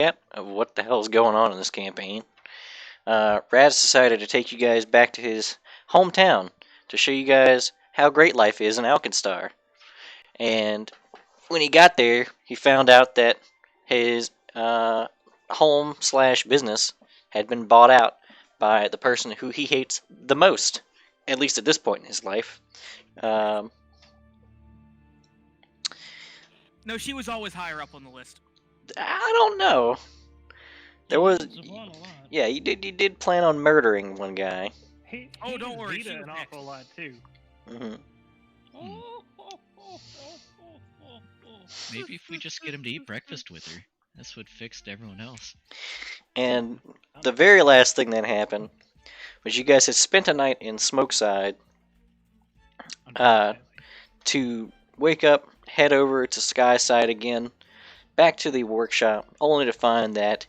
Of what the hell is going on in this campaign. Rad's decided to take you guys back to his hometown to show you guys how great life is in Alkenstar. And when he got there, he found out that his home slash business had been bought out by the person who he hates the most, at least at this point in his life. No, she was always higher up on the list. I don't know. There was, Savon a lot. yeah, he did plan on murdering one guy. He don't worry, she Zeta was an next. awful lot too. Hmm. Maybe if we just get him to eat breakfast with her, this would fix everyone else. And the very last thing that happened was you guys had spent a night in Smokeside to wake up, head over to Skyside again, back to the workshop, only to find that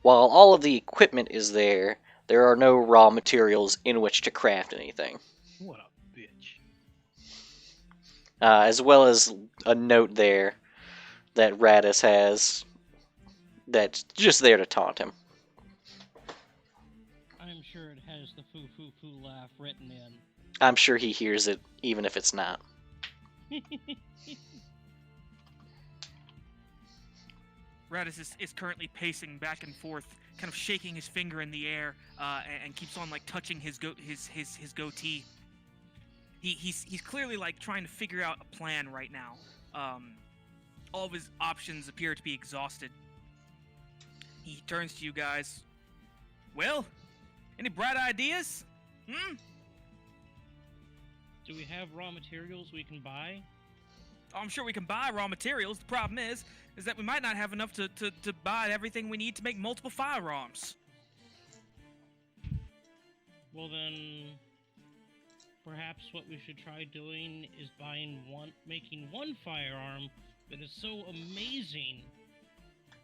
while all of the equipment is there, there are no raw materials in which to craft anything. What a bitch. As well as a note there that Radis has that's just there to taunt him. I'm sure it has the foo foo foo laugh written in. I'm sure he hears it, even if it's not. Radis is currently pacing back and forth, kind of shaking his finger in the air, and keeps on like touching his goatee. He's clearly like trying to figure out a plan right now. All of his options appear to be exhausted. He turns to you guys. Well, any bright ideas? Do we have raw materials we can buy? Oh, I'm sure we can buy raw materials. The problem is that we might not have enough to buy everything we need to make multiple firearms. Well then, perhaps what we should try doing is making one firearm that is so amazing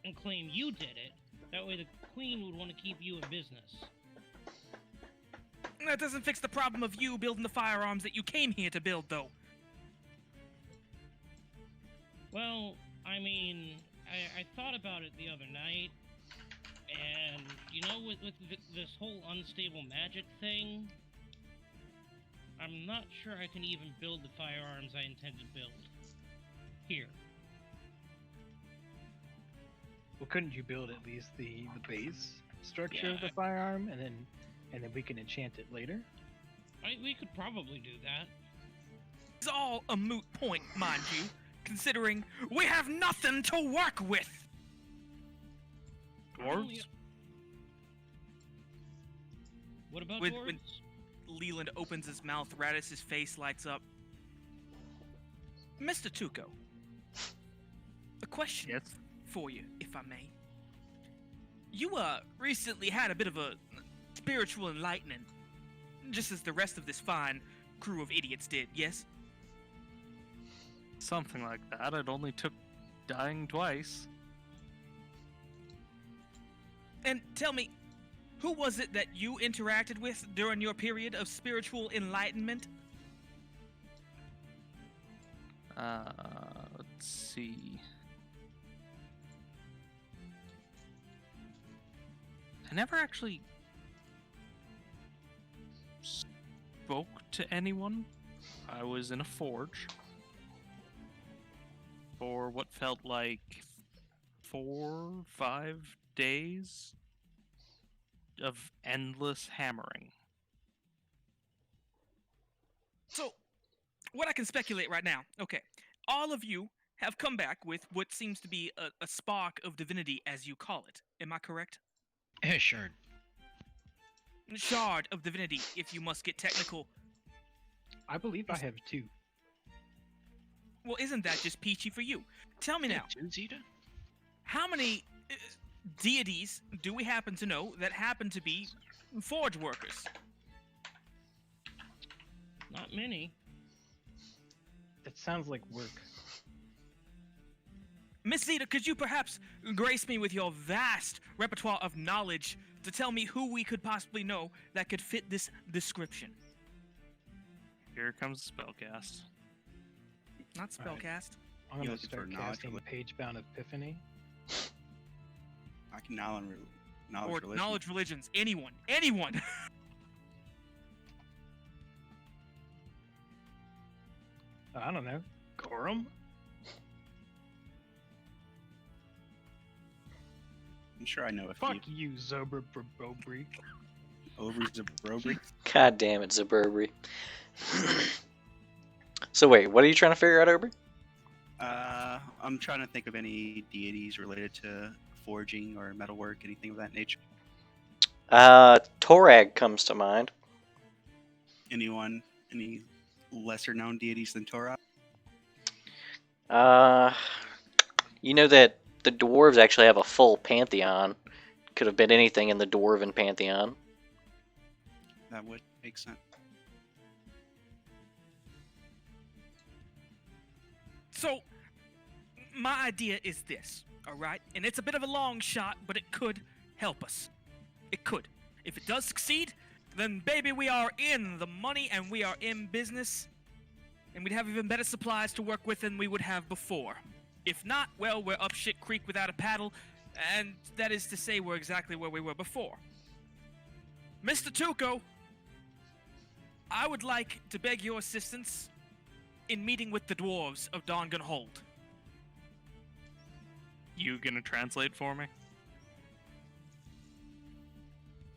and claim you did it. That way the queen would want to keep you in business. That doesn't fix the problem of you building the firearms that you came here to build, though. Well, I mean, I thought about it the other night, and, you know, with this whole unstable magic thing, I'm not sure I can even build the firearms I intend to build. Here. Well, couldn't you build at least the base structure of the firearm, and then we can enchant it later? We could probably do that. It's all a moot point, mind you, considering we have nothing to work with. Dwarves? What about When dwarves? Leland opens his mouth, Radis' face lights up. Mr. Tuco, a question for you, if I may. You recently had a bit of a spiritual enlightenment, just as the rest of this fine crew of idiots did, yes? Something like that. It only took dying twice. And tell me, who was it that you interacted with during your period of spiritual enlightenment? Let's see. I never actually spoke to anyone. I was in a forge for what felt like 4, 5 days of endless hammering. So, what I can speculate right now, okay, all of you have come back with what seems to be a spark of divinity, as you call it. Am I correct? Shard. Shard of divinity, if you must get technical. I believe I have 2. Well, isn't that just peachy for you? Tell me now, Zeta? how many deities do we happen to know that happen to be forge workers? Not many. It sounds like work. Miss Zeta, could you perhaps grace me with your vast repertoire of knowledge to tell me who we could possibly know that could fit this description? Here comes the spellcast. Not spellcast. I'm You gonna looking for start knowledge casting from Pagebound Epiphany. I can knowledge or religion. knowledge religions. Anyone. I don't know. Gorum? I'm sure I know a Fuck few. you, Zobra Brobri. Overs of Robry. God damn it, Zaburbri. So wait, what are you trying to figure out, Ober? I'm trying to think of any deities related to forging or metalwork, anything of that nature. Torag comes to mind. Any lesser known deities than Torah? You know that the dwarves actually have a full pantheon. Could have been anything in the dwarven pantheon. That would make sense. So, my idea is this, all right? And it's a bit of a long shot, but it could help us. It could. If it does succeed, then baby, we are in the money and we are in business. And we'd have even better supplies to work with than we would have before. If not, well, we're up shit creek without a paddle, and that is to say we're exactly where we were before. Mr. Tuco, I would like to beg your assistance in meeting with the dwarves of Donganhold. You gonna translate for me?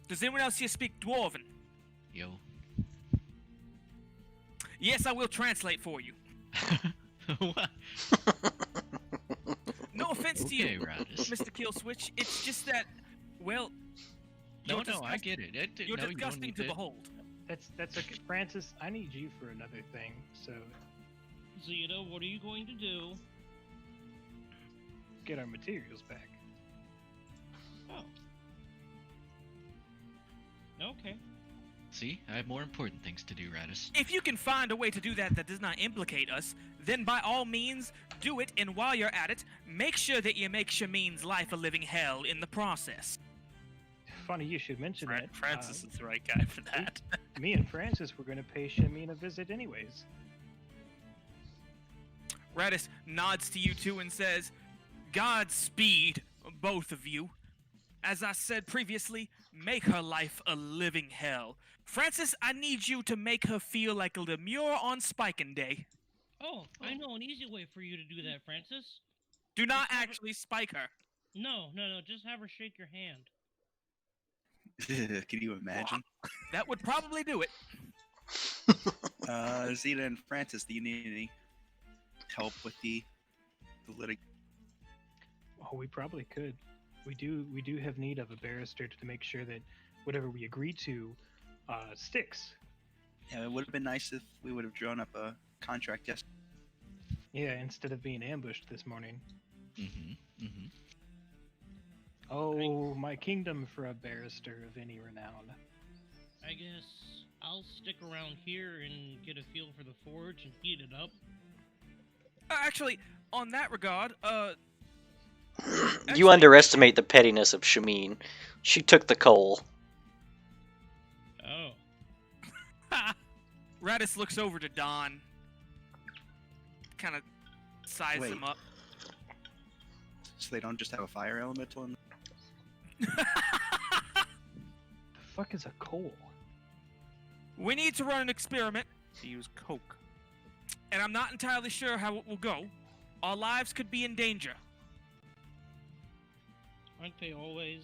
Does anyone else here speak Dwarven? Yo. Yes, I will translate for you. What? No offense to Okay, you, Radis. Mr. Killswitch. It's just that, well, No, you're I disgust- get it. You're No, you don't disgusting need to behold. That's okay. Francis, I need you for another thing, so Zeta, what are you going to do? get our materials back. Oh. Okay. See, I have more important things to do, Radis. If you can find a way to do that that does not implicate us, then by all means, do it, and while you're at it, make sure that you make Shameen's life a living hell in the process. Funny you should mention that. Francis is the right guy for that. Me and Francis were going to pay Shameen a visit anyways. Radis nods to you two and says, Godspeed, both of you. As I said previously, make her life a living hell. Francis, I need you to make her feel like a lemure on spiking day. Oh, I know an easy way for you to do that, Francis. Do not Just have her- actually spike her. No, just have her shake your hand. Can you imagine? That would probably do it. Zeta and Francis, do you need any help with the Oh, we probably could. We do have need of a barrister to make sure that whatever we agree to sticks. Yeah, it would have been nice if we would have drawn up a contract yesterday. Yeah, instead of being ambushed this morning. Mm-hmm. Mm-hmm. Oh, my kingdom for a barrister of any renown. I guess I'll stick around here and get a feel for the forge and heat it up. Actually, on that regard, You underestimate the pettiness of Shameen. She took the coal. Oh. Radis looks over to Don. Kind of size Wait. him up. So they don't just have a fire elemental in The fuck is a coal? We need to run an experiment, To use coke. and I'm not entirely sure how it will go. Our lives could be in danger. Aren't they always?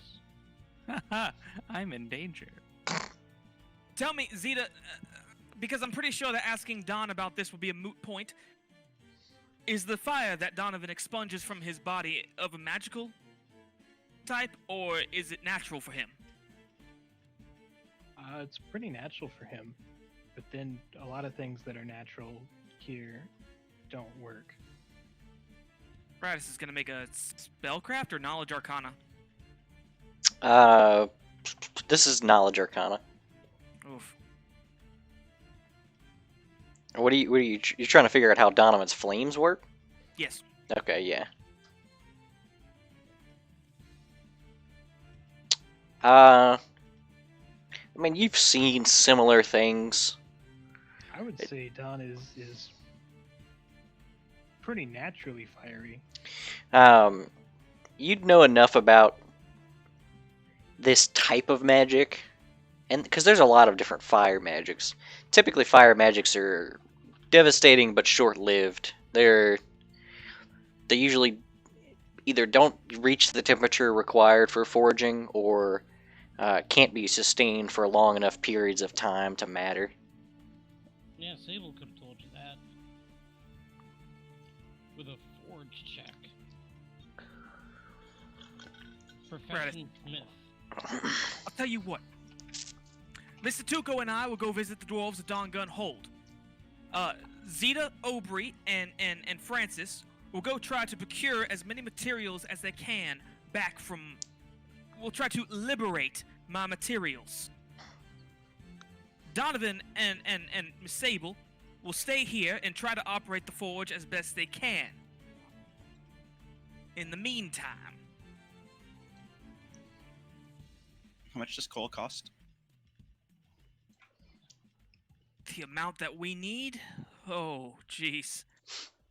I'm in danger. Tell me, Zeta, because I'm pretty sure that asking Don about this will be a moot point. Is the fire that Donovan expunges from his body of a magical type, or is it natural for him? It's pretty natural for him, but then a lot of things that are natural here don't work. Radis is gonna make a spellcraft or knowledge arcana. This is knowledge arcana. Oof. What are you you're trying to figure out how Donovan's flames work? Yes. Okay, yeah. I mean, you've seen similar things. I would say Don is pretty naturally fiery. You'd know enough about this type of magic, and because there's a lot of different fire magics. Typically, fire magics are devastating but short-lived. They usually either don't reach the temperature required for forging, or can't be sustained for long enough periods of time to matter. Yeah, Sable could have told you that. With a forge check. Profession Smith. I'll tell you what. Mr. Tuco and I will go visit the dwarves of Dongun Hold. Zeta, Aubrey, and Francis will go try to procure as many materials as they can back from... We'll try to liberate my materials. Donovan and Miss Sable will stay here and try to operate the forge as best they can. In the meantime... How much does coal cost? The amount that we need? Oh, jeez.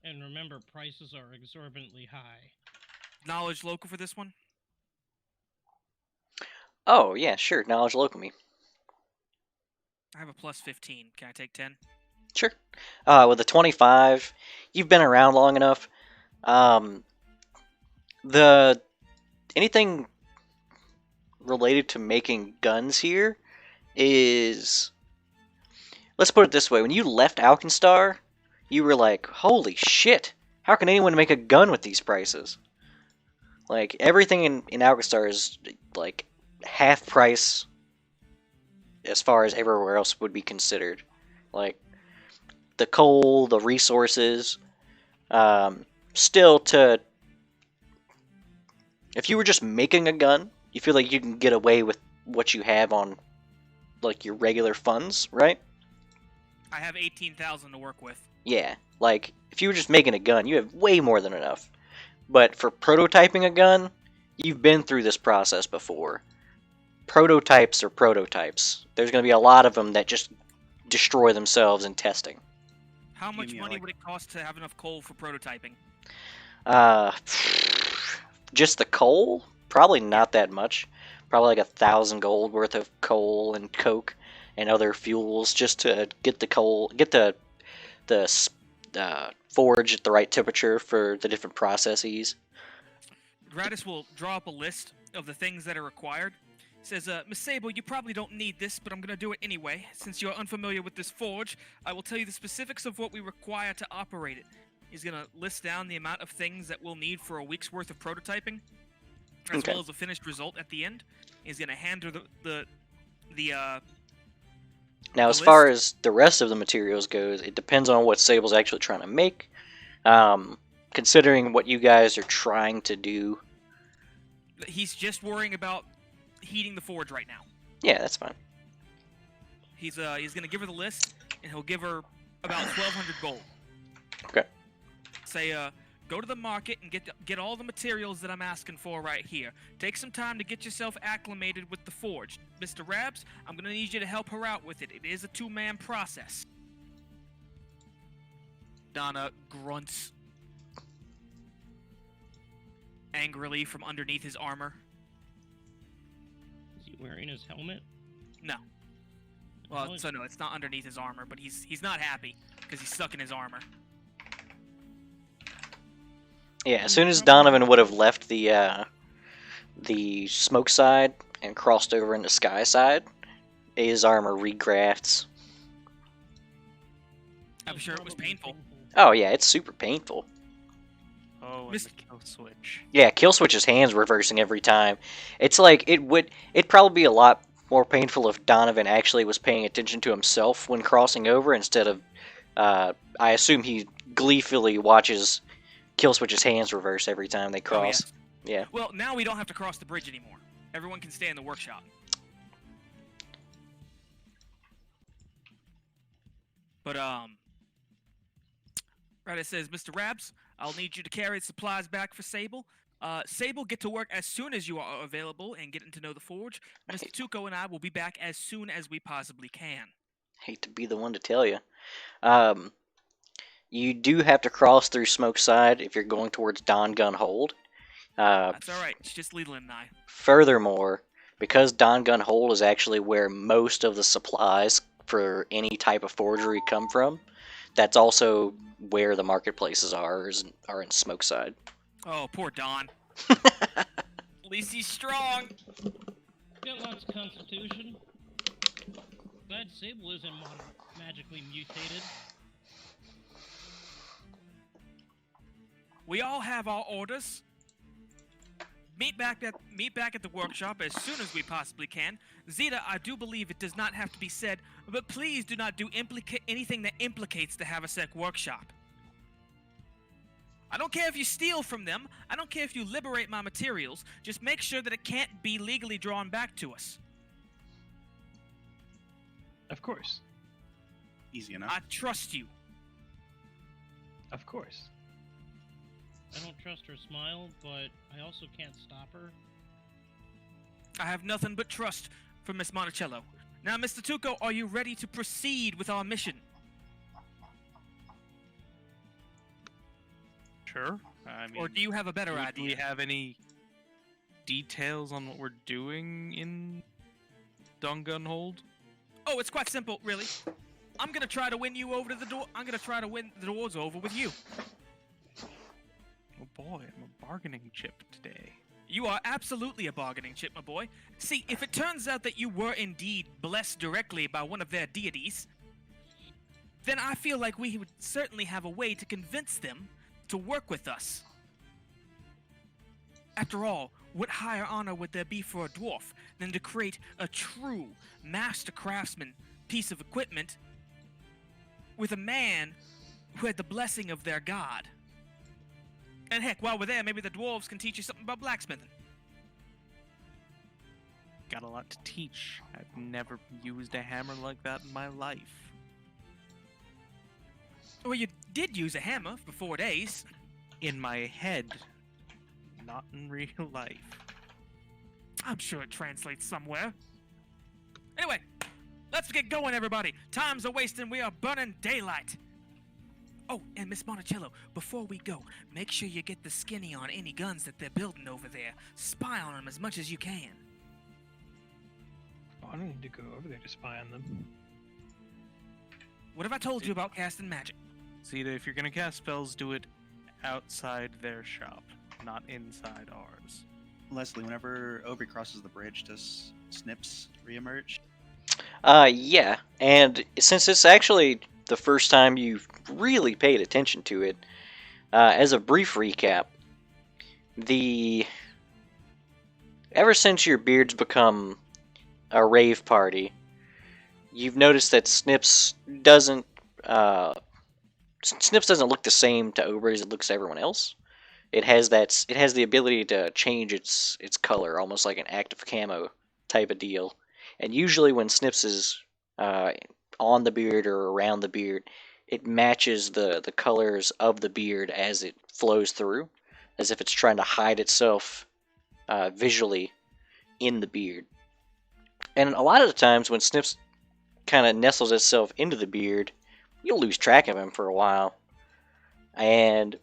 And remember, prices are exorbitantly high. Knowledge local for this one? Oh, yeah, sure. Knowledge local me. I have a plus 15. Can I take 10? Sure. With a 25, you've been around long enough. Anything related to making guns here is... Let's put it this way. When you left Alkenstar, you were like, holy shit, how can anyone make a gun with these prices? Like, everything in Alkenstar is, like, half price as far as everywhere else would be considered. Like, the coal, the resources, still to... If you were just making a gun, you feel like you can get away with what you have on, like, your regular funds, right? I have 18,000 to work with. Yeah, like, if you were just making a gun, you have way more than enough. But for prototyping a gun, you've been through this process before. Prototypes are prototypes. There's going to be a lot of them that just destroy themselves in testing. How much mean, money like- would it cost to have enough coal for prototyping? Just the coal? Probably not that much. Probably like 1,000 gold worth of coal and coke and other fuels just to get the coal, get the forge at the right temperature for the different processes. Gratis will draw up a list of the things that are required. Says, Miss Sable, you probably don't need this, but I'm going to do it anyway. Since you're unfamiliar with this forge, I will tell you the specifics of what we require to operate it. He's going to list down the amount of things that we'll need for a week's worth of prototyping, as Okay. well as a finished result at the end. He's going to hand her Now, as far as the rest of the materials goes, it depends on what Sable's actually trying to make. Considering what you guys are trying to do, He's just worrying about heating the forge right now. yeah, that's fine. He's going to give her the list, and he'll give her about 1,200 gold. Okay. Say, go to the market and get all the materials that I'm asking for right here. Take some time to get yourself acclimated with the forge. Mr. Rabs, I'm going to need you to help her out with it. It is a two-man process. Donna grunts angrily from underneath his armor. Is he wearing his helmet? No. Well, Oh, so no, it's not underneath his armor, but he's not happy because he's stuck in his armor. Yeah, as soon as Donovan would have left the smoke side and crossed over into sky side, his armor regrafts. I'm sure it was painful. Oh yeah, it's super painful. Oh, and Miss- the kill switch. Yeah, Killswitch's hands reversing every time. It's like it'd probably be a lot more painful if Donovan actually was paying attention to himself when crossing over instead of I assume he gleefully watches Killswitch's hands reverse every time they cross. Oh, Yeah. Well, now we don't have to cross the bridge anymore. Everyone can stay in the workshop. But, right, it says, Mr. Rabs, I'll need you to carry supplies back for Sable. Sable, get to work as soon as you are available and getting to know the forge. Mr. Tuco and I will be back as soon as we possibly can. Hate to be the one to tell you. You do have to cross through Smoke Side if you're going towards Don Gun Hold. That's alright, it's just Leland and I. Furthermore, because Dongun Hold is actually where most of the supplies for any type of forgery come from, that's also where the marketplaces are in Smokeside. Oh, poor Don. At least he's strong. Got lots of constitution. Glad Sable isn't magically mutated. We all have our orders. Meet back at the workshop as soon as we possibly can. Zeta, I do believe it does not have to be said, but please do not do anything that implicates the Havasek workshop. I don't care if you steal from them. I don't care if you liberate my materials. Just make sure that it can't be legally drawn back to us. Of course. Easy enough. I trust you. Of course. I don't trust her smile, but I also can't stop her. I have nothing but trust for Miss Monticello. Now, Mr. Tuco, are you ready to proceed with our mission? Sure. I mean, Or do you have a better do idea? we have any details on what we're doing in Dongun Hold? Oh, it's quite simple, really. I'm gonna try to win you over to the door. I'm gonna try to win the doors over with you. Oh boy, I'm a bargaining chip today. You are absolutely a bargaining chip, my boy. See, if it turns out that you were indeed blessed directly by one of their deities, then I feel like we would certainly have a way to convince them to work with us. After all, what higher honor would there be for a dwarf than to create a true master craftsman piece of equipment with a man who had the blessing of their god? And heck, while we're there, maybe the dwarves can teach you something about blacksmithing. Got a lot to teach. I've never used a hammer like that in my life. Well, you did use a hammer for 4 days. In my head, not in real life. I'm sure it translates somewhere. Anyway, let's get going, everybody. Time's a wasting. We are burning daylight. Oh, and Miss Monticello, before we go, make sure you get the skinny on any guns that they're building over there. Spy on them as much as you can. Oh, I don't need to go over there to spy on them. What have I told you about casting magic? Zeta, if you're gonna cast spells, do it outside their shop, not inside ours. Leslie, whenever Obi crosses the bridge, does Snips reemerge? Yeah, and since it's actually the first time you've really paid attention to it, as a brief recap, ever since your beards become a rave party, you've noticed that Snips doesn't look the same to Ober as it looks to everyone else. It has the ability to change its color, almost like an active camo type of deal. And usually when Snips is on the beard or around the beard, it matches the colors of the beard as it flows through, as if it's trying to hide itself visually in the beard. And a lot of the times when Snips kind of nestles itself into the beard, you'll lose track of him for a while. And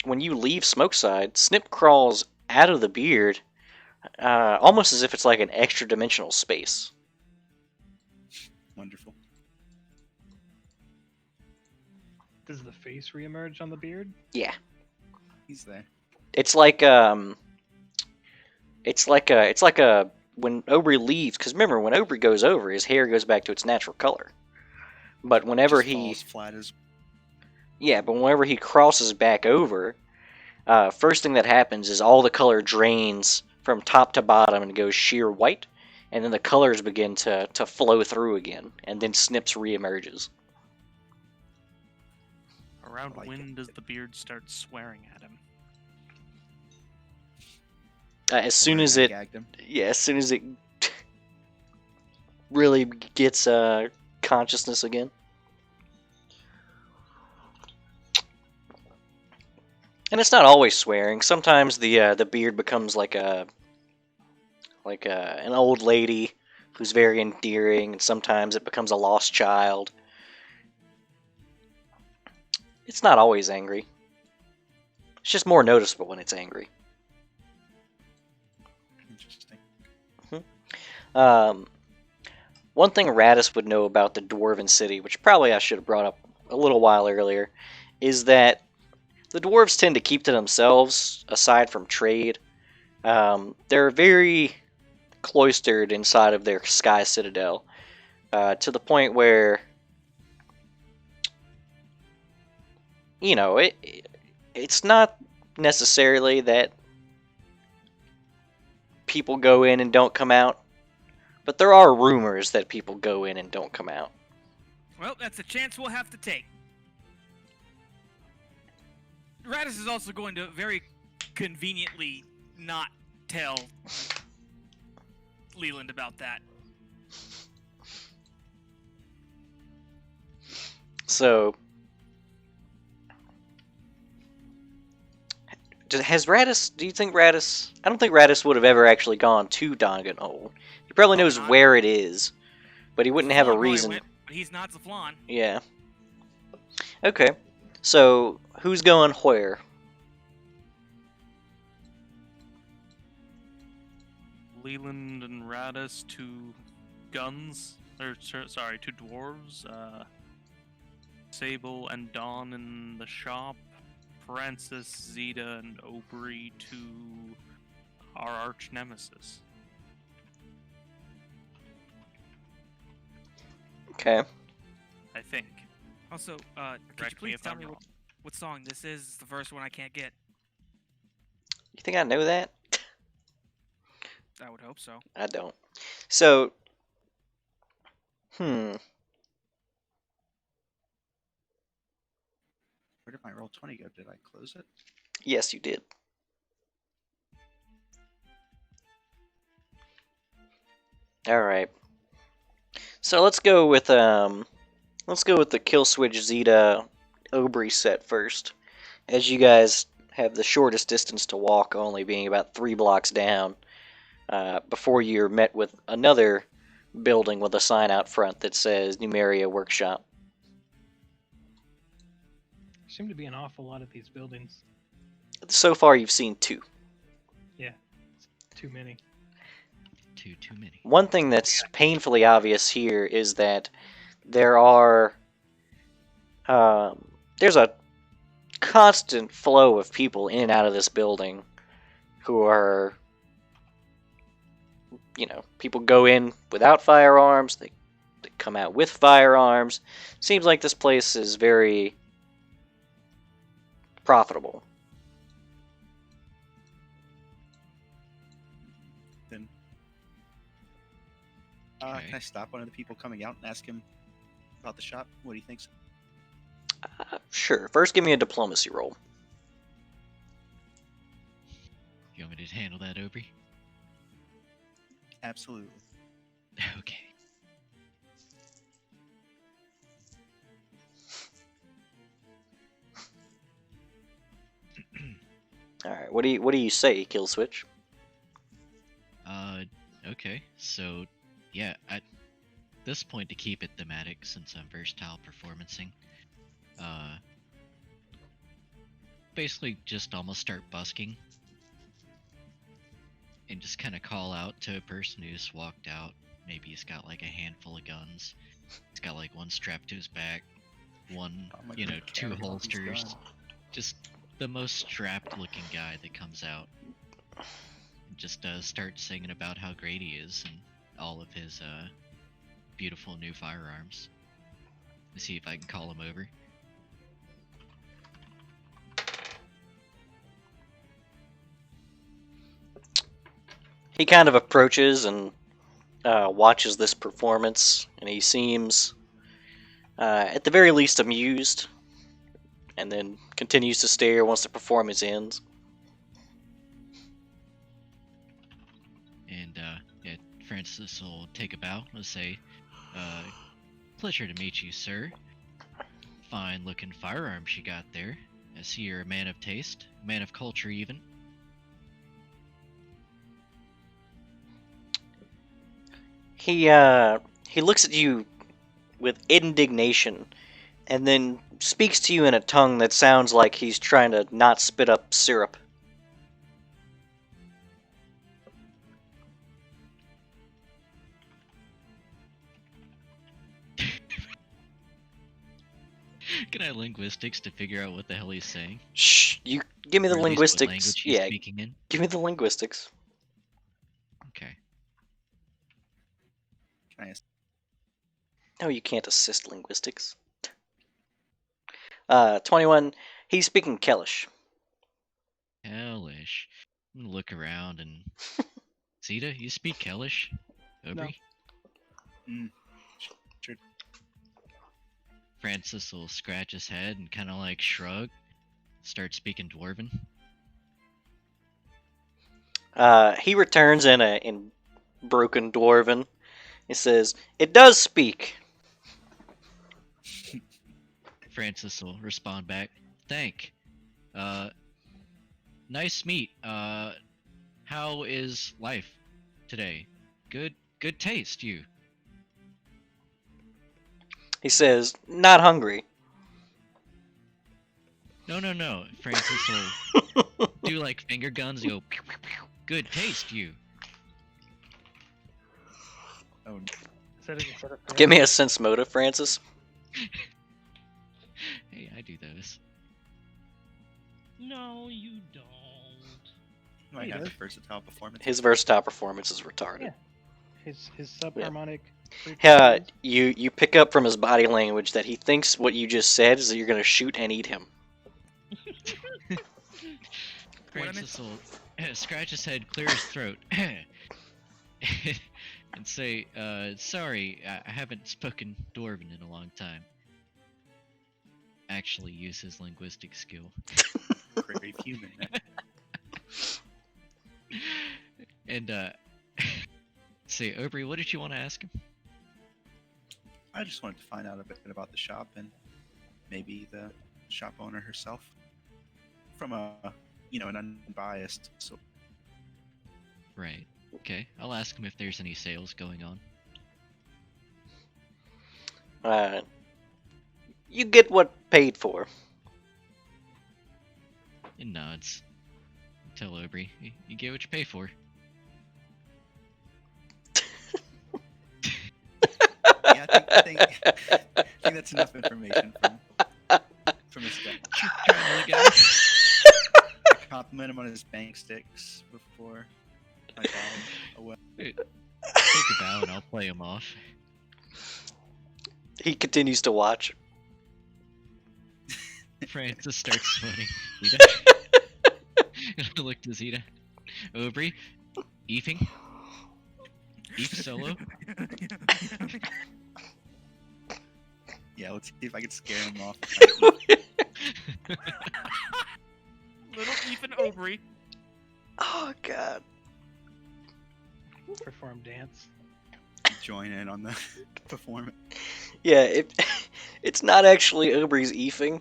when you leave Smokeside, Snip crawls out of the beard almost as if it's like an extra dimensional space. Wonderful. Does the face reemerge on the beard? Yeah. He's there. It's like when Aubrey leaves, because remember, when Aubrey goes over, his hair goes back to its natural color. But whenever Just he falls flat as but whenever he crosses back over, first thing that happens is all the color drains from top to bottom and goes sheer white, and then the colors begin to flow through again, and then Snips reemerges. Around like when does the beard start swearing at him? As soon where as I it, gagged him. yeah, as soon as it really gets consciousness again. And it's not always swearing. Sometimes the beard becomes like an old lady who's very endearing, and sometimes it becomes a lost child. It's not always angry. It's just more noticeable when it's angry. Interesting. Um, one thing Radis would know about the Dwarven City, which probably I should have brought up a little while earlier, is that the dwarves tend to keep to themselves aside from trade. They're very cloistered inside of their sky citadel, to the point where, you know, it's not necessarily that people go in and don't come out, but there are rumors that people go in and don't come out. Well, that's a chance we'll have to take. Radis is also going to very conveniently not tell Leland about that. So, has Radis? Do you think Radis? I don't think Radis would have ever actually gone to Danganronpa. He probably knows not. where it is, but he wouldn't have a Zaflan probably reason. went, but he's not Zaflan. Yeah. Okay. So, who's going where? Mm-hmm. Leland and Radis, two guns, or sorry, two dwarves. Sable and Dawn in the shop. Francis, Zeta, and Aubrey to our arch nemesis. Okay. I think. Also, could you Correct me please if tell I'm me wrong. what song this is? It's the first one I can't get. You think I know that? I would hope so. I don't. So, Where did my roll 20 go? Did I close it? yes, you did. All right. So let's go with the Kill Switch Zeta Aubrey set first, as you guys have the shortest distance to walk, only being about 3 blocks down, before you're met with another building with a sign out front that says Numeria Workshop. Seem to be an awful lot of these buildings. So far, you've seen 2. Yeah, it's too many. Too many. One thing that's painfully obvious here is that there are there's a constant flow of people in and out of this building who are, people go in without firearms, they come out with firearms. Seems like this place is very profitable. Then, Okay. can I stop one of the people coming out and ask him about the shop? What do you think? Sure. First, give me a diplomacy roll. You want me to handle that, Aubrey? Absolutely. Okay. All right. What do you say, Kill Switch? Okay. So, yeah, at this point, to keep it thematic, since I'm versatile performancing, basically just almost start busking and just kind of call out to a person who's walked out. Maybe he's got like a handful of guns. He's got like one strapped to his back, one, I'm like, "Who two carries all these holsters. guns?" Just the most strapped looking guy that comes out. And just start singing about how great he is and all of his beautiful new firearms. Let's see if I can call him over. He kind of approaches and watches this performance, and he seems, at the very least, amused, and then continues to stare once the performance ends. And yeah, Francis will take a bow and say, pleasure to meet you, sir. Fine looking firearms you got there. I see you're a man of taste, a man of culture even. He looks at you with indignation, and then speaks to you in a tongue that sounds like he's trying to not spit up syrup. Can I linguistics to figure out what the hell he's saying? Shh, you give me the Or at least what linguistics. language he's Yeah, speaking in? give me the linguistics. Okay. Can I ask? No, you can't assist linguistics. 21. He's speaking Kellish. Hellish. I'm gonna look around and. Zeta, you speak Kellish? Aubrey? Sure. Francis will scratch his head and kind of like shrug, start speaking Dwarven. He returns in broken Dwarven. He says, "It does speak." Francis will respond back, "Thank. Nice meet. How is life today? Good taste, you." He says, "Not hungry." No. Francis will do like finger guns and go, "Pew, pew, pew. Good taste, you." Oh, Instead of Give me a sense motive, Francis. Hey, I do those. No, you don't. might He have does. a versatile performance. His versatile performance is retarded. Yeah. His subharmonic. You pick up from his body language that he thinks what you just said is that you're gonna shoot and eat him. Francis will scratch his head, clear his throat, and say, "Sorry, I haven't spoken Dwarven in a long time." Actually, use his linguistic skill. Brave human. And say, Aubrey, what did you want to ask him? I just wanted to find out a bit about the shop and maybe the shop owner herself, from an unbiased. So Right. Okay. I'll ask him if there's any sales going on. You get what paid for. He nods. Tell Aubrey, you get what you pay for. yeah, I think that's enough information from this guy. Trying to look at him. I compliment him on his bank sticks before I bow away. Take a bow and I'll play him off. He continues to watch. Francis starts sweating. Zeta. And I look to Zeta. Aubrey, Eefing? Eef solo? Yeah, let's see if I can scare him off. Little Ethan Aubrey. Oh god. Perform dance. Join in on the performance. Yeah, it's not actually Aubrey's eefing.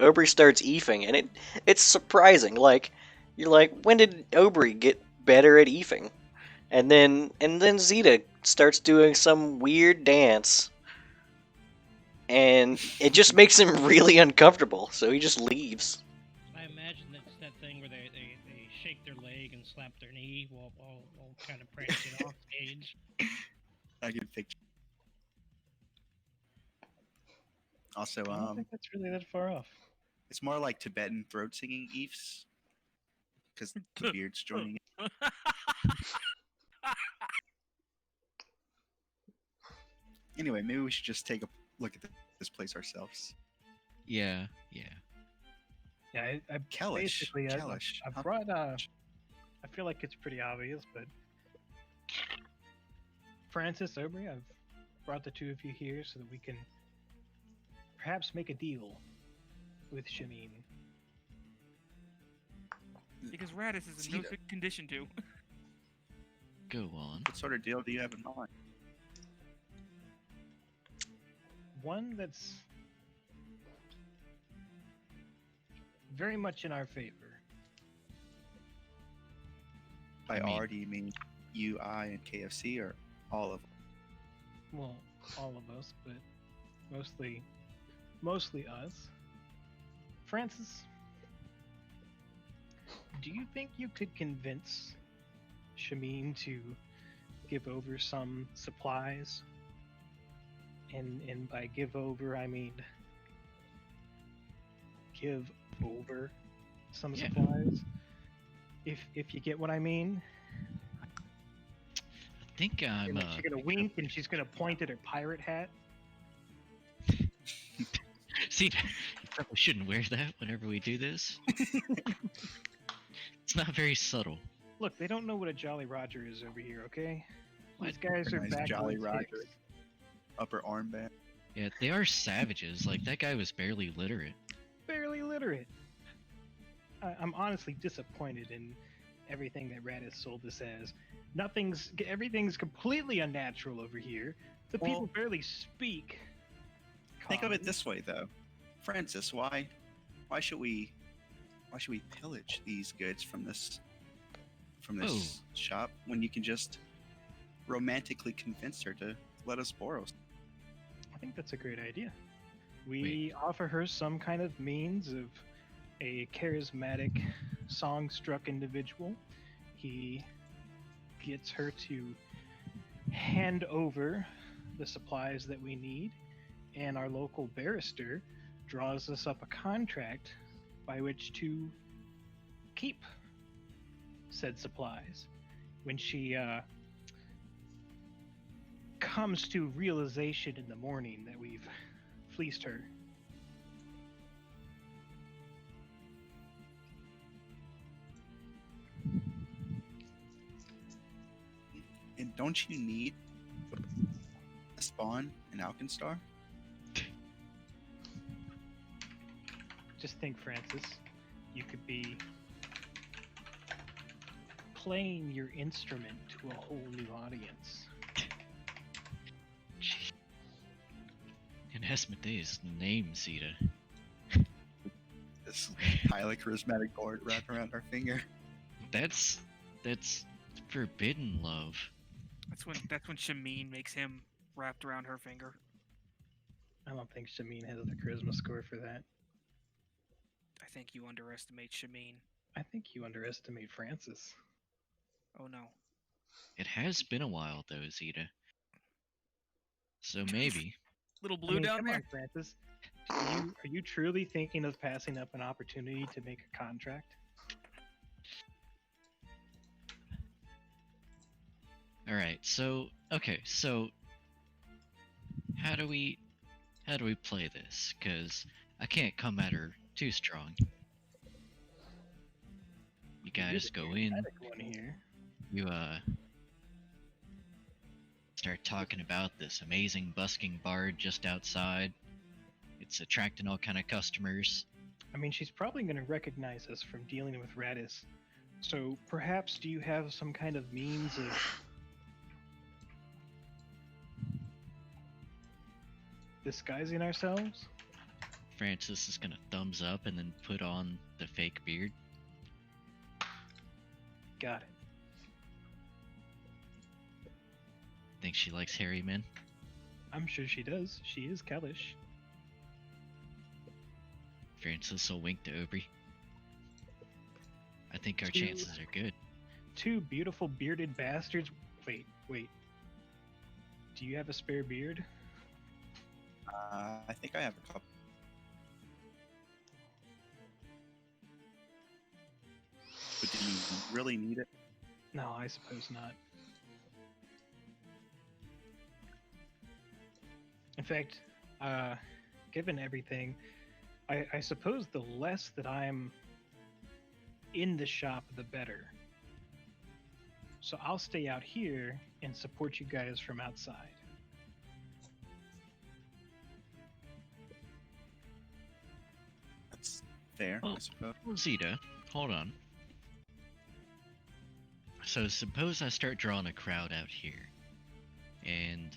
Aubrey starts eefing, and it's surprising. Like, you're like, when did Aubrey get better at eefing? And then Zeta starts doing some weird dance, and it just makes him really uncomfortable. So he just leaves. I imagine that's that thing where they shake their leg and slap their knee while kind of prancing off stage. I can picture. Also, I don't think that's really that far off. it's more like Tibetan throat singing eefs, because the beard's joining in. Anyway, maybe we should just take a look at this place ourselves. Yeah. Yeah, I Kellish. basically Kellish. I brought I feel like it's pretty obvious, but Francis, Aubrey, I've brought the two of you here so that we can perhaps make a deal with Shameen. Because Radis is in no Zeta. fit condition to. Go on. What sort of deal do you have in mind? One that's very much in our favor. By I mean- R, do you mean you, I, and KFC, or all of them? Well, all of us, but mostly us. Francis, do you think you could convince Shameen to give over some supplies? And by give over, I mean give over some Yeah. supplies. If you get what I mean. I think I'm. And then she's gonna wink and she's gonna point at her pirate hat. See, you probably shouldn't wear that whenever we do this. It's not very subtle. Look, they don't know what a Jolly Roger is over here, okay? What? These guys are Nice Jolly backwoods Roger. hicks. Upper armband. Yeah, they are savages. Like, that guy was barely literate. Barely literate. I'm honestly disappointed in everything that Radis sold us as. Everything's completely unnatural over here. The Well- people barely speak. Think of it common. this way, though, Francis. Why should we pillage these goods from this shop when you can just romantically convince her to let us borrow? I think that's a great idea. We offer her some kind of means of a charismatic, song-struck individual. He gets her to hand over the supplies that we need, and our local barrister draws us up a contract by which to keep said supplies. When she comes to realization in the morning that we've fleeced her. And don't you need a spawn in Alkenstar? Just think, Francis, you could be playing your instrument to a whole new audience. And Asmodeus' name, Zeta. This highly charismatic gourd wrapped around our finger. That's forbidden love. That's when Shameen makes him wrapped around her finger. I don't think Shameen has the charisma score for that. I think you underestimate Shameen. I think you underestimate Francis. Oh no. It has been a while though, Zeta. So maybe. Little I blue mean, down come there? on, Francis. Are you truly thinking of passing up an opportunity to make a contract? Alright, so how do we play this? Cause I can't come at her too strong. You guys go in, Charismatic one here. you start talking about this amazing busking bard just outside. It's attracting all kind of customers. I mean, she's probably going to recognize us from dealing with Radis. So perhaps do you have some kind of means of disguising ourselves? Francis is gonna thumbs up and then put on the fake beard. Got it. Think she likes hairy men? I'm sure she does. She is Kellish. Francis will wink to Aubrey. I think our Two- chances are good. Two beautiful bearded bastards. Wait. Do you have a spare beard? I think I have a couple. But do you really need it? No, I suppose not. In fact, given everything, I suppose the less that I'm in the shop, the better. So I'll stay out here and support you guys from outside. That's fair, I Well- suppose. Well, Zeta, hold on. So suppose I start drawing a crowd out here, and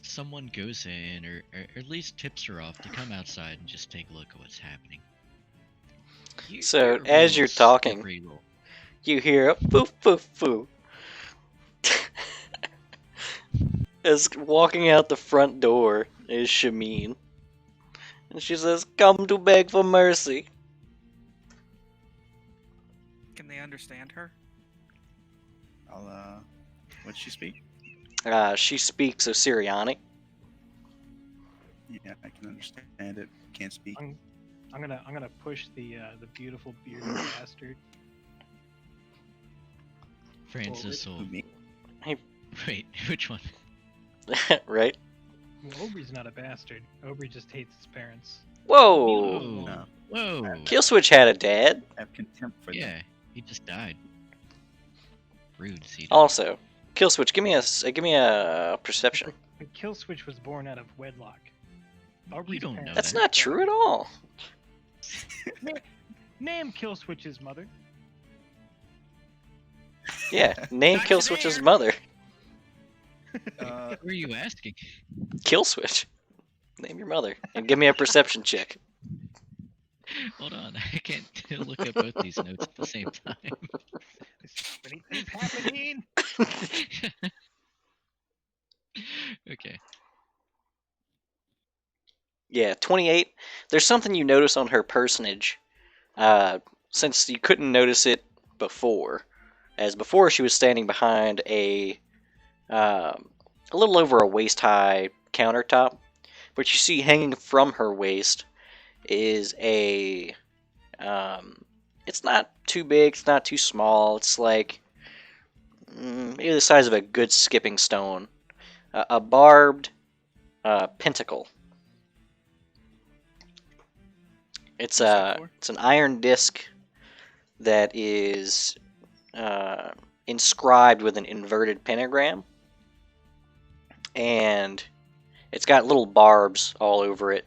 someone goes in, or at least tips her off to come outside and just take a look at what's happening. So, Your as you're rules, talking- every rule. You hear a poof poof poof. As walking out the front door is Shameen. And she says, "Come to beg for mercy." Can they understand her? What'd she speak? She speaks Osirianic. Yeah, I can understand it. Can't speak. I'm gonna push the beautiful bearded bastard. Francis will. Who, me? Wait, which one? Right? Well, Aubrey's not a bastard. Aubrey just hates his parents. Whoa! Beautiful. No. Whoa! Killswitch had a dad. I have contempt for them. Yeah, he just died. Rude, Zeta. Also, Killswitch, give me a perception. But Killswitch was born out of wedlock. Aubrey's don't know parents- That's not true at all. Name Killswitch's mother. Yeah, name Not Killswitch's there. mother. What were you asking? Killswitch. Name your mother and give me a perception check. Hold on, I can't look at both these notes at the same time. So many things happening. Okay. Yeah, 28. There's something you notice on her personage, since you couldn't notice it before. As before, she was standing behind a little over a waist-high countertop, but you see hanging from her waist is a. It's not too big, it's not too small. It's like maybe the size of a good skipping stone. A barbed pentacle. It's What's that for? it's an iron disc that is inscribed with an inverted pentagram, and it's got little barbs all over it.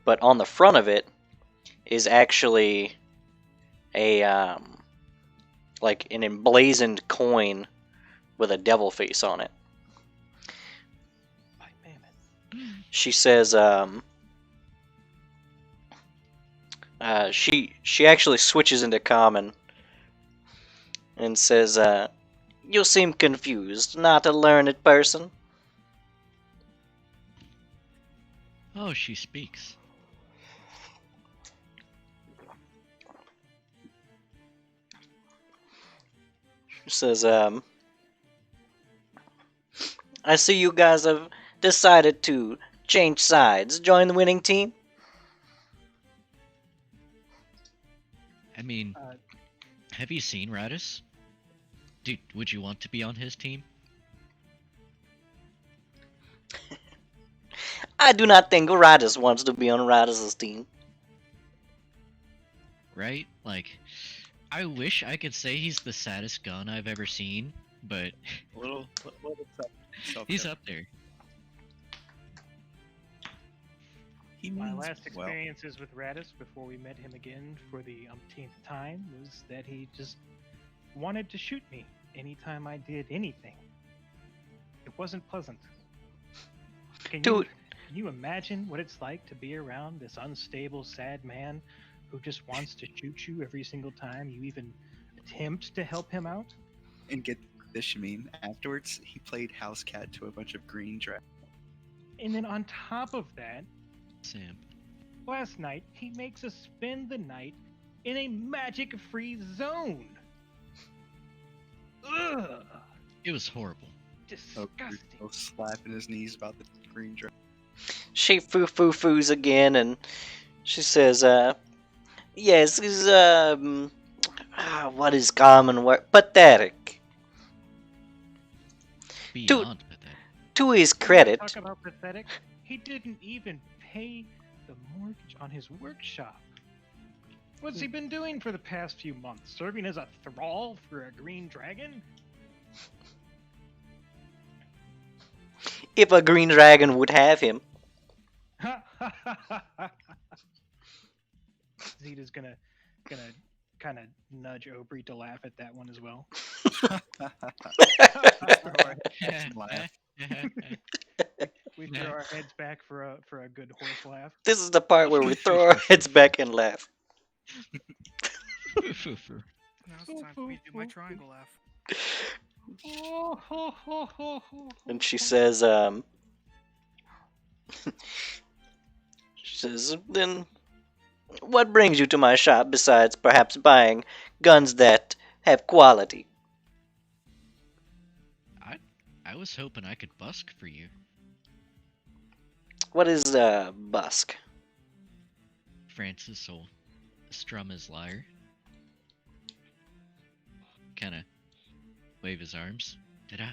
But on the front of it is actually a like an emblazoned coin with a devil face on it. My mammoth. She says she actually switches into common and says, "You seem confused, not a learned person." Oh, she speaks. She says, "I see you guys have decided to change sides, join the winning team." I mean, Uh, have you seen Radis? Dude, would you want to be on his team? I do not think Radis wants to be on Radis' team. Right? Like, I wish I could say he's the saddest gun I've ever seen, but A little he's up there. He My means last well. experiences with Radis before we met him again for the umpteenth time was that he just wanted to shoot me anytime I did anything. It wasn't pleasant. Dude. Can you imagine what it's like to be around this unstable, sad man who just wants to shoot you every single time you even attempt to help him out? And get this, Shamin. Afterwards, he played house cat to a bunch of green dragons. And then on top of that, Sam. last night he makes us spend the night in a magic-free zone. Ugh, It was horrible. disgusting. Slapping his knees about the green dragon. She foo-foo-foos again, and she says, yes, is, what is common word? Pathetic. Beyond pathetic. To his credit, Talk about pathetic. He didn't even pay the mortgage on his workshop. What's he been doing for the past few months? Serving as a thrall for a green dragon? if a green dragon would have him. Zeta's gonna kind of nudge Aubrey to laugh at that one as well. Laugh. We throw our heads back for a good horse laugh. This is the part where we throw our heads back and laugh. Now's the time for me to do my triangle laugh. And she says, she says, then what brings you to my shop besides perhaps buying guns that have quality? I was hoping I could busk for you. What is busk? Francis will strum his lyre. Kind of wave his arms. Ta-da!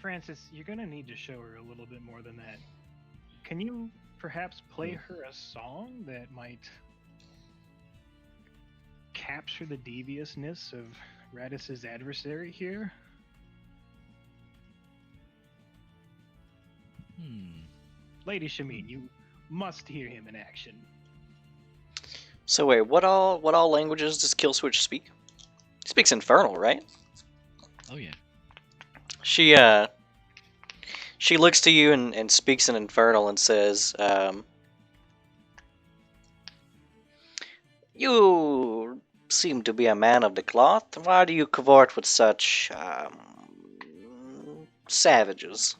Francis, you're gonna need to show her a little bit more than that. Can you perhaps play her a song that might capture the deviousness of Radis's adversary here? Lady Shamin, you must hear him in action. So wait, what all languages does Killswitch speak? He speaks Infernal, right? Oh yeah. She looks to you and speaks in Infernal and says, "You seem to be a man of the cloth. Why do you cavort with such savages?"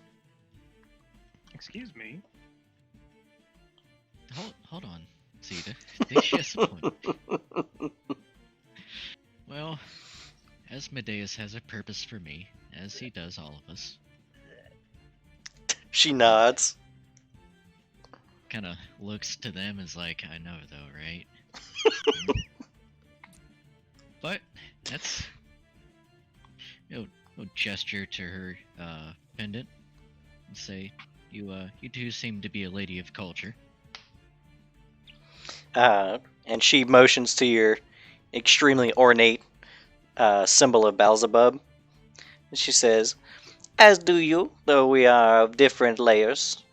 Excuse me? Hold on, Zeta. She has a point. Well, Asmodeus has a purpose for me, as he does all of us. She nods. Kind of looks to them as like, I know though, right? But that's, we'll gesture to her pendant and say, you do seem to be a lady of culture. And she motions to your extremely ornate symbol of Beelzebub. And she says, "As do you, though we are of different layers."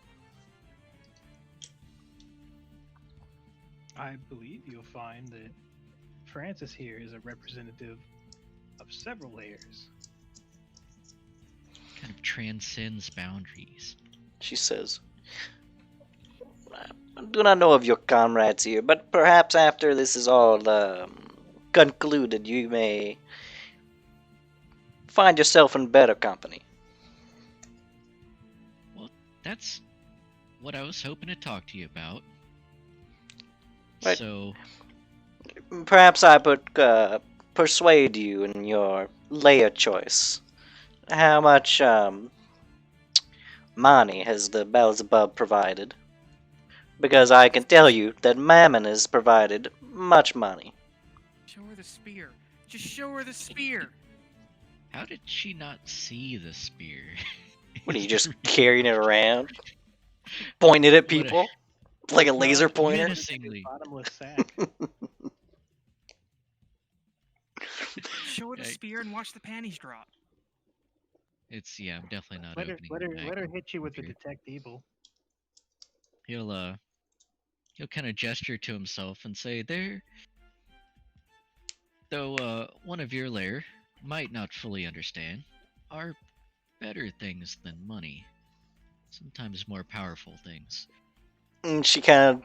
I believe you'll find that Francis here is a representative of several layers. Kind of transcends boundaries. She says, "I do not know of your comrades here, but perhaps after this is all concluded, you may find yourself in better company." Well, that's what I was hoping to talk to you about. Right. So, Perhaps I could persuade you in your layer choice. How much money has the Beelzebub provided? Because I can tell you that Mammon has provided much money. Show her the spear. Just show her the spear. how did she not see the spear? What are you just carrying it around, pointing it at What a- people like a laser Well, pointer? Menacingly. Bottomless sack. Show her the Hey. spear and watch the panties drop. I'm definitely not let her, opening let the her, bag let her and hit you with the spear. detect evil. He'll kind of gesture to himself and say, though one of your layer might not fully understand, are better things than money. Sometimes more powerful things. And she kind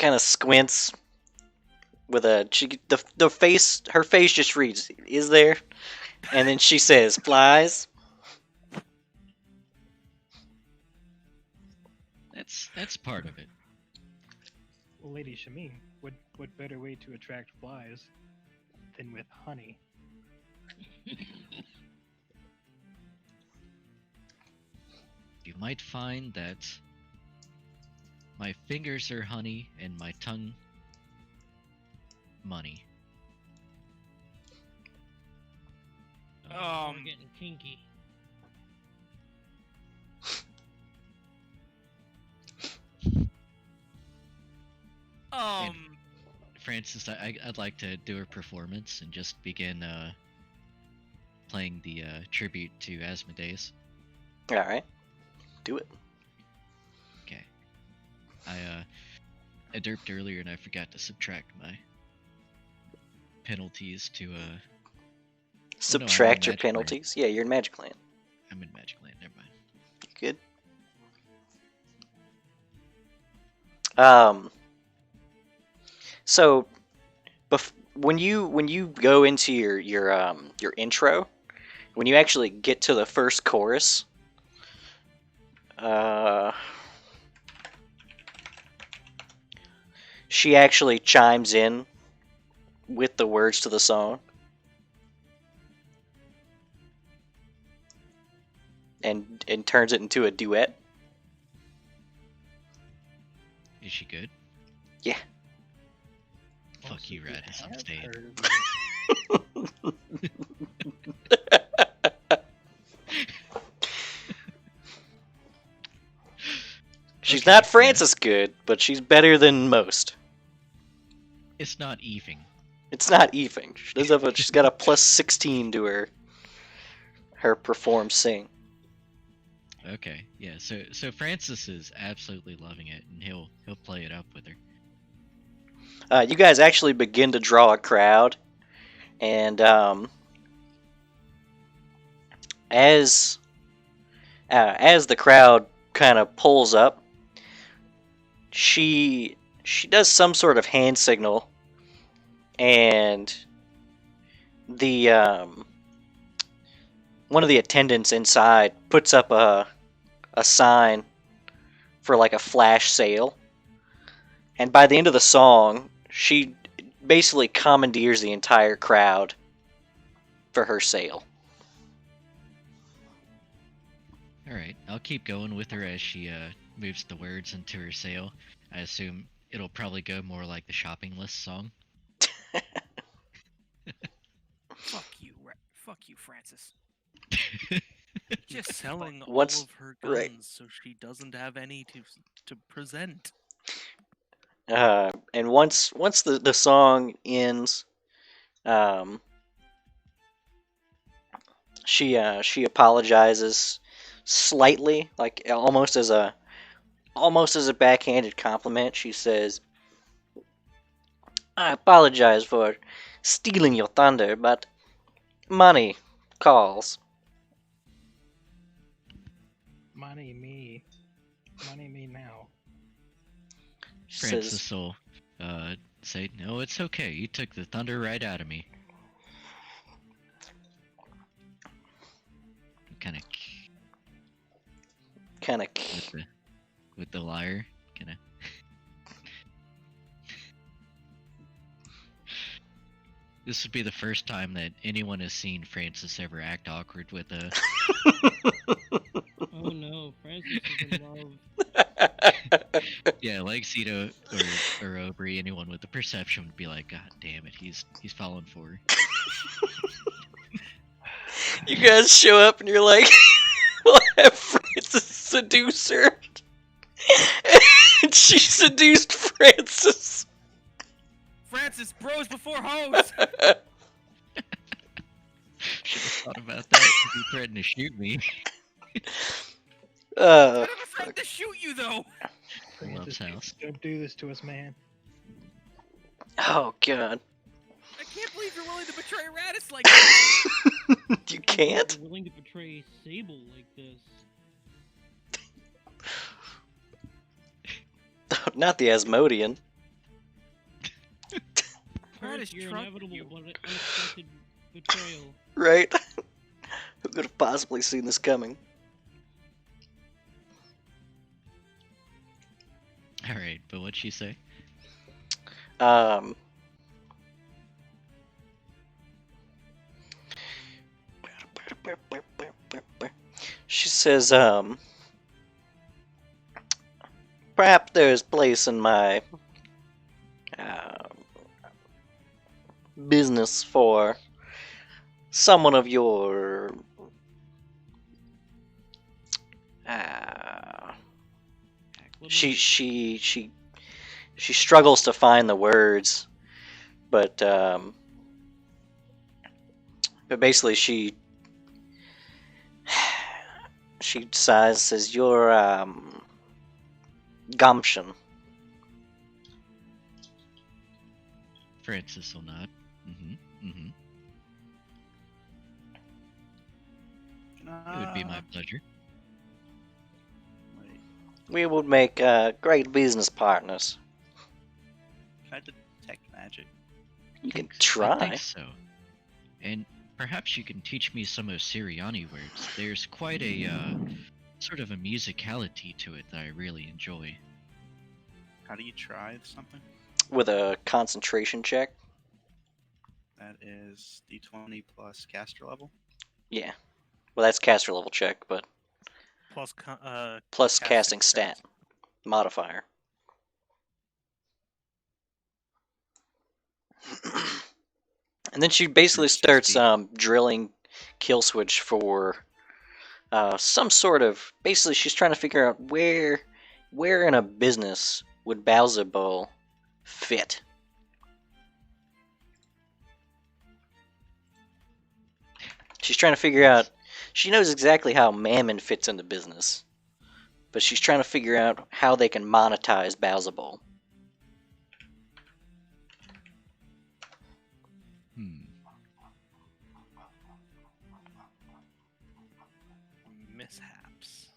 of squints with the face. Her face just reads, "Is there?" And then she says, "Flies." That's part of it. Well, Lady Shamin, what better way to attract flies than with honey? You might find that my fingers are honey and my tongue money. We're getting kinky. Francis, I'd like to do a performance and just begin playing the tribute to Asmodeus. All right, do it. Okay. I derped earlier and I forgot to subtract my penalties to Subtract your Magic Land. penalties. Yeah, you're in Magic Land. I'm in Magic Land, never mind. Good. So, when you go into your intro, when you actually get to the first chorus, she actually chimes in with the words to the song, and turns it into a duet. Is she good? Yeah. Fuck you, Possibly Radis. I'm have staying. heard of it. She's Okay, not yeah. Francis good, but she's better than most. It's not even. It's not even. She does have she's got a plus 16 to her perform sing. Okay, yeah. So Francis is absolutely loving it, and he'll play it up with her. You guys actually begin to draw a crowd, and as the crowd kind of pulls up, she does some sort of hand signal, and the one of the attendants inside puts up a sign for like a flash sale, and by the end of the song, she basically commandeers the entire crowd for her sale. All right, I'll keep going with her as she moves the words into her sale. I assume it'll probably go more like the shopping list song. Fuck you, Francis. Just Selling all What's- of her right. guns so she doesn't have any to present. And once the song ends, she apologizes slightly, like almost as a backhanded compliment. She says, "I apologize for stealing your thunder, but money calls." Money me now. She Francis says, will say, "No, it's okay. You took the thunder right out of me." Kind of kind of, with the lyre, kind of. This would be the first time that anyone has seen Francis ever act awkward with a. Oh no, Francis is in love. Yeah, like Zito or Aubrey, anyone with the perception would be like, "God damn it, he's falling for her." you guys show up and you're like, "We'll have Francis seduce her," and she seduced Francis. Francis, bros before hoes. Should have thought about that. He threatened to shoot me. Uh, I never threatened to shoot you though. Love's house. Don't do this to us, man. oh god, I can't believe you're willing to betray Radis like this. you can't. You're willing to betray Sable like this. Not the Asmodean. Radis Your trucked inevitable you. but unexpected betrayal. Right? Who could have possibly seen this coming? All right, but what'd she say? Um. She says, perhaps there's place in my business for someone of your she struggles to find the words, but basically she sighs, says, your gumption. Francis will nod. Mm-hmm. It would be my pleasure. Wait, We would make great business partners. can I detect magic? You can I try. think so. And perhaps you can teach me some of Siriani words. There's quite a sort of a musicality to it that I really enjoy. How do you try something? With a concentration check. That is D20 plus caster level. Yeah. Well, that's caster level check, but Plus plus casting stat modifier. And then she basically She's starts being- drilling kill switch for some sort of. Basically, she's trying to figure out where in a business would Balzabul fit. She's trying to figure out. She knows exactly how Mammon fits into business, but she's trying to figure out how they can monetize Balzabul. Mishaps.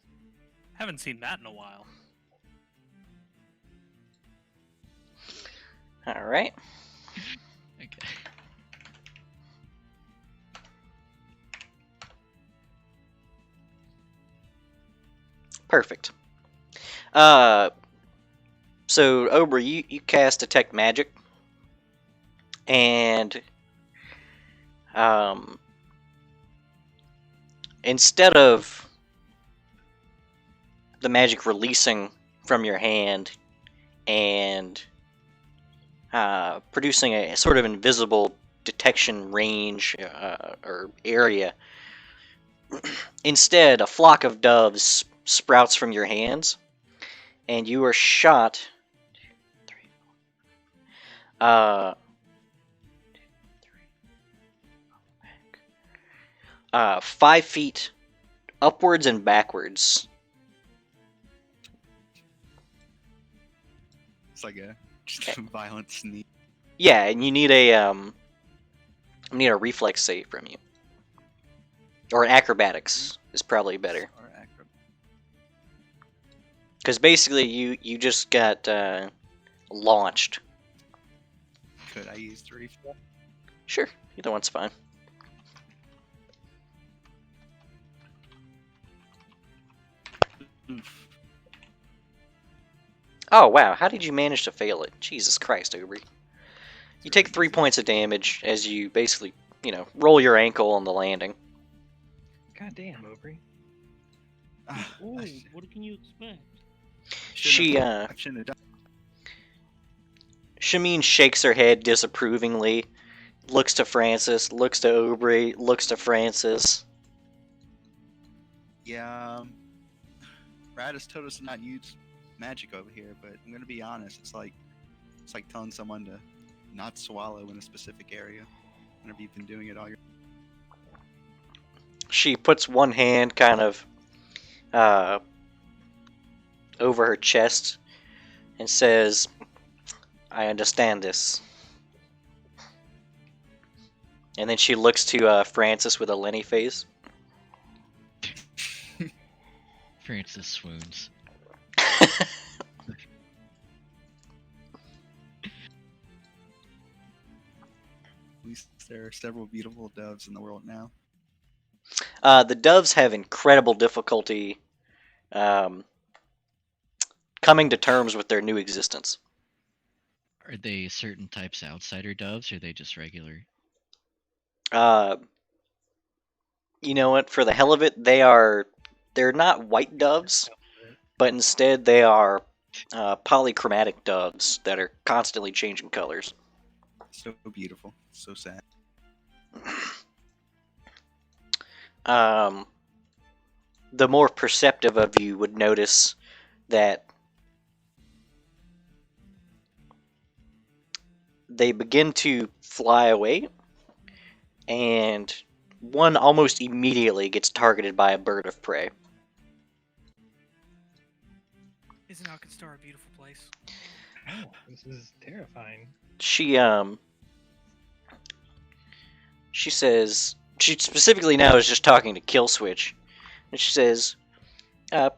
Haven't seen that in a while. All right. Okay. Perfect. So Ober, you cast detect magic, and instead of the magic releasing from your hand and producing a sort of invisible detection range or area, instead a flock of doves sprouts from your hands, and you are shot. 5 feet upwards and backwards. It's like a just a violent sneak. Yeah, and you need a reflex save from you, or an acrobatics is probably better, Or acro- because basically you just got launched. Could I use the reflex? Sure, either one's fine. Oof. Oh wow, how did you manage to fail it? Jesus Christ, Aubrey. You take 3 points of damage as you basically, roll your ankle on the landing. God damn, Aubrey. Ah, Ooh, I sh- what can you expect? She I shouldn't have done. Shameen shakes her head disapprovingly, looks to Francis, looks to Aubrey, looks to Francis. Yeah, Rad has told us to not use magic over here, but I'm gonna be honest. It's like telling someone to not swallow in a specific area. Whenever you've been doing it all your. She puts one hand kind of over her chest and says, I understand this. And then she looks to Francis with a Lenny face. Francis swoons. At least there are several beautiful doves in the world now. The doves have incredible difficulty coming to terms with their new existence. Are they certain types of outsider doves, or are they just regular? You know what? For the hell of it, they're not white doves, but instead they are polychromatic doves that are constantly changing colors. So beautiful, so sad. The more perceptive of you would notice that they begin to fly away, and one almost immediately gets targeted by a bird of prey. Isn't Alkenstar a beautiful place? Oh, this is terrifying. She says, she specifically now is just talking to Kill Switch, and she says,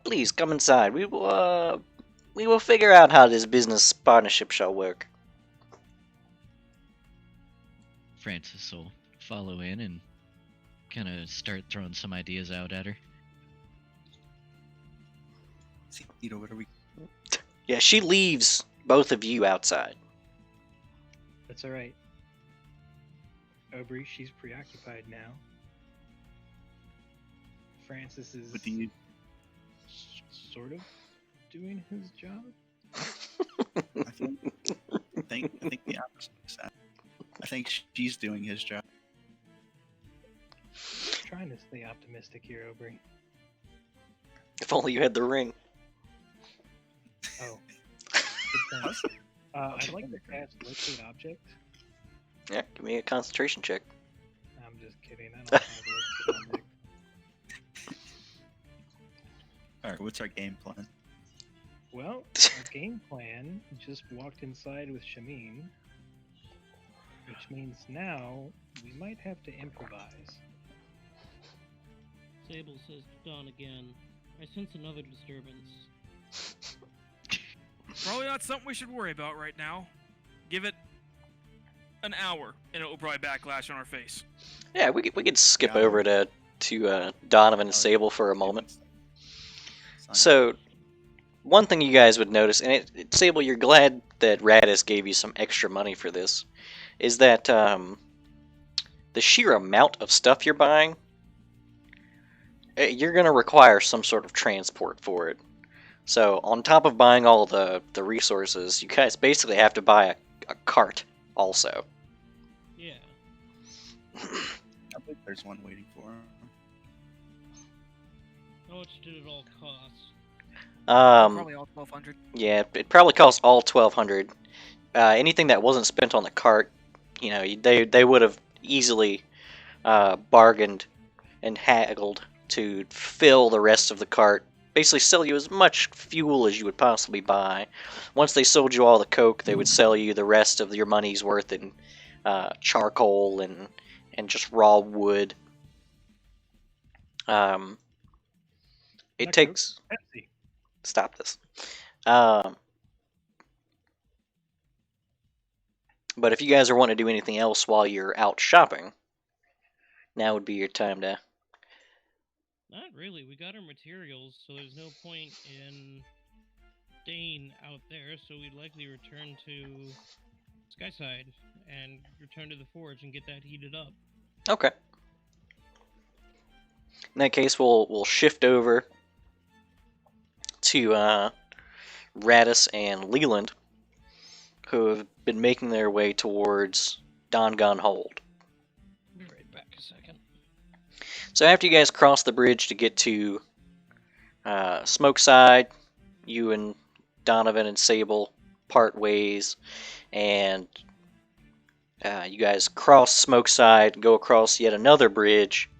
please come inside. We will figure out how this business partnership shall work. Francis will follow in and kind of start throwing some ideas out at her. See, what are we? Yeah, she leaves both of you outside. That's alright. Aubrey, she's preoccupied now. Francis is What do you? sort of doing his job. I think the opposite is that. I think she's doing his job. Trying to stay optimistic here, Aubrey. If only you had the ring. Oh. Good point. I'd like to cast Liquid Object. Yeah, give me a concentration check. I'm just kidding. I don't have Liquid Object. Alright, what's our game plan? Well, our game plan just walked inside with Shameen, which means now we might have to improvise. Sable says dawn again. I sense another disturbance. Probably not something we should worry about right now. Give it an hour, and it will probably backlash on our face. Yeah, we could skip Yeah. over to Donovan and Oh, Sable for a moment. Sign So, one thing you guys would notice, and Sable, you're glad that Radis gave you some extra money for this, is that the sheer amount of stuff you're buying, you're going to require some sort of transport for it. So, on top of buying all the resources, you guys basically have to buy a cart also. Yeah. I think there's one waiting for him. How much did it all cost? Probably all 1,200. Yeah, it probably cost all 1,200. Anything that wasn't spent on the cart, they would have easily bargained and haggled to fill the rest of the cart. Basically, sell you as much fuel as you would possibly buy. Once they sold you all the coke, they would sell you the rest of your money's worth in charcoal and just raw wood. It Not takes. Pepsi. Stop this. But if you guys are wanting to do anything else while you're out shopping, now would be your time to. Not really. We got our materials, so there's no point in staying out there, so we'd likely return to Skyside and return to the forge and get that heated up. Okay. In that case, we'll shift over to Radis and Leland, who have been making their way towards Dongon Hold. Be right back a second. So after you guys cross the bridge to get to Smokeside, you and Donovan and Sable part ways, and you guys cross Smokeside, go across yet another bridge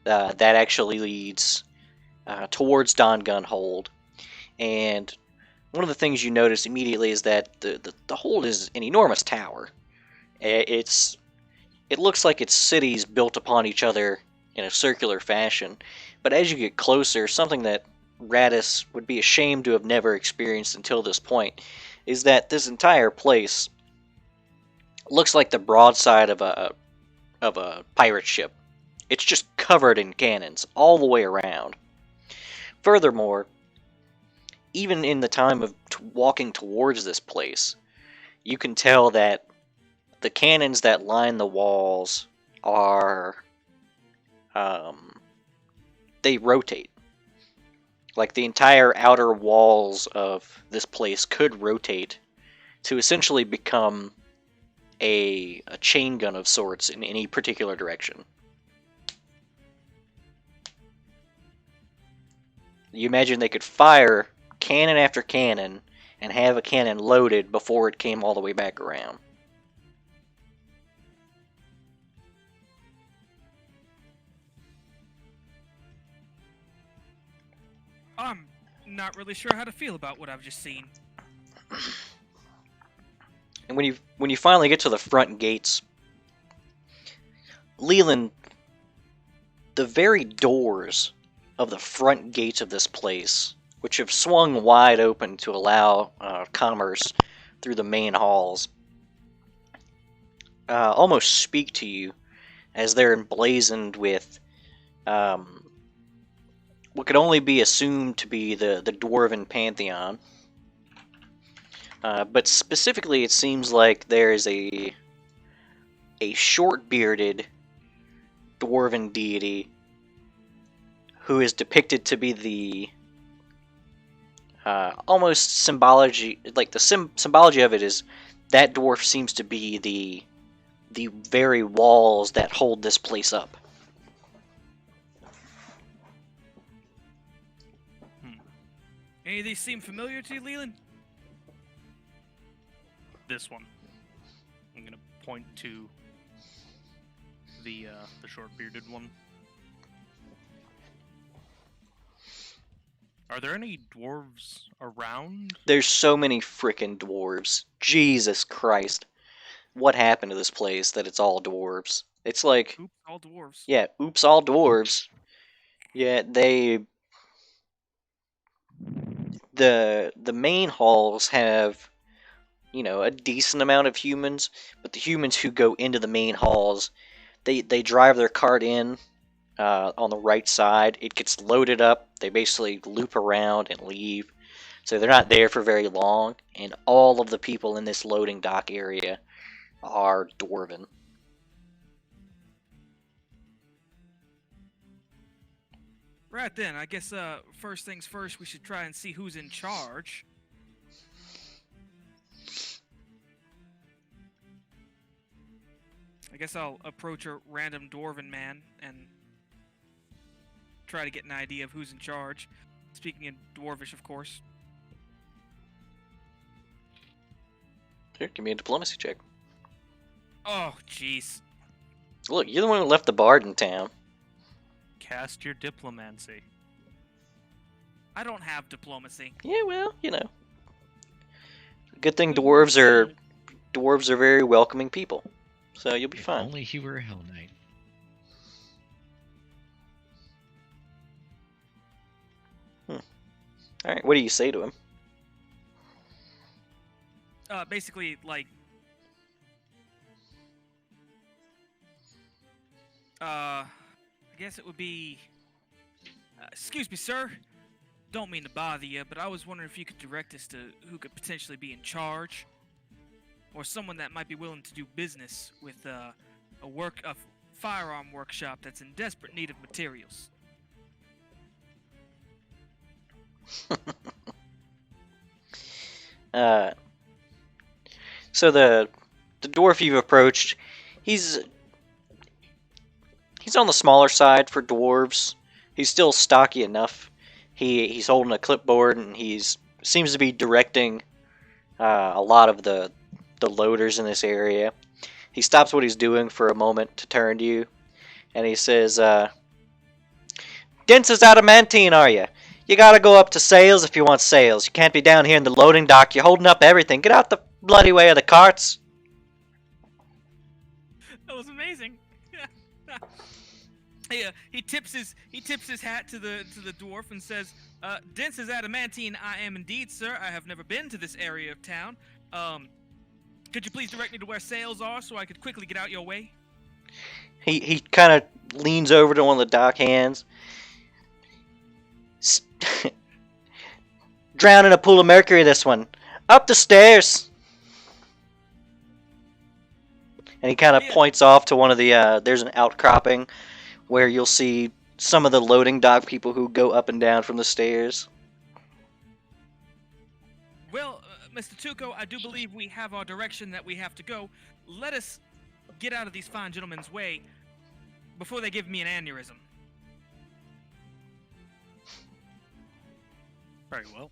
that actually leads towards Dongun Hold. And one of the things you notice immediately is that the hold is an enormous tower. It looks like it's cities built upon each other in a circular fashion, but as you get closer, something that Radis would be ashamed to have never experienced until this point is that this entire place looks like the broadside of a pirate ship. It's just covered in cannons all the way around. Furthermore, even in the time of walking towards this place, you can tell that the cannons that line the walls are they rotate. Like the entire outer walls of this place could rotate to essentially become a chain gun of sorts in any particular direction. You imagine they could fire cannon after cannon and have a cannon loaded before it came all the way back around. I'm not really sure how to feel about what I've just seen. And when you finally get to the front gates, Leland, the very doors of the front gates of this place, which have swung wide open to allow commerce through the main halls, almost speak to you as they're emblazoned with what could only be assumed to be the Dwarven Pantheon. But specifically, it seems like there is a short-bearded Dwarven deity who is depicted to be the almost symbology, like the symbology of it is that dwarf seems to be the the very walls that hold this place up. Any of these seem familiar to you, Leland? This one. I'm gonna point to the short-bearded one. Are there any dwarves around? There's so many frickin' dwarves. Jesus Christ. What happened to this place that it's all dwarves? It's like, Oops, all dwarves. yeah, oops, all dwarves. Yeah, the main halls have, you know, a decent amount of humans, but the humans who go into the main halls, they drive their cart in on the right side. It gets loaded up. They basically loop around and leave. So they're not there for very long, and all of the people in this loading dock area are dwarven. Right then, I guess first things first, we should try and see who's in charge. I guess I'll approach a random dwarven man and try to get an idea of who's in charge. Speaking in dwarvish, of course. Here, give me a diplomacy check. Oh, jeez. Look, you're the one who left the bard in town. Cast your diplomancy. I don't have diplomacy. Yeah, well, you know. Good thing dwarves are very welcoming people, so you'll be If fine. only he were a Hell Knight. All right, what do you say to him? Basically, like... I guess it would be... excuse me, sir. Don't mean to bother you, but I was wondering if you could direct us to who could potentially be in charge. Or someone that might be willing to do business with a firearm workshop that's in desperate need of materials. So the dwarf you've approached, he's on the smaller side for dwarves. He's still stocky enough. He's holding a clipboard and seems to be directing a lot of the loaders in this area. He stops what he's doing for a moment to turn to you, and he says, "Dense as adamantine, are you? You gotta go up to sales if you want sales. You can't be down here in the loading dock. You're holding up everything. Get out the bloody way of the carts." That was amazing. He tips his hat to the dwarf and says, "Dense as adamantine, I am indeed, sir. I have never been to this area of town. Could you please direct me to where sales are so I could quickly get out your way?" He kind of leans over to one of the dock hands. "Drown in a pool of mercury, this one. Up the stairs." And he kind of points off to one of the, there's an outcropping where you'll see some of the loading dock people who go up and down from the stairs. Well, Mr. Tuco, I do believe we have our direction that we have to go. Let us get out of these fine gentlemen's way before they give me an aneurysm. Very well.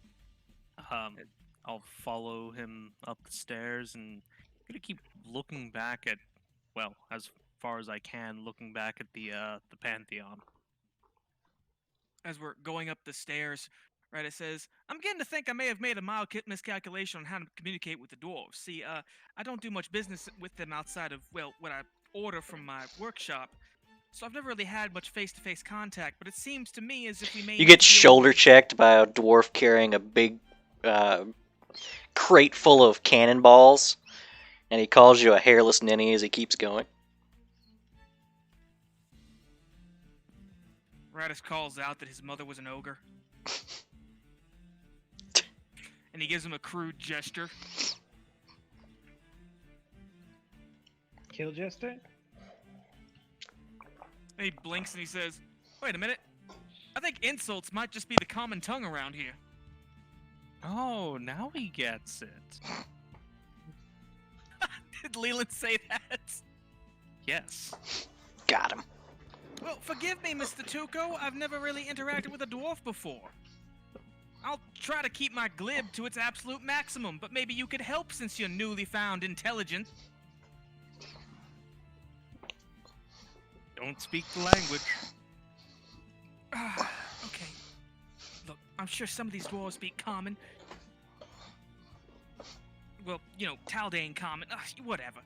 I'll follow him up the stairs and I'm gonna keep looking back at, well, as far as I can, looking back at the Pantheon. As we're going up the stairs, right, it says, "I'm beginning to think I may have made a mild miscalculation on how to communicate with the dwarves. See, I don't do much business with them outside of, well, what I order from my workshop. So I've never really had much face-to-face contact, but it seems to me as if we may... You get shoulder checked by a dwarf carrying a big crate full of cannonballs, and he calls you a hairless ninny as he keeps going. Radis calls out that his mother was an ogre. And he gives him a crude gesture. Kill Jester? And he blinks and he says, "Wait a minute. I think insults might just be the common tongue around here." Oh, now he gets it. Did Leland say that? Yes. Got him. Well, forgive me, Mr. Tuco. I've never really interacted with a dwarf before. I'll try to keep my glib to its absolute maximum, but maybe you could help since you're newly found intelligent. Don't speak the language. Okay. Look, I'm sure some of these dwarves speak common. Well, you know, Taldane common. Whatever.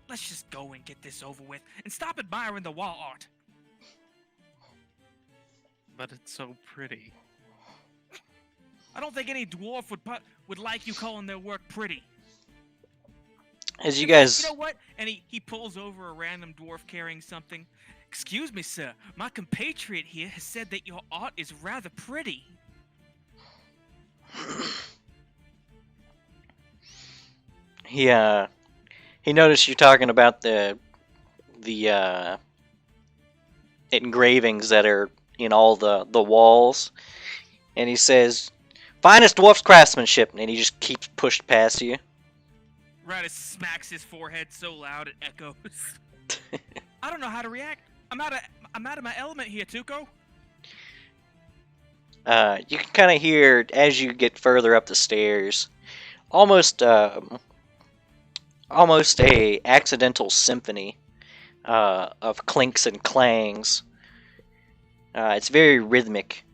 Let's just go and get this over with, and stop admiring the wall art. But it's so pretty. I don't think any dwarf would like you calling their work pretty. As you In fact, guys, You know what? And he pulls over a random dwarf carrying something. Excuse me, sir. My compatriot here has said that your art is rather pretty. he noticed you talking about the engravings that are in all the walls, and he says, "Finest dwarf's craftsmanship," and he just keeps pushed past you. Radis smacks his forehead so loud it echoes. I don't know how to react. I'm out of my element here, Tuco. You can kind of hear as you get further up the stairs, almost a accidental symphony of clinks and clangs. It's very rhythmic,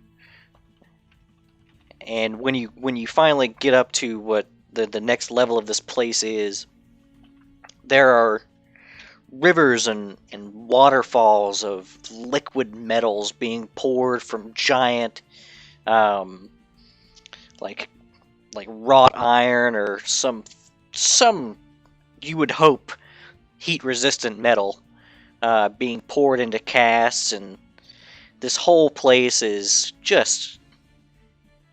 and when you finally get up to what the next level of this place is, there are rivers and waterfalls of liquid metals being poured from giant like wrought iron or some you would hope heat resistant metal being poured into casks, and this whole place is just,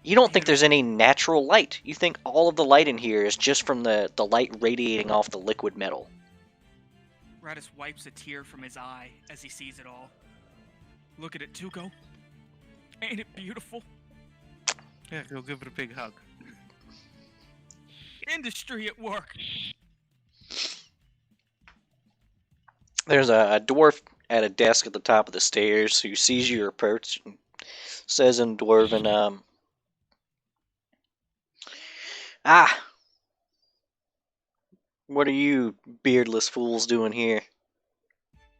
you don't think there's any natural light. You think all of the light in here is just from the light radiating off the liquid metal. Radis wipes a tear from his eye as he sees it all. Look at it, Tuco. Ain't it beautiful? Yeah, go give it a big hug. Industry at work. There's a dwarf at a desk at the top of the stairs who sees you approach and says in Dwarven, what are you beardless fools doing here?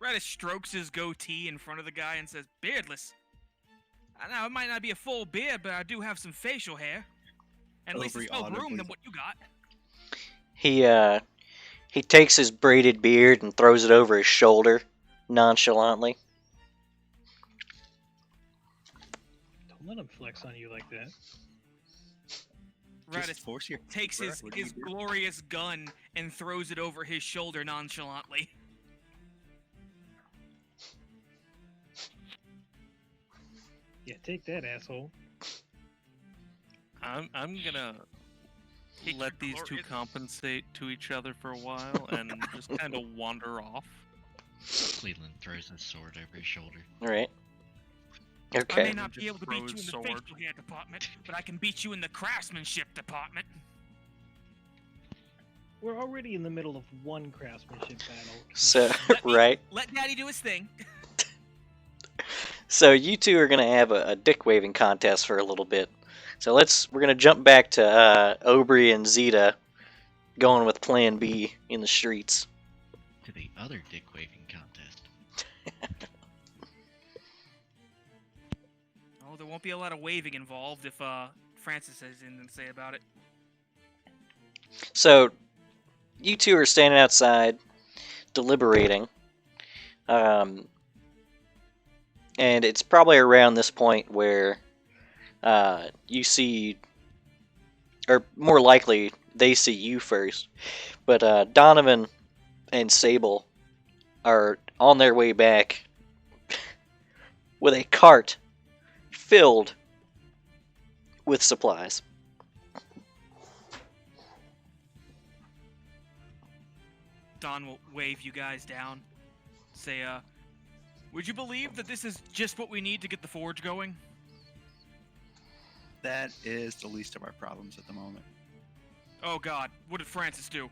Radis strokes his goatee in front of the guy and says, "Beardless. Now, it might not be a full beard, but I do have some facial hair. And at least it's more room than what you got." He takes his braided beard and throws it over his shoulder nonchalantly. Don't let him flex on you like that. Radis force your takes his glorious gun and throws it over his shoulder nonchalantly. Yeah, take that, asshole. I'm gonna Take let your these two glorious- compensate to each other for a while and just kind of wander off. Cleveland throws his sword over his shoulder. Alright. I may Okay. not be able to beat you in the Throws sword. facial hair department, but I can beat you in the craftsmanship department. We're already in the middle of one craftsmanship battle. So, Let me- right. Let Daddy do his thing. So you two are gonna have a dick waving contest for a little bit. So we're gonna jump back to Aubrey and Zeta going with Plan B in the streets. To the other dick waving contest. Oh, there won't be a lot of waving involved if Francis has anything to say about it. So you two are standing outside deliberating. And it's probably around this point where you see, or more likely, they see you first. But Donovan and Sable are on their way back with a cart filled with supplies. Don will wave you guys down. Say, would you believe that this is just what we need to get the forge going? That is the least of our problems at the moment. Oh God, what did Francis do?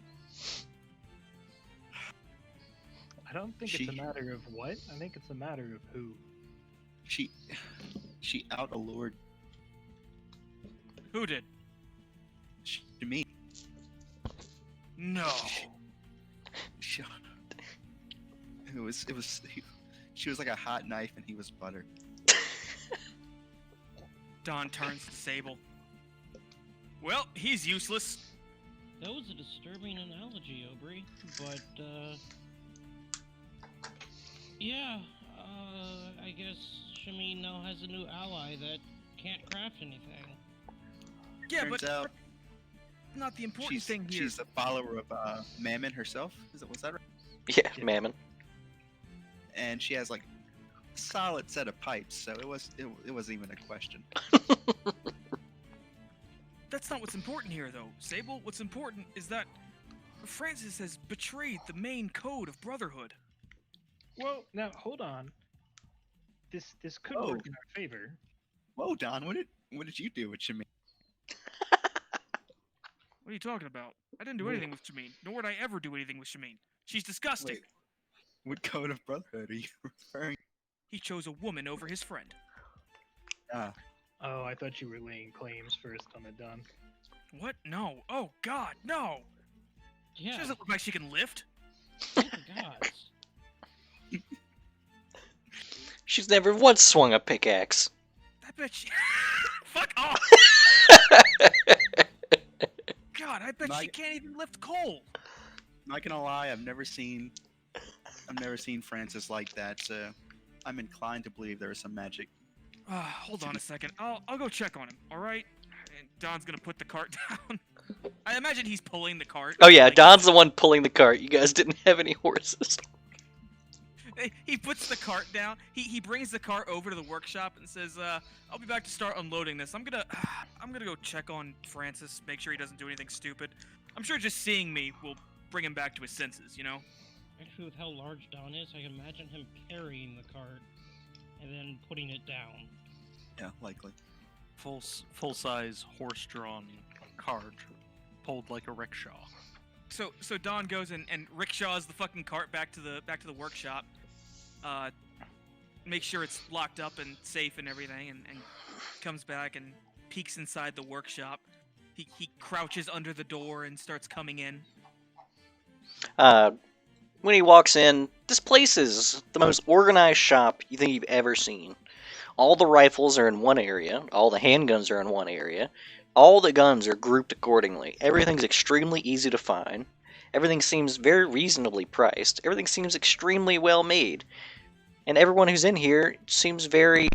I don't think it's a matter of what. I think it's a matter of who. She out allured Who did? me. No. She, she was like a hot knife and he was butter. Don turns to Sable. Well, he's useless. That was a disturbing analogy, Aubrey, but, yeah, I guess Shameen now has a new ally that can't craft anything. Yeah, Turns but out not the important thing here. she's a follower of Mammon herself. Was that right? Yeah, Mammon. And she has like a solid set of pipes, so it wasn't even a question. That's not what's important here, though. Sable, what's important is that Francis has betrayed the main code of Brotherhood. Well, now hold on. This could Oh. work in our favor. Whoa, Don, what did you do with Shameen? What are you talking about? I didn't do anything with Shameen, nor would I ever do anything with Shameen. She's disgusting. Wait, what code of Brotherhood are you referring? He chose a woman over his friend. Ah, Oh, I thought you were laying claims first on the Don. What? No. Oh, God, no. She Yeah, doesn't look like she can lift. oh my gods. She's never once swung a pickaxe. I bet she... Fuck off! God, I bet she Mike- can't even lift coal. not gonna lie, I've never seen Francis like that, so I'm inclined to believe there is some magic. Hold on a second. I'll go check on him, alright? And Don's gonna put the cart down. I imagine he's pulling the cart. Oh yeah, like- Don's the one pulling the cart. You guys didn't have any horses. He puts the cart down. He brings the cart over to the workshop and says, I'll be back to start unloading this. I'm gonna go check on Francis, make sure he doesn't do anything stupid. I'm sure just seeing me will bring him back to his senses, you know? Actually, with how large Don is, I can imagine him carrying the cart and then putting it down. Yeah, likely. Full-size horse-drawn cart pulled like a rickshaw. So Don goes and rickshaws the fucking cart back to the workshop. Make sure it's locked up and safe and everything, and comes back and peeks inside the workshop. He crouches under the door and starts coming in. When he walks in, this place is the most organized shop you think you've ever seen. All the rifles are in one area, all the handguns are in one area, all the guns are grouped accordingly. Everything's extremely easy to find. Everything seems very reasonably priced. Everything seems extremely well made. And everyone who's in here seems very...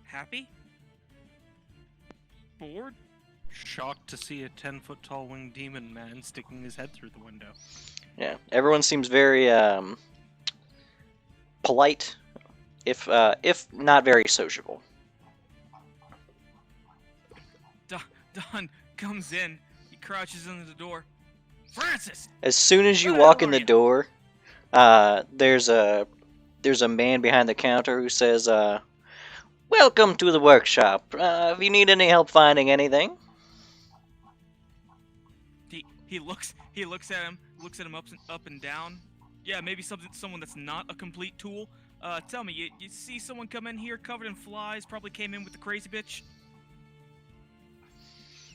Happy? Bored? Shocked to see a 10-foot-tall winged demon man sticking his head through the window. Yeah, everyone seems very polite, if not very sociable. Don comes in. He crouches under the door. Francis! As soon as you Where walk are in the you? door, there's a man behind the counter who says, "Welcome to the workshop. If you need any help finding anything." He looks at him, up and down. Yeah, maybe someone that's not a complete tool. Tell me, you see someone come in here covered in flies? Probably came in with the crazy bitch.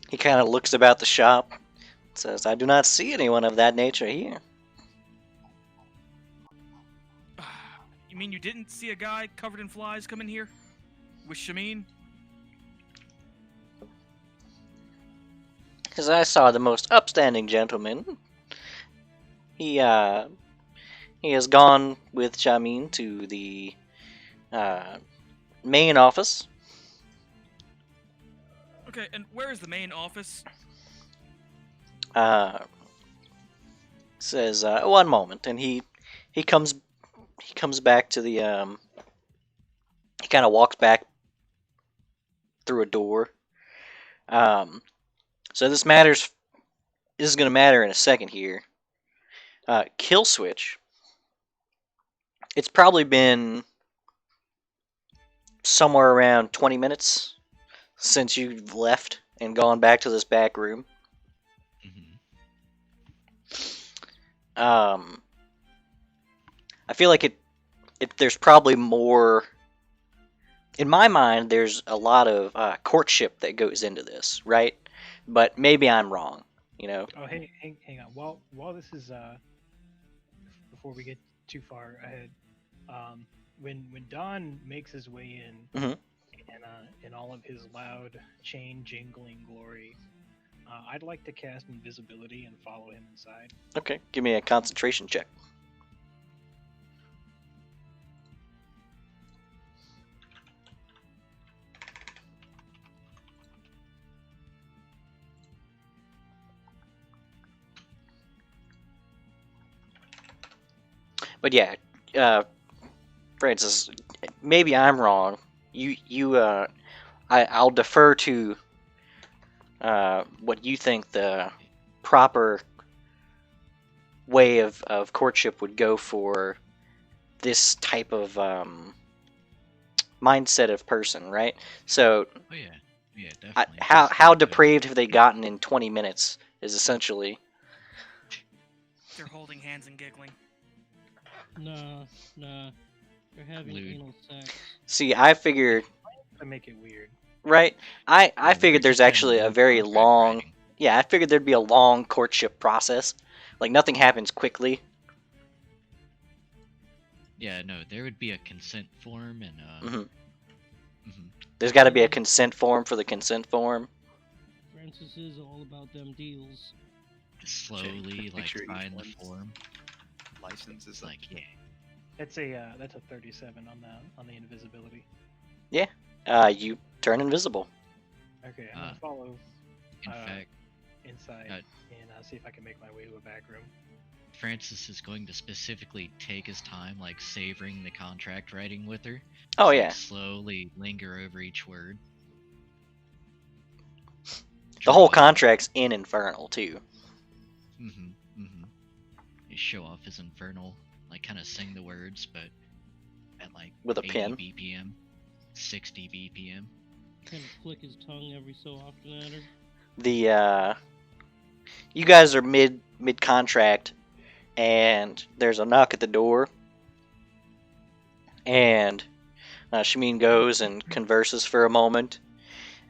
He kind of looks about the shop, says, "I do not see anyone of that nature here." You mean you didn't see a guy covered in flies come in here with Shameen? Because I saw the most upstanding gentleman. He has gone with Jamin to the main office. Okay, and where is the main office? Says, "One moment," and he comes back to the he kind of walks back through a door. So this is going to matter in a second here. Kill switch. It's probably been somewhere around 20 minutes since you've left and gone back to this back room. Mhm. I feel like there's probably more. In my mind, there's a lot of courtship that goes into this, right? But maybe I'm wrong. You know. Oh, hang on. While this is before we get too far ahead, when Don makes his way in, Mhm. in all of his loud chain jingling glory, I'd like to cast invisibility and follow him inside. Okay, give me a concentration check. But yeah, Francis, maybe I'm wrong. I'll defer to what you think the proper way of courtship would go for this type of mindset of person, right? So, Oh yeah, yeah, I, definitely. how depraved have they gotten in 20 minutes? Is essentially. They're holding hands and giggling. Nah. They're having Lewd. anal sex. See, I figured, To make it weird. right? I Yeah, figured we're there's just having actually a lewd very contract long. writing. Yeah, I figured there'd be a long courtship process. Like nothing happens quickly. Yeah, no, there would be a consent form and Mhm. mhm. There's got to be a consent form for the consent form. Francis is all about them deals. Just slowly Make like sure each sign the one's form. License is It's like, yeah, That's a 37 on the invisibility. You turn invisible. Okay, I'm gonna follow in Uh, fact, inside Uh, and see if I can make my way to a back room. Francis is going to specifically take his time, like savoring the contract writing with her. Oh So, yeah. like, slowly linger over each word. The whole contract's in Infernal too. You show off his infernal, like kind of sing the words, but at like With a 80 pen. BPM, 60 BPM. Kind of flick his tongue every so often at her. The you guys are mid contract, and there's a knock at the door, and Shamin goes and converses for a moment,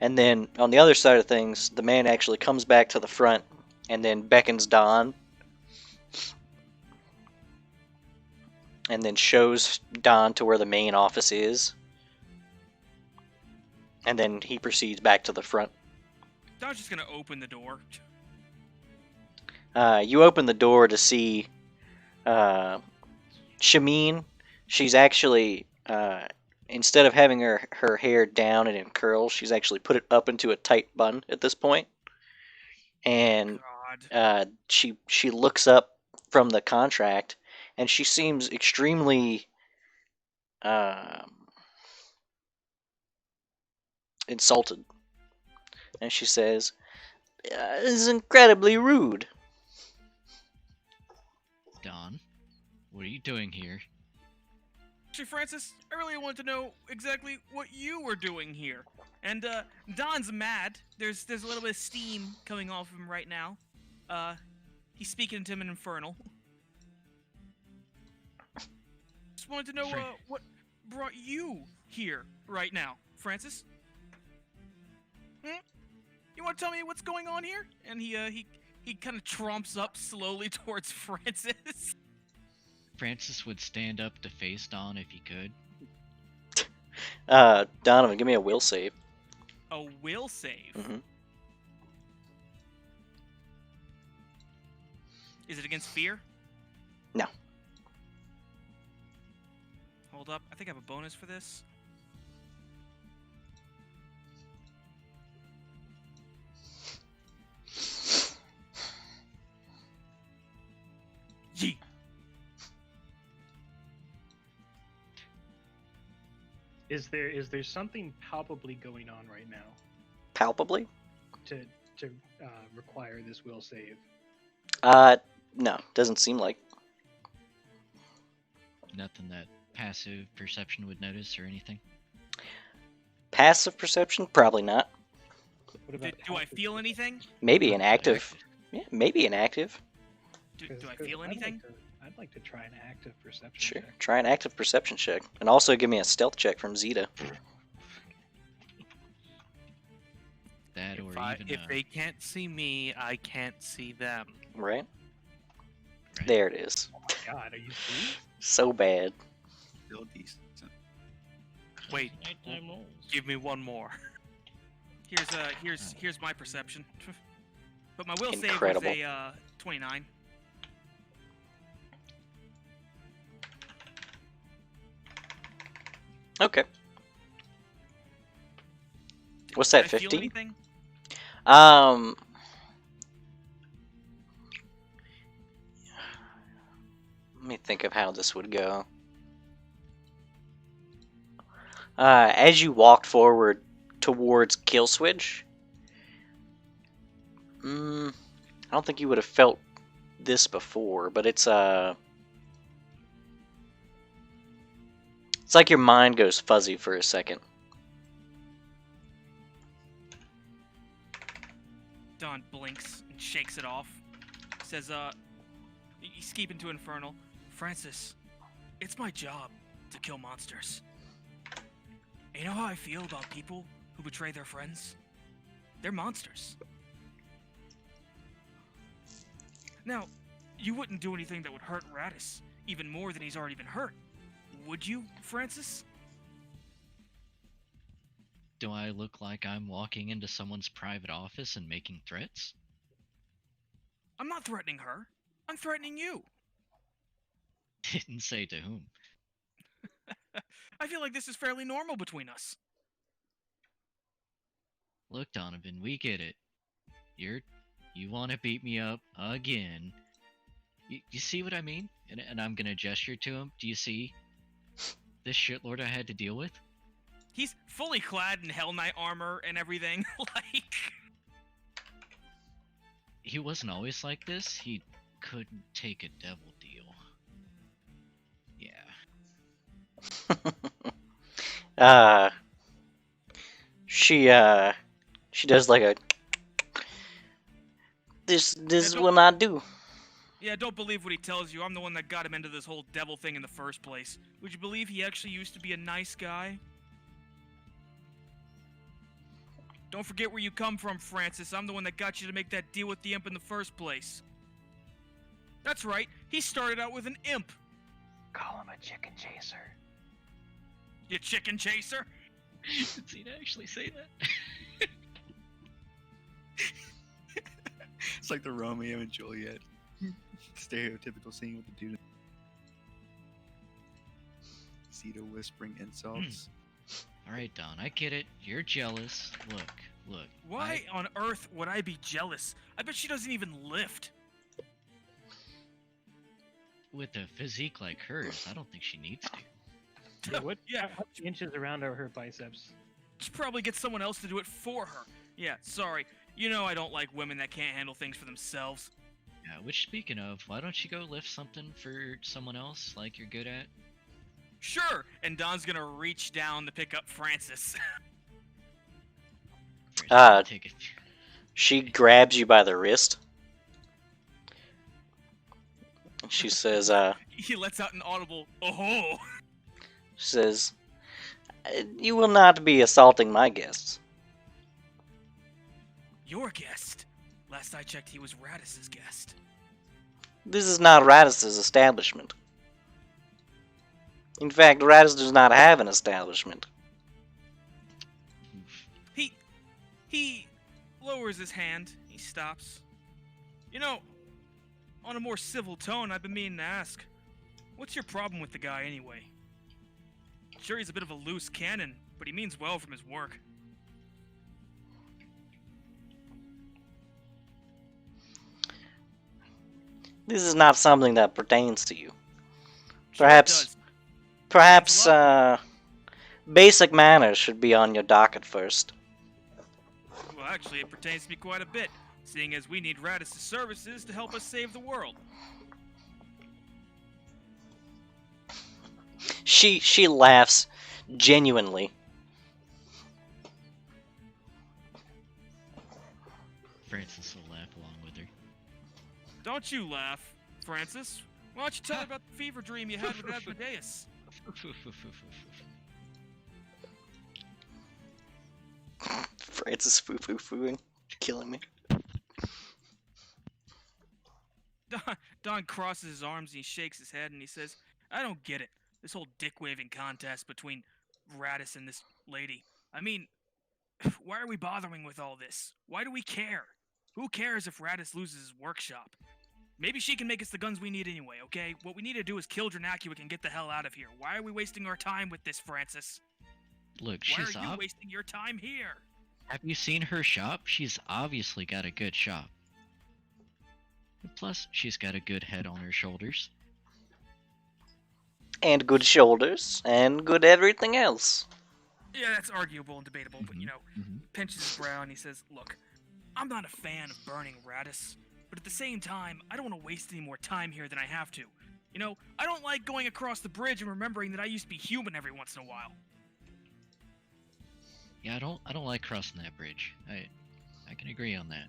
and then on the other side of things, the man actually comes back to the front, and then beckons Don, and then shows Don to where the main office is, and then he proceeds back to the front. Don's just gonna open the door. You open the door to see Shamin. She's actually, instead of having her hair down and in curls, she's actually put it up into a tight bun at this point. And God. she looks up from the contract, and she seems extremely insulted. And she says, "This is incredibly rude." Don, what are you doing here? Actually, Francis, I really wanted to know exactly what you were doing here. And Don's mad. There's a little bit of steam coming off of him right now. He's speaking to him in Infernal. Just wanted to know what brought you here right now, Francis. You want to tell me what's going on here? And he kind of tromps up slowly towards Francis. Francis would stand up to face Don if he could. Donovan, give me a will save. A will save. Mhm. Is it against fear? No. Hold up. I think I have a bonus for this. Yee. Is there something palpably going on right now Palpably? to require this will save? No, doesn't seem like. Nothing that passive perception would notice or anything. Passive perception? Probably not. What about Do I active feel perception? anything? Maybe an active. Yeah, maybe an active. Do 'Cause- I 'cause feel anything? I'd like to try an active perception Sure. check. Try an active perception check, and also give me a stealth check from Zeta. That or even If they can't see me, I can't see them. Right? right? There it is. Oh my god, are you serious? So bad. Still decent. Wait, Nighttime rolls. give me one more. Here's my perception. But my will Incredible. save was a 29. Okay. What's Did that, I feel 15? anything? Um. Let me think of how this would go. As you walked forward towards Kill Switch, I don't think you would have felt this before, but it's like your mind goes fuzzy for a second. Don blinks and shakes it off. Says, he's keeping to Infernal. Francis, it's my job to kill monsters. And you know how I feel about people who betray their friends? They're monsters. Now, you wouldn't do anything that would hurt Radis, even more than he's already been hurt. Would you, Francis? Do I look like I'm walking into someone's private office and making threats? I'm not threatening her. I'm threatening you. Didn't say to whom. I feel like this is fairly normal between us. Look, Donovan, we get it. You want to beat me up again. You see what I mean? And I'm gonna gesture to him. Do you see this shitlord I had to deal with? He's fully clad in Hell Knight armor and everything. Like, He wasn't always like this. He couldn't take a devil deal. Yeah. She does like a this don't- will not do. yeah, don't believe what he tells you. I'm the one that got him into this whole devil thing in the first place. Would you believe he actually used to be a nice guy? Don't forget where you come from, Francis. I'm the one that got you to make that deal with the imp in the first place. That's right. He started out with an imp. Call him a chicken chaser. You chicken chaser. Did he actually say that? It's like the Romeo and Juliet stereotypical scene with the dude. Zeta whispering insults. Alright, Don, I get it. You're jealous. Look. Why on earth would I be jealous? I bet she doesn't even lift. With a physique like hers, I don't think she needs to. Yeah, what? Yeah. How many inches around are her biceps? She probably gets someone else to do it for her. Yeah, sorry. You know I don't like women that can't handle things for themselves. Yeah, which speaking of, why don't you go lift something for someone else like you're good at? Sure, and Don's gonna reach down to pick up Francis. First, take it. She grabs you by the wrist. She says, He lets out an audible, oh-ho! she says, you will not be assaulting my guests. Your guest. Last I checked, he was Radis's guest. This is not Radis's establishment. In fact, Radis does not have an establishment. He lowers his hand. He stops. You know, on a more civil tone, I've been meaning to ask, what's your problem with the guy anyway? Sure, he's a bit of a loose cannon, but he means well from his work. This is not something that pertains to you. Sure it Perhaps, does. perhaps, basic manners should be on your docket first. Well, actually, it pertains to me quite a bit, seeing as we need Radis' services to help us save the world. She laughs genuinely. Francis will laugh along with her. Don't you laugh. Francis. Why don't you tell me about the fever dream you had with Asmodeus? Francis foo-foo-fooing. Killing me. Don crosses his arms and he shakes his head and he says, I don't get it. This whole dick-waving contest between Radis and this lady. I mean, why are we bothering with all this? Why do we care? Who cares if Radis loses his workshop? Maybe she can make us the guns we need anyway, okay? What we need to do is kill Dranakiwik and get the hell out of here. Why are we wasting our time with this, Francis? Look, Why she's are you wasting your time here? Have you seen her shop? She's obviously got a good shop. And plus, she's got a good head on her shoulders. And good shoulders, and good everything else. Yeah, that's arguable and debatable, but pinches his brow and he says, look, I'm not a fan of burning Radis, but at the same time, I don't want to waste any more time here than I have to. You know, I don't like going across the bridge and remembering that I used to be human every once in a while. Yeah, I don't like crossing that bridge. I can agree on that.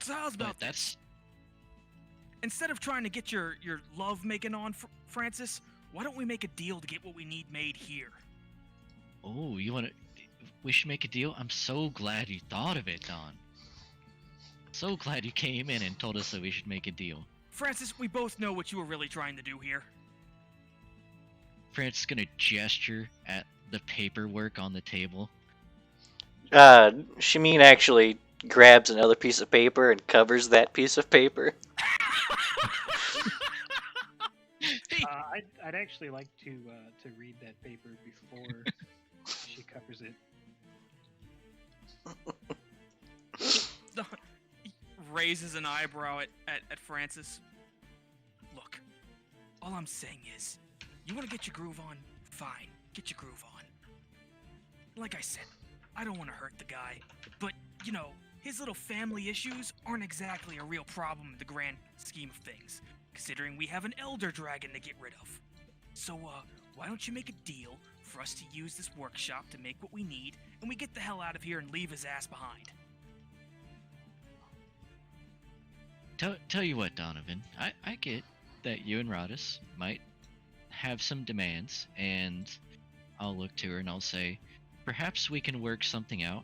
So how's about But this? Instead of trying to get your love making on, Francis, why don't we make a deal to get what we need made here? Oh, we should make a deal? I'm so glad you thought of it, Don. So glad you came in and told us that we should make a deal. Francis, we both know what you were really trying to do here. Francis is gonna gesture at the paperwork on the table. Shamin actually grabs another piece of paper and covers that piece of paper. I'd actually like to read that paper before she covers it. Raises an eyebrow at Francis. Look, all I'm saying is, you want to get your groove on? Fine, get your groove on. Like I said, I don't want to hurt the guy, but, you know, his little family issues aren't exactly a real problem in the grand scheme of things, considering we have an elder dragon to get rid of. So, why don't you make a deal for us to use this workshop to make what we need, and we get the hell out of here and leave his ass behind? Tell you what, Donovan, I get that you and Rodis might have some demands, and I'll look to her and I'll say, perhaps we can work something out.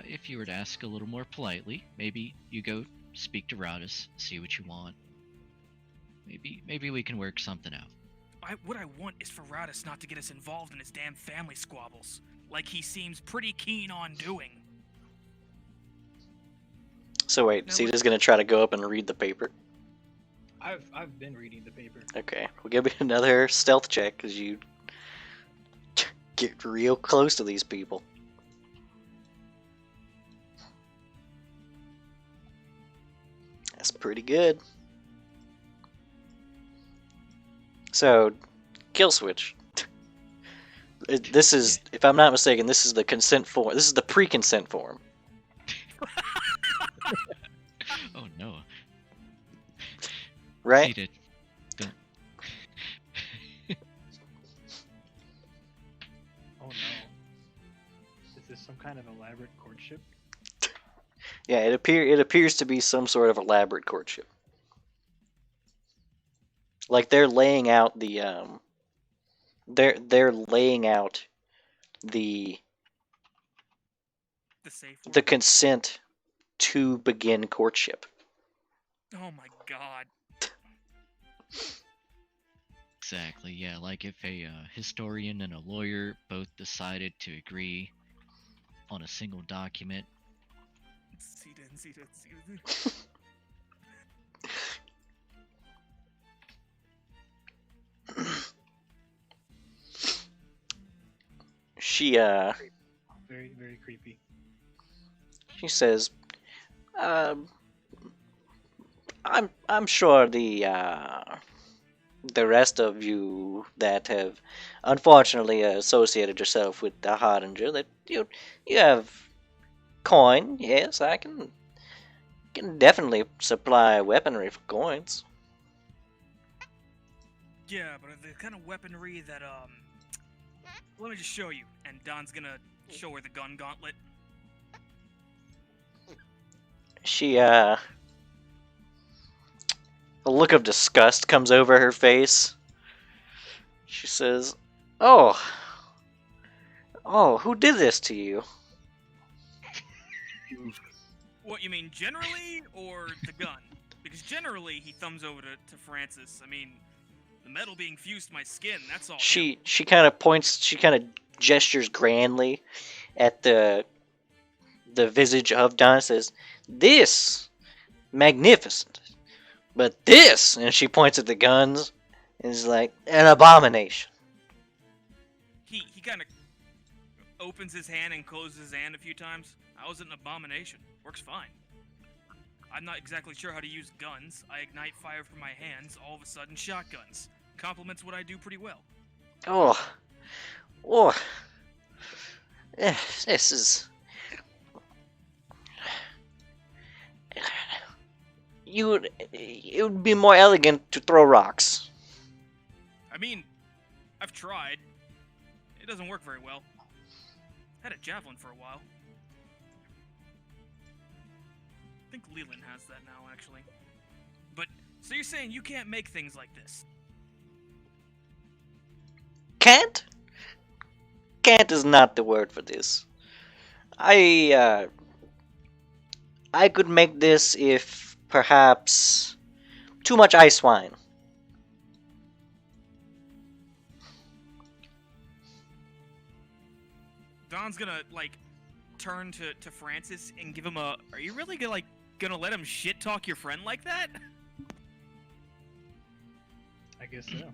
If you were to ask a little more politely, maybe you go speak to Rodis, see what you want. Maybe we can work something out. What I want is for Radis not to get us involved in his damn family squabbles, like he seems pretty keen on doing. So wait, Sita's gonna try to go up and read the paper. I've been reading the paper. Okay, we'll give you another stealth check because you get real close to these people. That's pretty good. So, kill switch. This is, if I'm not mistaken, this is the consent form. This is the pre-consent form. Oh no. Right? Seated. Don't. Oh no. Is this some kind of elaborate courtship? Yeah, it appears to be some sort of elaborate courtship. Like they're laying out the they're laying out the safe the word. consent to begin courtship. Oh my god. Exactly, yeah, like if a historian and a lawyer both decided to agree on a single document. Sita. She Very, very creepy. she says, I'm sure the rest of you that have unfortunately associated yourself with the Hardinger, that you have coin. Yes, I can definitely supply weaponry for coins. Yeah, but the kind of weaponry that let me just show you. And Don's gonna show her the gun gauntlet. A look of disgust comes over her face. She says, "Oh, who did this to you?" What, you mean generally, or the gun? Because generally, he thumbs over to Francis. I mean, the metal being fused to my skin, that's all him. She kind of points. She kind of gestures grandly at the visage of Don. Says, "This magnificent, but this," and she points at the guns, is like an abomination. He kind of opens his hand and closes his hand a few times. How is it an abomination? Works fine. I'm not exactly sure how to use guns. I ignite fire from my hands, all of a sudden shotguns. Complements what I do pretty well. Oh, oh, this is. It would be more elegant to throw rocks. I mean, I've tried. It doesn't work very well. Had a javelin for a while. I think Leland has that now, actually. But, so you're saying you can't make things like this? Can't? Can't is not the word for this. I could make this if perhaps too much ice wine. Don's gonna, like, turn to Francis and give him a... Are you really gonna let him shit-talk your friend like that? I guess so.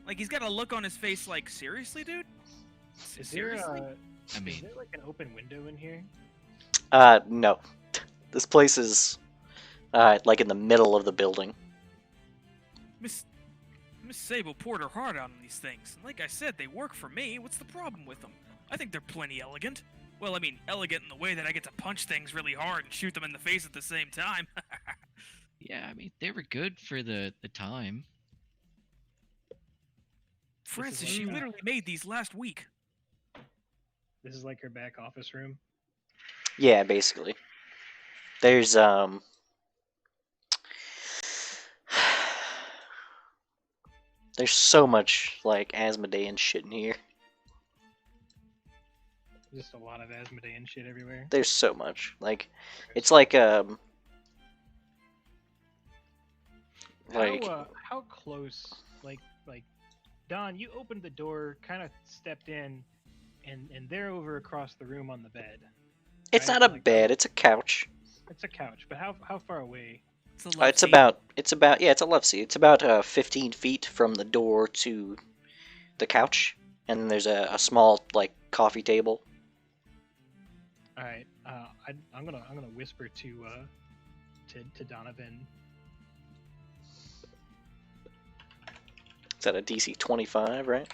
Like, he's got a look on his face like, seriously, dude? Is there Seriously? I mean, is there like an open window in here? No. This place is like in the middle of the building. Miss Sable poured her heart out on these things. And like I said, they work for me. What's the problem with them? I think they're plenty elegant. Well, I mean, elegant in the way that I get to punch things really hard and shoot them in the face at the same time. yeah, I mean, they were good for the time. Francis, she literally made these last week. This is like her back office room. Yeah, basically. There's there's so much like Asmodean shit in here. Just a lot of Asmodean shit everywhere. There's so much. Like it's like How close? Like Don, you opened the door, kind of stepped in, and they're over across the room on the bed. it's right? not a Like, bed, it's a couch. It's a couch, but how far away? It's a love It's seat. about yeah, it's a love seat. It's about 15 feet from the door to the couch, and then there's a small like coffee table. All right, I'm gonna whisper to Donovan. It's at a DC 25, right?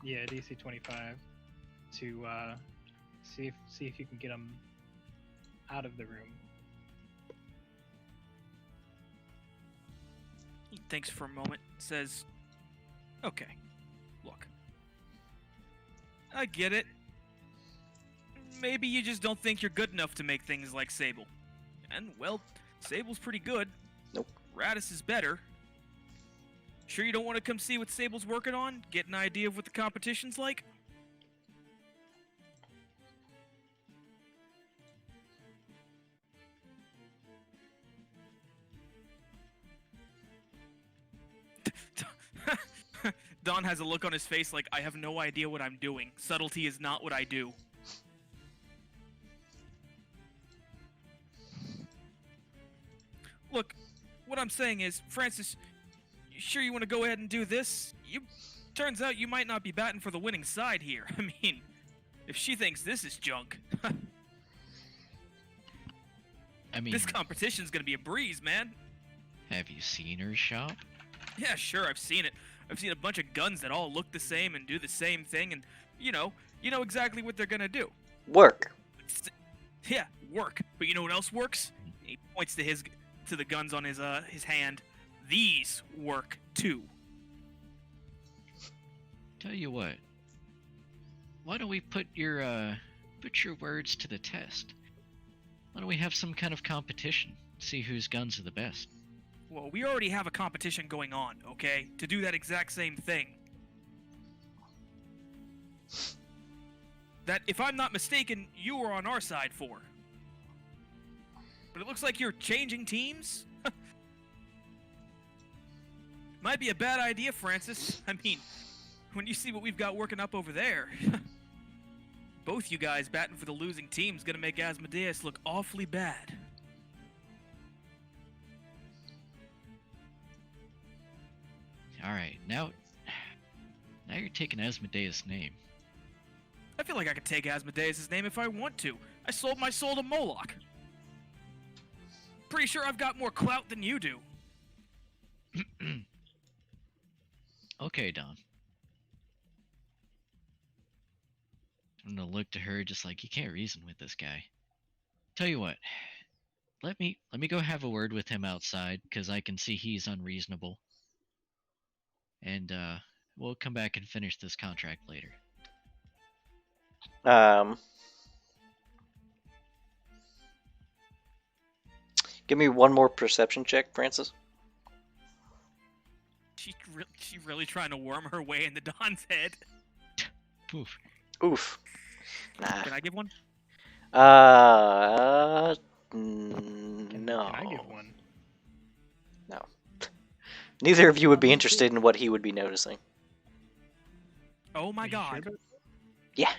Yeah, DC 25 to see if you can get him out of the room. He thinks for a moment, says, okay, look. I get it. Maybe you just don't think you're good enough to make things like Sable. And, well, Sable's pretty good. Nope. Radis is better. Sure you don't want to come see what Sable's working on? Get an idea of what the competition's like? Don has a look on his face like, I have no idea what I'm doing. Subtlety is not what I do. Look, what I'm saying is, Francis, you sure you want to go ahead and do this? Turns out you might not be batting for the winning side here. I mean, if she thinks this is junk, I mean, this competition's gonna be a breeze, man. have you seen her shop? Yeah, sure, I've seen it. I've seen a bunch of guns that all look the same and do the same thing, and you know exactly what they're gonna do. Work. Yeah, work. But you know what else works? He points to the guns on his hand. These work too. Tell you what. Why don't we put your words to the test? Why don't we have some kind of competition? See whose guns are the best. Well, we already have a competition going on, okay? To do that exact same thing. That, if I'm not mistaken, you were on our side for. But it looks like you're changing teams? Might be a bad idea, Francis. I mean, when you see what we've got working up over there. Both you guys batting for the losing team's gonna make Asmodeus look awfully bad. Alright, now you're taking Asmodeus' name. I feel like I could take Asmodeus' name if I want to. I sold my soul to Moloch. Pretty sure I've got more clout than you do. Okay, Don. I'm gonna look to her just like, you can't reason with this guy. Tell you what, let me go have a word with him outside, because I can see he's unreasonable. And we'll come back and finish this contract later. Give me one more perception check, Francis. She really trying to worm her way into Don's head. Oof. Oof. Nah. Can I give one? No. Can I give one? No. Neither of you would be interested in what he would be noticing. Oh my Are you sure god. about that? Yeah.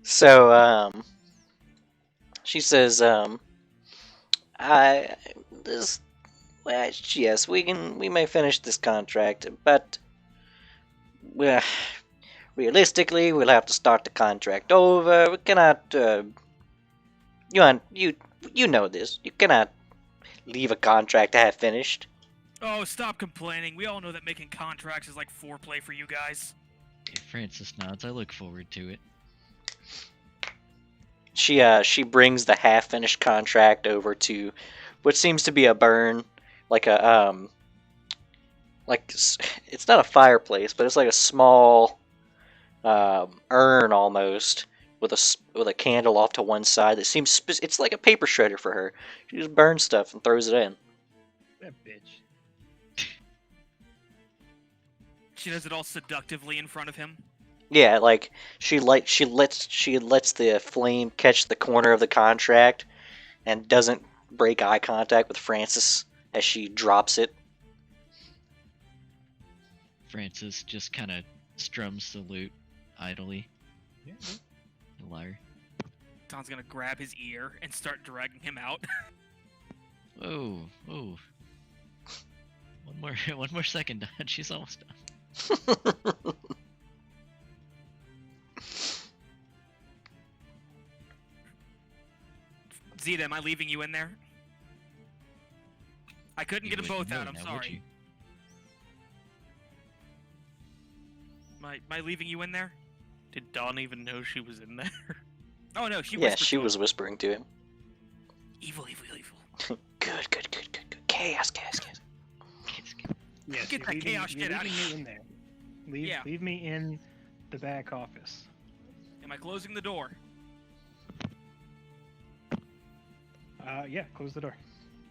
So, she says, well, yes, we may finish this contract, but, well, realistically, we'll have to start the contract over. We cannot, you know this. You cannot leave a contract half finished. Oh, stop complaining. We all know that making contracts is like foreplay for you guys. Yeah, Francis nods. I look forward to it. She brings the half finished contract over to what seems to be a burn, like a it's not a fireplace, but it's like a small urn almost with a candle off to one side that seems it's like a paper shredder for her. She just burns stuff and throws it in. That bitch. She does it all seductively in front of him. Yeah, like she lets the flame catch the corner of the contract and doesn't break eye contact with Francis as she drops it. Francis just kind of strums the lute idly. Yeah. The lyre. Don's gonna grab his ear and start dragging him out. Whoa, whoa. One more second, Don. She's almost done. Zeta, am I leaving you in there? I couldn't get them both out, I'm now, would sorry. you? Am I leaving you in there? Did Dawn even know she was in there? Oh no, she Yeah, whispered she to was him. whispering to him. Evil. Good. Chaos. Yes, Get you're that leaving- chaos you're shit outta leaving me here. in there. Yeah. Leave me in the back office. Am I closing the door? Yeah, close the door.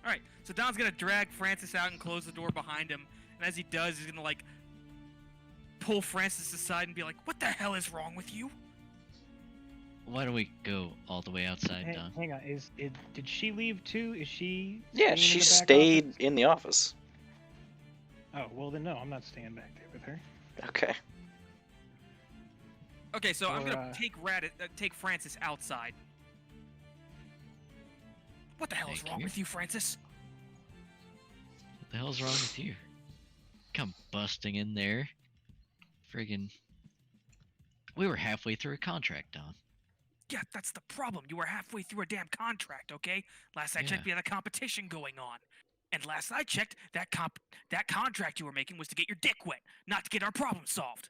Alright, so Don's gonna drag Francis out and close the door behind him. And as he does, he's gonna like pull Francis aside and be like, "What the hell is wrong with you?" Why don't we go all the way outside, Hey, Don? hang on, did she leave too? Is she? Yeah, staying in she the back stayed office? in the office. Oh well, then no, I'm not staying back there with her. Okay. Okay, so I'm Or, gonna take Francis outside. What the hell is Thank wrong you. with you, Francis? What the hell's wrong with you? Come busting in there. Friggin'. We were halfway through a contract, Don. Yeah, that's the problem. You were halfway through a damn contract, okay? Last I checked, we had a competition going on. And last I checked, that contract you were making was to get your dick wet, not to get our problem solved.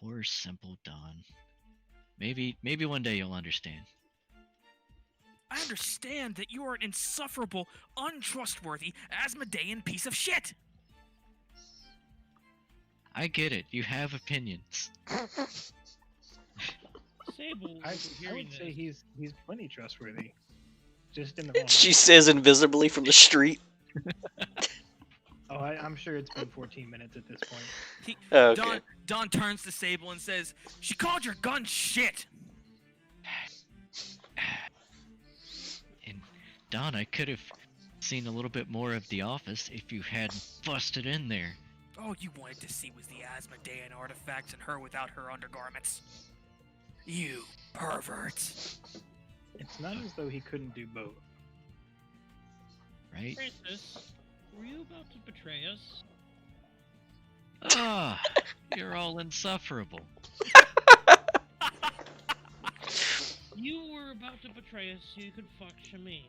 Poor simple Don. Maybe one day you'll understand. I understand that you are an insufferable, untrustworthy, Asmodean piece of shit. I get it. You have opinions. Sable, I hearing would say this, he's plenty trustworthy. Just in the wrong. She says invisibly from the street. Oh, I'm sure it's been 14 minutes at this point. Okay. Don turns to Sable and says, "She called your gun shit." And Don, I could have seen a little bit more of the office if you hadn't busted in there. All you wanted to see was the Asmodean artifacts and her without her undergarments. You pervert. It's not as though he couldn't do both. Right? Francis, were you about to betray us? Ah, you're all insufferable. You were about to betray us so you could fuck Shamin.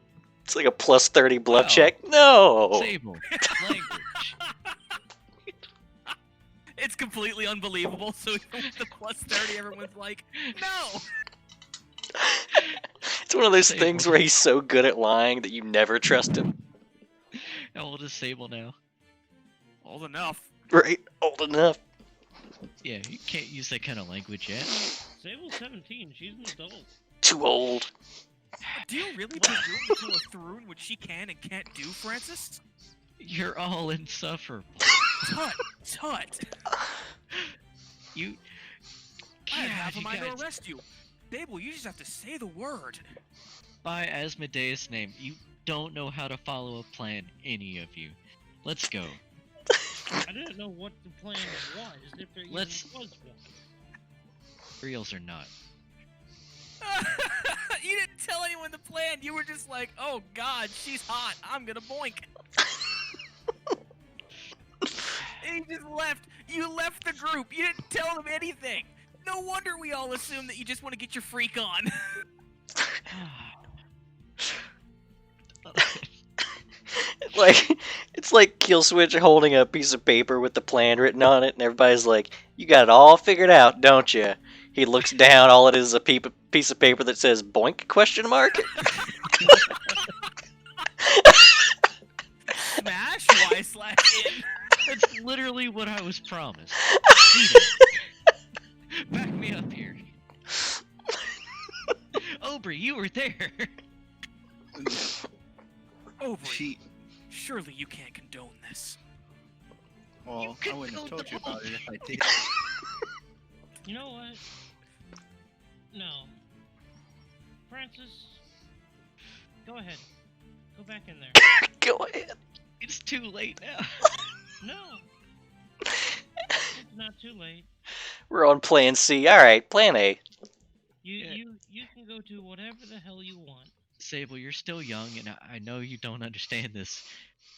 It's like a plus 30 bluff Wow. check. No. Sable, language. It's completely unbelievable. So even with the plus 30, everyone's like, "No." It's one of those Sable. things where he's so good at lying that you never trust him. How old is Sable now? Old enough. Right? Old enough. Yeah, you can't use that kind of language yet. Sable's 17. She's an adult. Too old. Do you really presume to tell a Thrune what she can and can't do, Francis? You're all insufferable. Tut. You. I have half a you mind to guys- arrest you. Sable, you just have to say the word. By Asmodeus' name, you don't know how to follow a plan, any of you. Let's go. I didn't know what the plan was, if there even Let's- was one. Reals or not. You didn't tell anyone the plan. You were just like, "Oh God, she's hot. I'm gonna boink." And you just left. You left the group. You didn't tell them anything. No wonder we all assume that you just want to get your freak on. It's like Kill Switch holding a piece of paper with the plan written on it, and everybody's like, "You got it all figured out, don't you?" He looks down. All it is a piece of paper that says "boink?" question mark. Smash Y/in. That's literally what I was promised. Eden, back me up here. Aubrey, you were there. Aubrey, She. surely you can't condone this. Well, I wouldn't have told you about it if I did. You know what? No. Francis, go ahead. Go back in there. Go ahead. It's too late now. No. It's not too late. We're on Plan C. All right, Plan A. Yeah. You can go do whatever the hell you want. Sable, you're still young, and I know you don't understand this,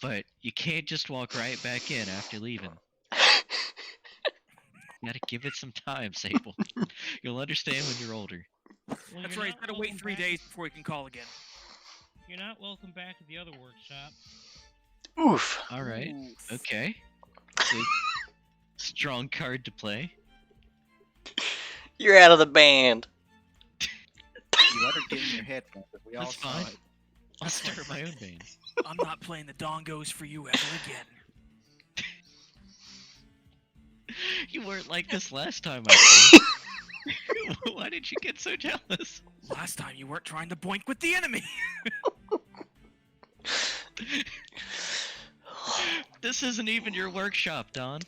but you can't just walk right back in after leaving. You gotta give it some time, Sable. You'll understand when you're older. Well, That's you're right. He's not gotta wait welcome 3 back- days before he can call again. You're not welcome back at the other workshop. Oof. All right. Oof. Okay. Good. Strong card to play. You're out of the band. You let her get in your head, Francis. We all That's saw fine. it. I'll start my own band. I'm not playing the dongos for you ever again. You weren't like this last time I played. Why did you get so jealous? Last time you weren't trying to boink with the enemy. This isn't even your workshop, Don.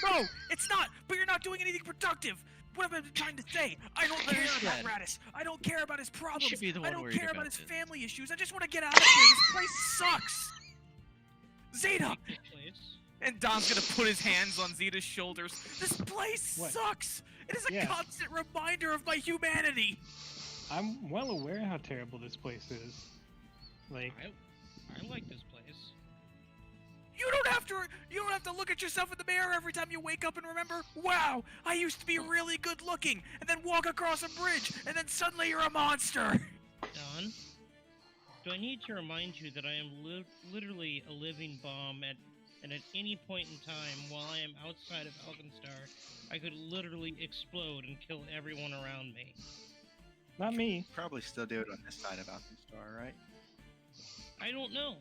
No, it's not. But you're not doing anything productive. What am I trying to say? I don't care about Understand. Radis. I don't care about his problems. should be the I one don't worried care about about his this. family issues. I just want to get out of here. This place sucks. Zeta. This place. And Don's gonna put his hands on Zeta's shoulders. This place What? sucks. It is a Yeah. constant reminder of my humanity. I'm well aware how terrible this place is. Like, I like this place. You don't have to look at yourself in the mirror every time you wake up and remember, wow, I used to be really good looking, and then walk across a bridge, and then suddenly you're a monster. Don, do I need to remind you that I am literally a living bomb and at any point in time while I am outside of Alkenstar, I could literally explode and kill everyone around me. not me. Probably still do it on this side of Alkenstar, right? I don't know.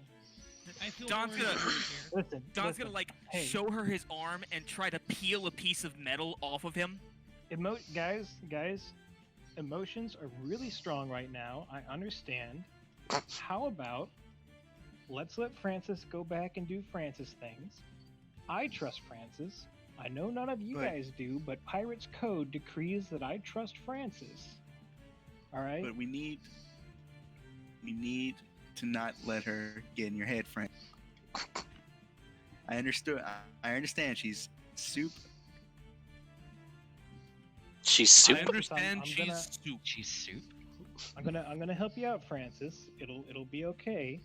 I feel Don's very gonna- weird here. Listen. Don's listen. gonna Hey. show her his arm and try to peel a piece of metal off of him. Guys, emotions are really strong right now. I understand. How about let's let Francis go back and do Francis things. I trust Francis. I know none of you But- guys do, but Pirate's Code decrees that I trust Francis. All right? But we need to not let her get in your head, Frank. I understand she's soup. She's I super. understand I'm she's gonna- soup. She's soup. I'm gonna help you out, Francis. It'll be okay.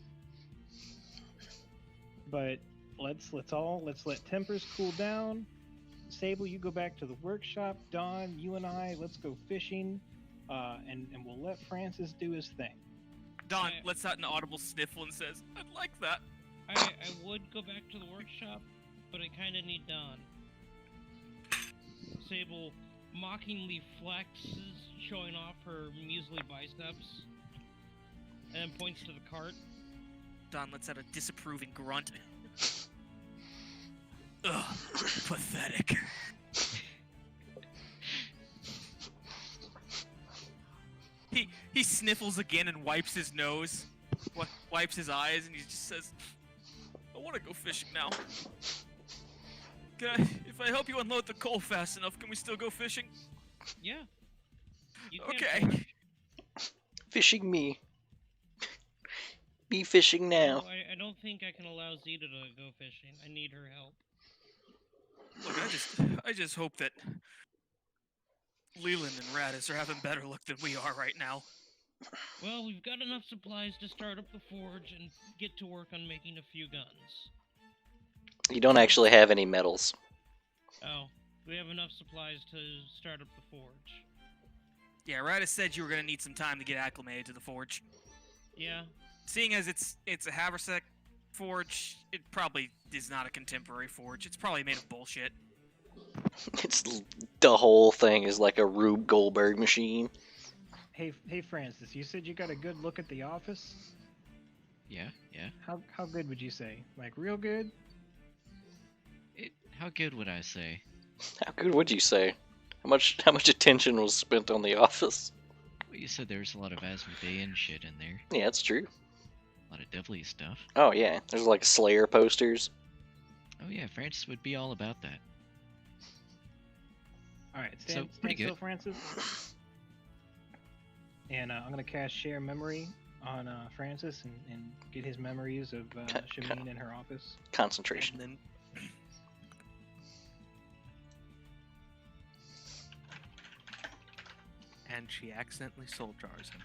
But let's let tempers cool down. Sable, you go back to the workshop. Dawn, you and I, let's go fishing, and we'll let Francis do his thing. Don I- lets out an audible sniffle and says, "I'd like that." I would go back to the workshop, but I kind of need Dawn. Sable mockingly flexes, showing off her measly biceps, and then points to the cart. Don lets out a disapproving grunt. Ugh, pathetic. He sniffles again and wipes his nose, wipes his eyes, and he just says, "I want to go fishing now. If I help you unload the coal fast enough, can we still go fishing?" Yeah. You can Okay. Forge. Fishing me. Me fishing now. No, I don't think I can allow Zeta to go fishing. I need her help. Look, I just hope that Leland and Radis are having better luck than we are right now. Well, we've got enough supplies to start up the forge and get to work on making a few guns. You don't actually have any metals. Oh, we have enough supplies to start up the forge. Yeah, Radis said you were gonna need some time to get acclimated to the forge. Yeah, Seeing as it's a haversack forge, it probably is not a contemporary forge. It's probably made of bullshit. It's the whole thing is like a Rube Goldberg machine. Hey, Francis, you said you got a good look at the office. Yeah. How good would you say? Like real good? How good would I say? How good would you say? How much attention was spent on the office? Well, you said there was a lot of Asmodean shit in there. Yeah, that's true. A lot of devilly stuff. Oh yeah, there's like Slayer posters. Oh yeah, Francis would be all about that. All right, So, stand pretty still, good. Francis. And I'm gonna cast Share Memory on Francis and get his memories of Shameen in her office. Concentration. And then And she accidentally soul jars him.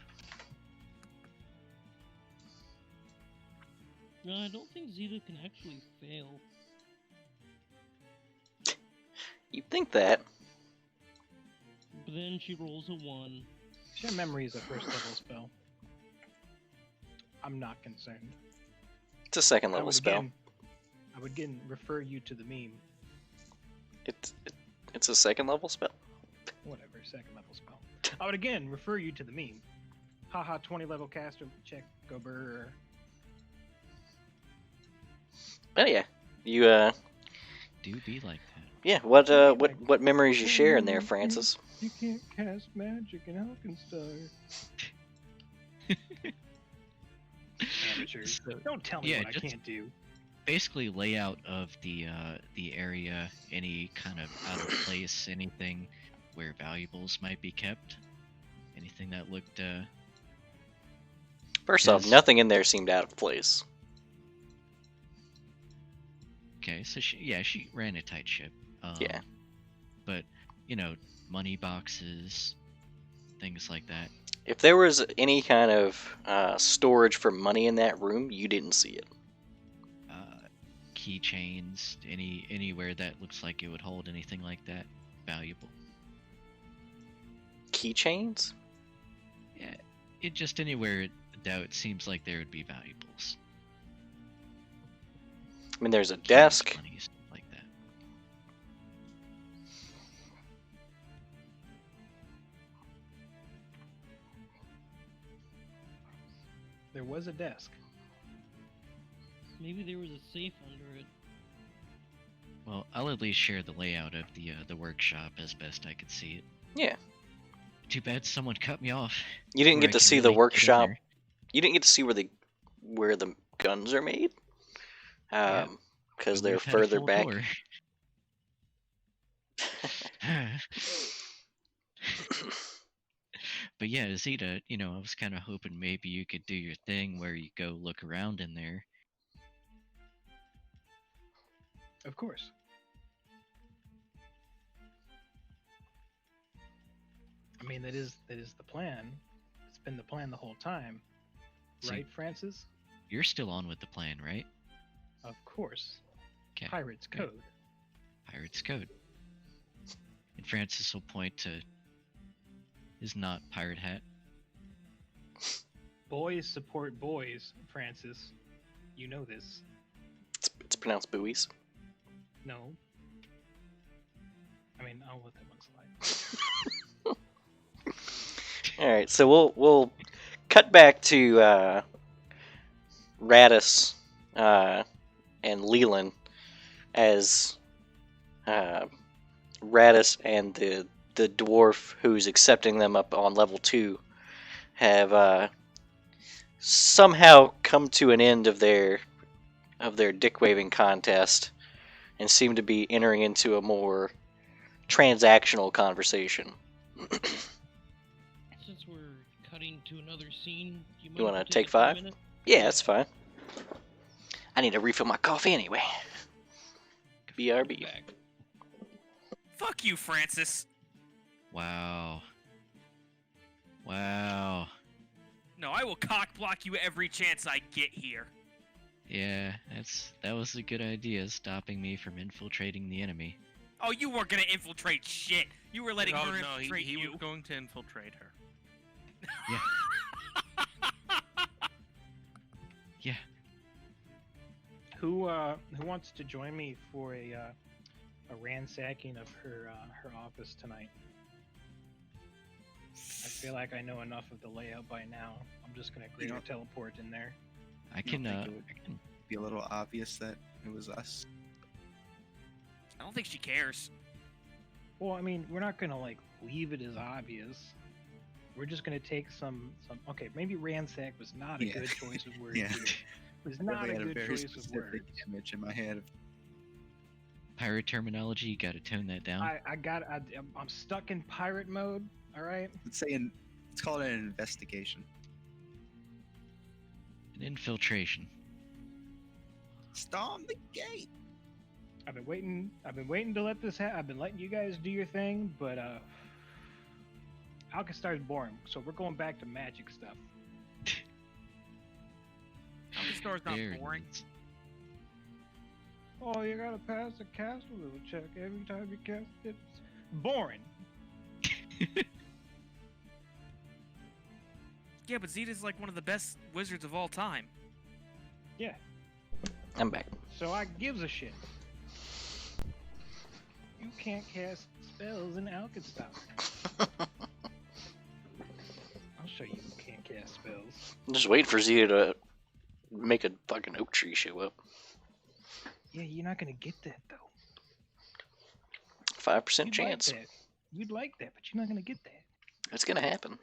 no, I don't think Zeta can actually fail. You'd think that. But then she rolls a 1. Share Memory is a first level spell. I'm not concerned. It's a second I level would spell. again refer you to the meme. It's a second level spell. Whatever, second level spell. I would again refer you to the meme. Haha, 20 level caster, check, go burr. Oh yeah, you Do be like that. yeah. What memories you share in there, Francis? You can't cast magic in Alkenstar. Amateur. So, Don't tell me yeah, what I just- can't do. basically layout of the area, any kind of out of place, anything where valuables might be kept, anything that looked First off, Yes. nothing in there seemed out of place. okay. So she ran a tight ship. Yeah. But money boxes, things like that. If there was any kind of storage for money in that room, you didn't see it. Keychains, anywhere that looks like it would hold anything like that valuable. Keychains? Yeah, it just anywhere that it seems like there would be valuables. I mean, there's a Keys, desk. money, stuff like that. There was a desk. Maybe there was a safe under it. Well, I'll at least share the layout of the workshop as best I could see it. Yeah. Too bad someone cut me off. You didn't where get I to could see really the get in workshop. there. You didn't get to see where the guns are made. Yeah. Because Who they're would've had a further full back. door? But yeah, Zeta, I was kind of hoping maybe you could do your thing where you go look around in there. Of course. I mean, that is the plan. It's been the plan the whole time, So right, Francis? you're still on with the plan, right? Of course. Okay. Pirates Right. code. Pirates Code. And Francis will point to his not pirate hat. Boys support boys, Francis. You know this. It's pronounced buoys. No. I mean, I'll let that one slide. All right, so we'll cut back to Radis and Leland as Radis and the dwarf who's accepting them up on level 2 have somehow come to an end of their dick waving contest and seem to be entering into a more transactional conversation. Since we're cutting to another scene, do You wanna mind if we take a few 5? minutes? Yeah, that's fine. I need to refill my coffee anyway. BRB. Back. Fuck you, Francis. Wow. Wow. No, I will cock block you every chance I get here. Yeah, that was a good idea, stopping me from infiltrating the enemy. Oh, you weren't gonna infiltrate shit. You were letting Oh her no, infiltrate he you. was going to infiltrate her. Yeah. Who wants to join me for a ransacking of her office tonight? I feel like I know enough of the layout by now. I'm just gonna greater teleport in there. I You can don't I think it would can be a little obvious that it was us? I don't think she cares. Well, I mean, we're not gonna like leave it as obvious. We're just gonna take some. Okay, maybe ransack was not a Yeah. good choice of words. Yeah. Here. It was not Really a had good very choice of specific words. image in my head of pirate terminology, you gotta tone that down. I'm stuck in pirate mode. All right. let's call it an investigation. An infiltration. Storm the gate. I've been waiting to let this happen. I've been letting you guys do your thing, but Alkastar is boring, so we're going back to magic stuff. Alkastar's not Very boring. nice. Oh, you gotta pass a castle level check every time you cast it. Boring. Yeah, but Zeta's like one of the best wizards of all time. Yeah. I'm back. So I gives a shit. You can't cast spells in Alkastar. I'll show you can't cast spells. I'm just waiting for Zeta to make a fucking oak tree show up. Yeah, you're not gonna get that though. 5% You'd chance. Like that. You'd like that, but you're not gonna get that. It's gonna happen.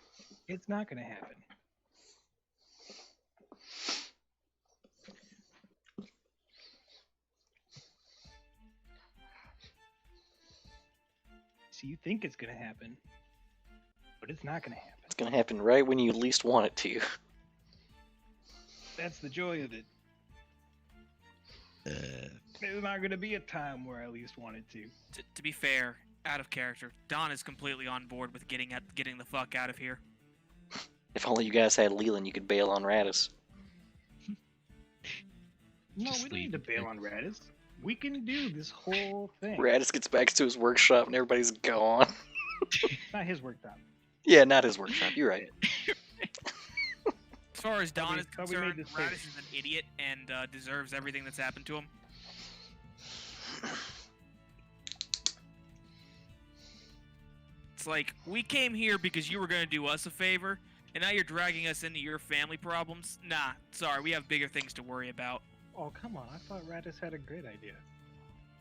It's not gonna happen. So you think it's gonna happen, but it's not gonna happen. It's gonna happen right when you least want it to. That's the joy of it. There's not gonna be a time where I least wanted to. To be fair, out of character, Don is completely on board with getting the fuck out of here. If only you guys had Leland, you could bail on Radis. No, Just we don't need leave to it bail there. on Radis. We can do this whole thing. Radis gets back to his workshop and everybody's gone. It's not his workshop. Yeah, not his workshop. You're right. As far as Don is Thought we made concerned, this clear. Radis is an idiot and deserves everything that's happened to him. It's like, we came here because you were going to do us a favor, and now you're dragging us into your family problems? Nah, sorry, we have bigger things to worry about. Oh, come on. I thought Radis had a great idea.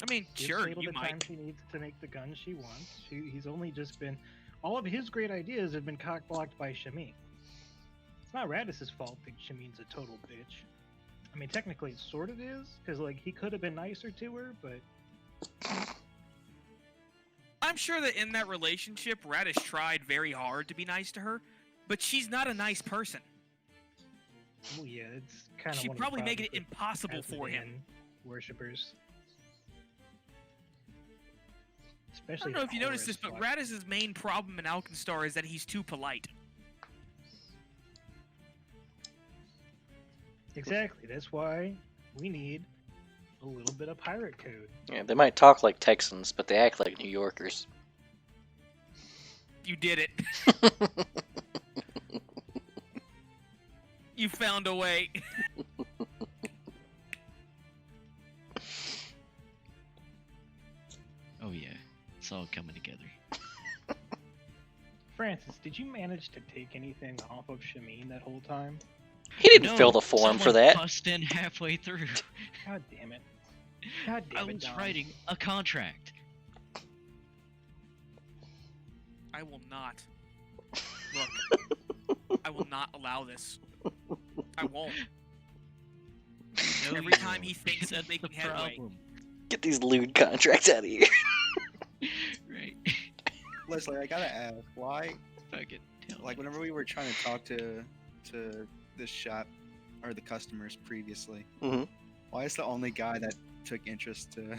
I mean, Give sure, Sable you the time might. she needs to make the gun she wants. He's only just been... All of his great ideas have been cock-blocked by Shamin. It's not Radis' fault that Shamin's a total bitch. I mean, technically, it sort of is, because like he could have been nicer to her, but I'm sure that in that relationship, Radish tried very hard to be nice to her, but she's not a nice person. well, yeah, it's kind of. She'd probably make it impossible for him. Worshippers. I Especially don't know if you noticed Horus this, but fuck. Radish's main problem in Alkenstar is that he's too polite. Exactly. That's why we need a little bit of pirate code. Yeah, they might talk like Texans, but they act like New Yorkers. You did it. You found a way. Oh yeah, it's all coming together. Francis, did you manage to take anything off of Shameen that whole time? He didn't No, fill the form for someone that. Bust in halfway through. God damn it. God I damn it, was Don. writing a contract. I will not. Look, I will not allow this. I won't. No, Every you time won't. he thinks he's That's making the headway. problem. Get these lewd contracts out of here. Right. Leslie, I gotta ask, why? Fuck it. Tell Like, me. whenever we were trying to talk to this shop or the customers previously, Mhm. why is the only guy that took interest to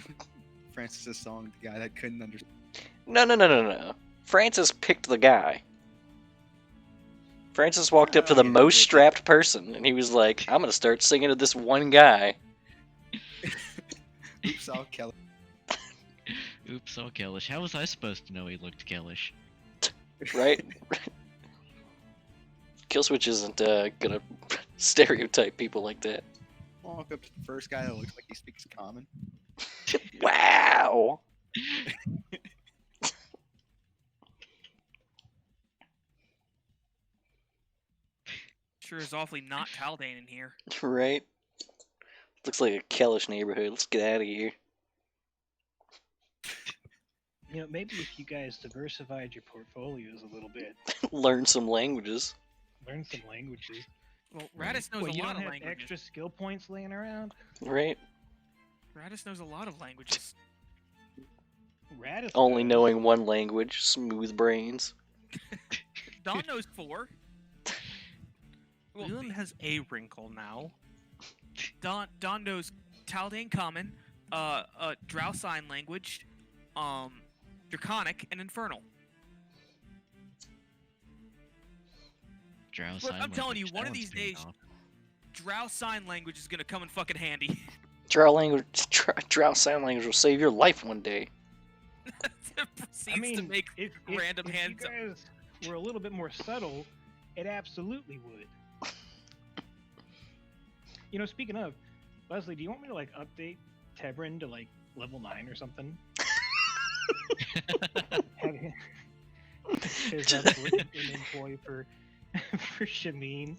Francis's song the guy that couldn't understand? No. Francis picked the guy. Francis walked up to Oh, the yeah, most yeah. strapped person, and he was like, I'm gonna start singing to this one guy. Oops, all Kelly. Oops, all Kellish. How was I supposed to know he looked Kellish? Right? Killswitch isn't gonna stereotype people like that. Walk up to the first guy that looks like he speaks common. Wow! Sure is awfully not Taldane in here. Right? Looks like a Kellish neighborhood. Let's get out of here. You know, maybe if you guys diversified your portfolios a little bit, Learn some languages. learn some languages. Well, Right. Radis knows Well, a you lot don't of have languages. extra skill points laying around? Right? Radis knows a lot of languages. Radis Only does. knowing one language. Smooth brains. Don knows 4. Well, Leland has a wrinkle now. Don knows Taldane Common, Drow Sign Language, Draconic, and Infernal. Drow Look, sign I'm telling you, language, one that of one's these turned days- off. Drow Sign Language is gonna come in fucking handy. Drow language, Drow sign language will save your life one day. Proceeds to make if random if hands you guys were a little bit more subtle, it absolutely would. You know, speaking of, Leslie, do you want me to like update Tebrin to like level 9 or something? Because that's what an employee for for Shameen.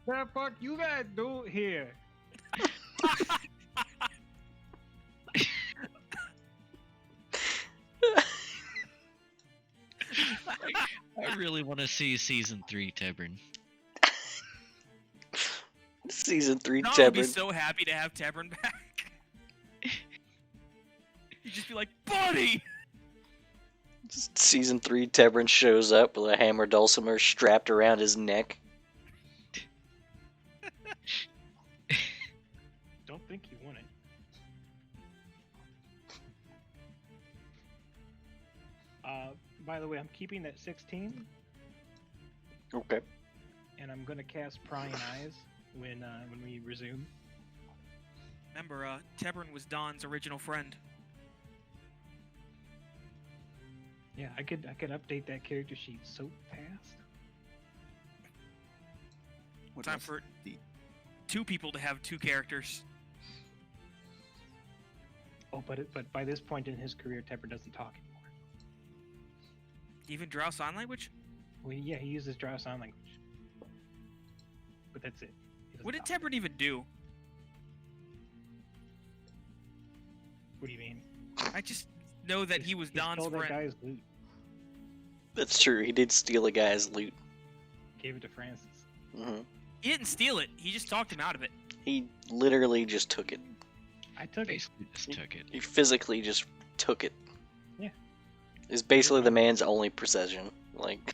The fuck you guys do here? I really want to see season 3, Tebrin. Season 3 Don would be Tebrin. so happy to have Tebrin back. He'd just be like, buddy! Season 3 Tebrin shows up with a hammer dulcimer strapped around his neck. Don't think you want it. By the way, I'm keeping that 16, Okay. and I'm gonna cast Prying Eyes when we resume. Remember, Tebrin was Don's original friend. Yeah, I could update that character sheet so fast. What Time else? for 2 people to have 2 characters. Oh, but by this point in his career, Tepper doesn't talk anymore. Even Drow Sign Language? Well, yeah, he uses Drow Sign Language, but that's it. He doesn't What did talk. Tebrin even do? What do you mean? I just know that he was He Don's stole that friend. guy's loot. That's true. He did steal a guy's loot. Gave it to Francis. Hmm He didn't steal it. He just talked him out of it. He literally just took it. I took it. Basically just took it. He physically just took it. Yeah. It's basically the man's only possession. Like,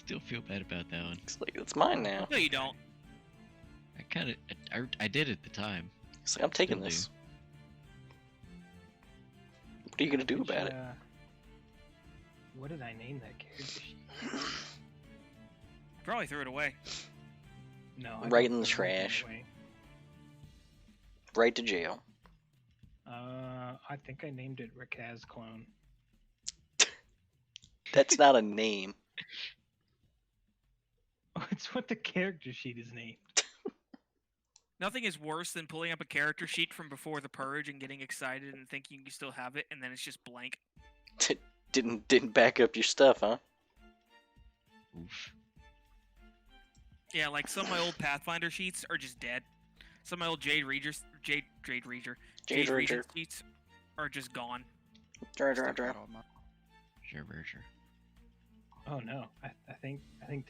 Still feel bad about that one. it's like, it's mine now. No, you don't. I did at the time. It's like, I'm taking Still this. What are you gonna do Which, about it? What did I name that character? Probably threw it away. No. I Right don't in the throw anything trash. away. Right to jail. I think I named it Rakaz Clone. That's not a name. It's what the character sheet is named. Nothing is worse than pulling up a character sheet from before the purge and getting excited and thinking you still have it, and then it's just blank. Didn't back up your stuff, huh? Oof. Yeah, like some of my old Pathfinder sheets are just dead. Some of my old Jade Regent sheets are just gone. Dra, Still dra, dra. got all my- Sure, sure. Oh no, I think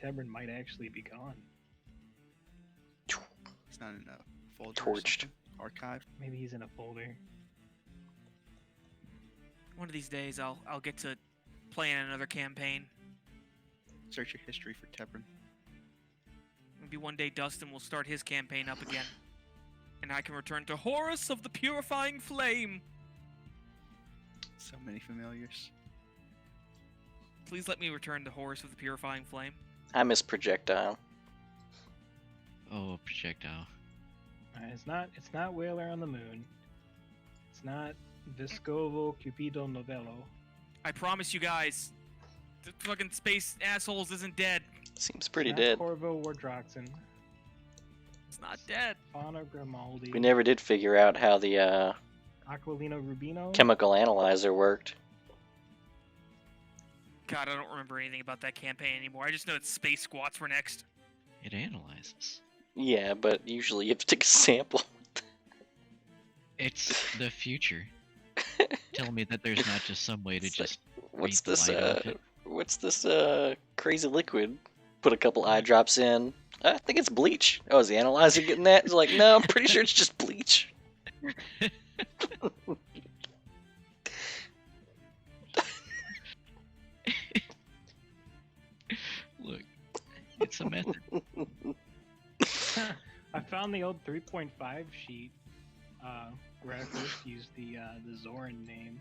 Tebrin might actually be gone. It's not in a folder. Torched. Archive. Maybe he's in a folder. One of these days, I'll get to play in another campaign. Search your history for Tebrin. Maybe one day Dustin will start his campaign up again, and I can return to Horus of the Purifying Flame. So many familiars. Please let me return to Horus of the Purifying Flame. I miss projectile. Oh, projectile. It's not Whaler on the Moon. It's not Vescovo Cupido Novello. I promise you guys, the fucking space assholes isn't dead. Seems pretty Not dead. Corvo Wardroxen. It's not dead. Fauna Grimaldi. We never did figure out how the Aquilino Rubino. chemical analyzer worked. God, I don't remember anything about that campaign anymore. I just know that space squats were next. It analyzes. Yeah, but usually you have to take a sample. It's the future. Tell me that there's not just some way to It's like, just What's read the this? light off it. What's this? Crazy liquid. Put a couple eye drops in. I think it's bleach. Oh, is the analyzer getting that? It's like, no, I'm pretty sure it's just bleach. Look, it's a method. I found the old 3.5 sheet where I first used the Zoran name.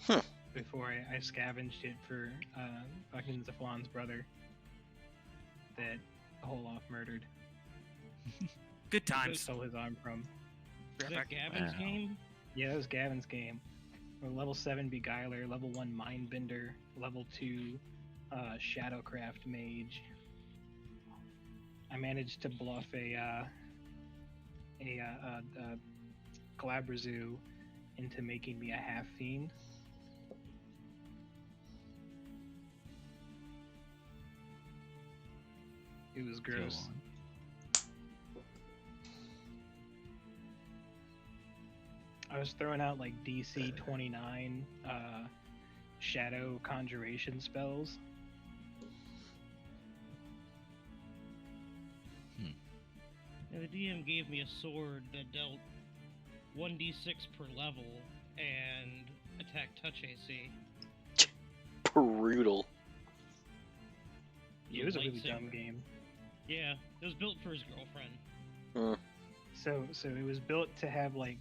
Huh. Before I scavenged it for fucking Zaflon's brother that Holof murdered. Good I times. stole his arm from. Is that Gavin's Wow. game? Yeah, that was Gavin's game. We're level 7 Beguiler, level 1 Mindbender, level 2 Shadowcraft Mage. I managed to bluff a Glabrazu into making me a half fiend. It was Go gross. on. I was throwing out like DC 29 shadow conjuration spells. Yeah, the DM gave me a sword that dealt 1d6 per level and attack touch AC. Brutal. It was a really Lightsaber. dumb game. Yeah, it was built for his girlfriend. So it was built to have like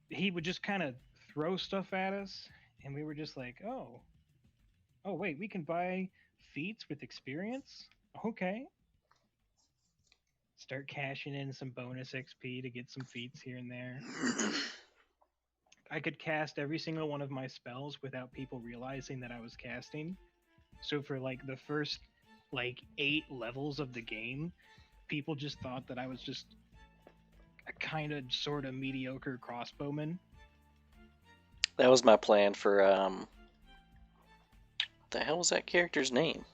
he would just kind of throw stuff at us, and we were just like, oh wait, we can buy feats with experience. Okay. Start cashing in some bonus XP to get some feats here and there. I could cast every single one of my spells without people realizing that I was casting. So for like the first like 8 levels of the game, people just thought that I was just a kind of sort of mediocre crossbowman. That was my plan for what the hell was that character's name?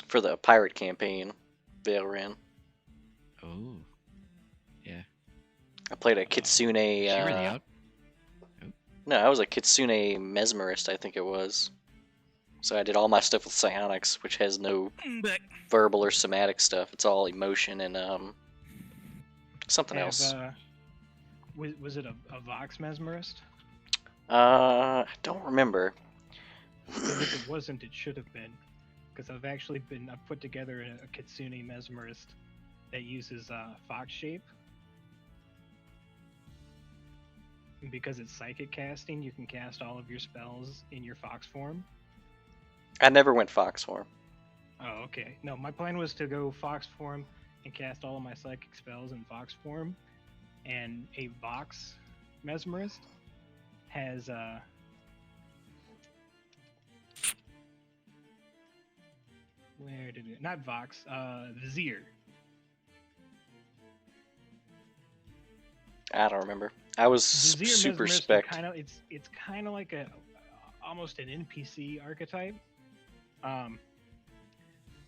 For the pirate campaign, Valeran. Oh. Yeah. I played a Kitsune. Is she already out? No, I was a Kitsune mesmerist, I think it was. So I did all my stuff with psionics, which has no But verbal or somatic stuff. It's all emotion and something else. Was it a Vox mesmerist? I don't remember. Because if it wasn't, it should have been. Because I've put together a Kitsune mesmerist that uses Fox shape. And because it's psychic casting, you can cast all of your spells in your Fox form. I never went Fox form. Oh, okay. No, my plan was to go Fox form and cast all of my psychic spells in Fox form. And a Vox mesmerist has where did it? Not Vox, Vizier. I don't remember. I was Vizier super mesmerist spec. It's kind of like almost an NPC archetype.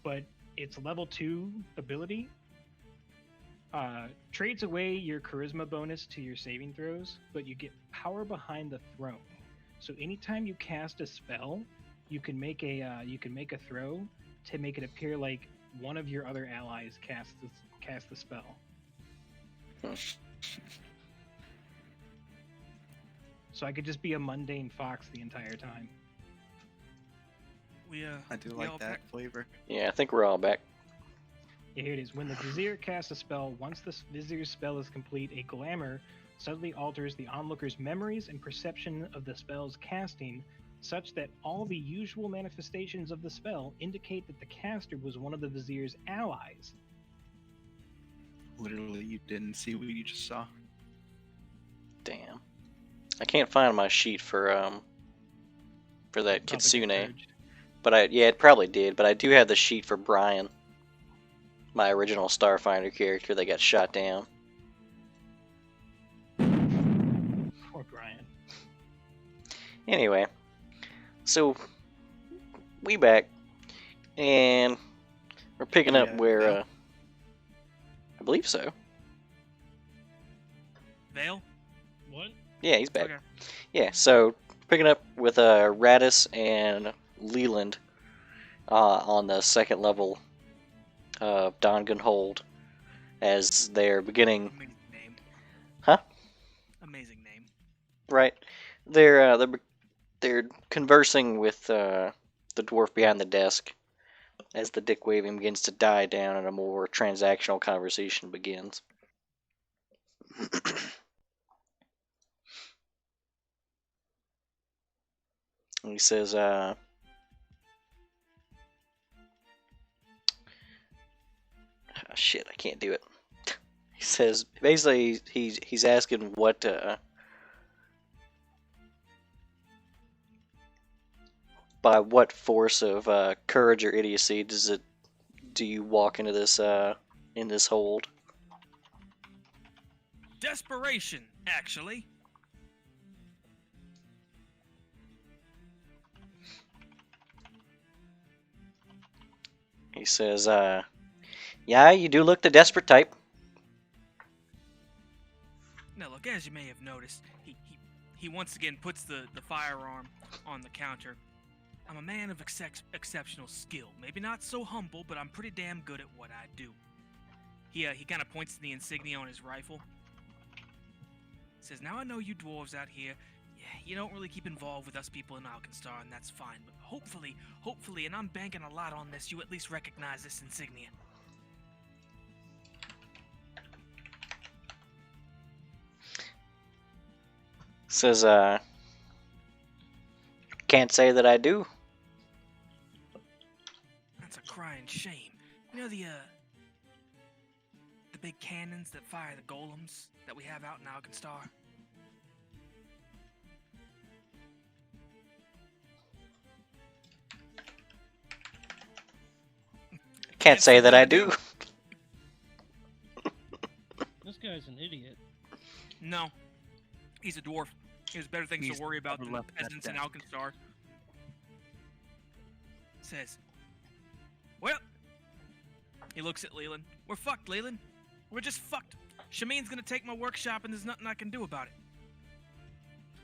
But it's level 2 ability. Trades away your charisma bonus to your saving throws, but you get power behind the throne. So anytime you cast a spell, you can make a throw to make it appear like one of your other allies cast the spell. So I could just be a mundane fox the entire time. I do like that flavor. Yeah, I think we're all back. Yeah, here it is. When the Vizier casts a spell, once the Vizier's spell is complete, a glamour suddenly alters the onlooker's memories and perception of the spell's casting, such that all the usual manifestations of the spell indicate that the caster was one of the Vizier's allies. Literally, you didn't see what you just saw. Damn. I can't find my sheet for that Probably Kitsune. purged. But it probably did, but I do have the sheet for Brian. My original Starfinder character that got shot down. Poor Brian. Anyway, so we back, and we're picking up Yeah, where Vale? I believe so. Vale? What? Yeah, he's back. Okay. Yeah, so picking up with Radis and Leland on the second level of Dongunhold as they're beginning. Amazing name. Huh? Amazing name. Right. They're conversing with the dwarf behind the desk as the dick waving begins to die down and a more transactional conversation begins. And he says, shit, I can't do it. He says, basically, he's asking what, by what force of courage or idiocy do you walk into this in this hold? Desperation, actually. He says, yeah, you do look the desperate type. Now, look, as you may have noticed, he once again puts the firearm on the counter. I'm a man of exceptional skill. Maybe not so humble, but I'm pretty damn good at what I do. He kind of points to the insignia on his rifle. Says, now I know you dwarves out here, yeah, you don't really keep involved with us people in Alkenstar, and that's fine, but hopefully, and I'm banking a lot on this, you at least recognize this insignia. Says, can't say that I do. That's a crying shame. You know the big cannons that fire the golems that we have out in Alkenstar? Can't say that I do. This guy's an idiot. No. He's a dwarf. He has better things He's to worry about never than the left that peasants in desk. Alkenstar. Says, well, he looks at Leland. We're fucked, Leland. We're just fucked. Shamin's gonna take my workshop and there's nothing I can do about it.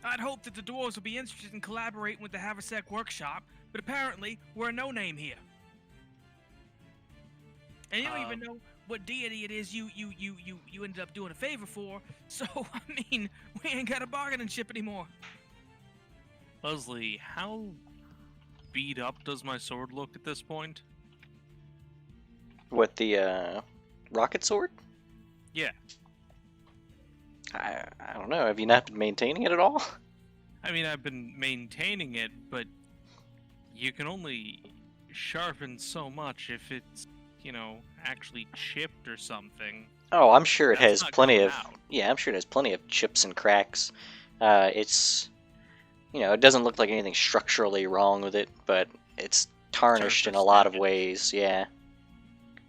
I'd hope that the dwarves would be interested in collaborating with the Haversek workshop, but apparently we're a no-name here. And you don't even know what deity it is you ended up doing a favor for. So I mean, we ain't got a bargaining chip anymore. Leslie, how beat up does my sword look at this point? What, the rocket sword? Yeah. I don't know. Have you not been maintaining it at all? I mean, I've been maintaining it, but you can only sharpen so much if it's, actually chipped or something. Oh, I'm sure it That's has not plenty coming of. out. Yeah, I'm sure it has plenty of chips and cracks. It's, it doesn't look like anything structurally wrong with it, but it's tarnished in a Surface lot of damage. ways. Yeah,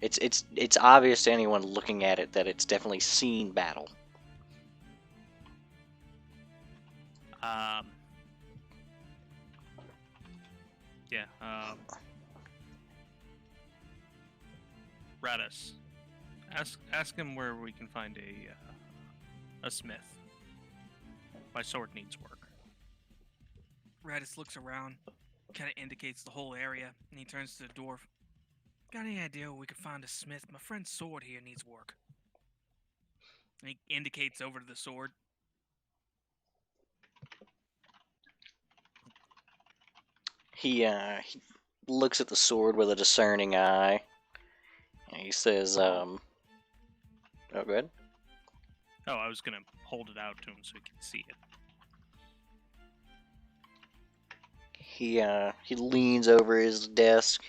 it's obvious to anyone looking at it that it's definitely seen battle. Yeah. Radis, ask him where we can find a smith. My sword needs work. Radis looks around, kind of indicates the whole area, and he turns to the dwarf. Got any idea where we could find a smith? My friend's sword here needs work. And he indicates over to the sword. He looks at the sword with a discerning eye. And he says, Oh, go ahead. Oh, I was gonna hold it out to him so he can see it. He leans over his desk.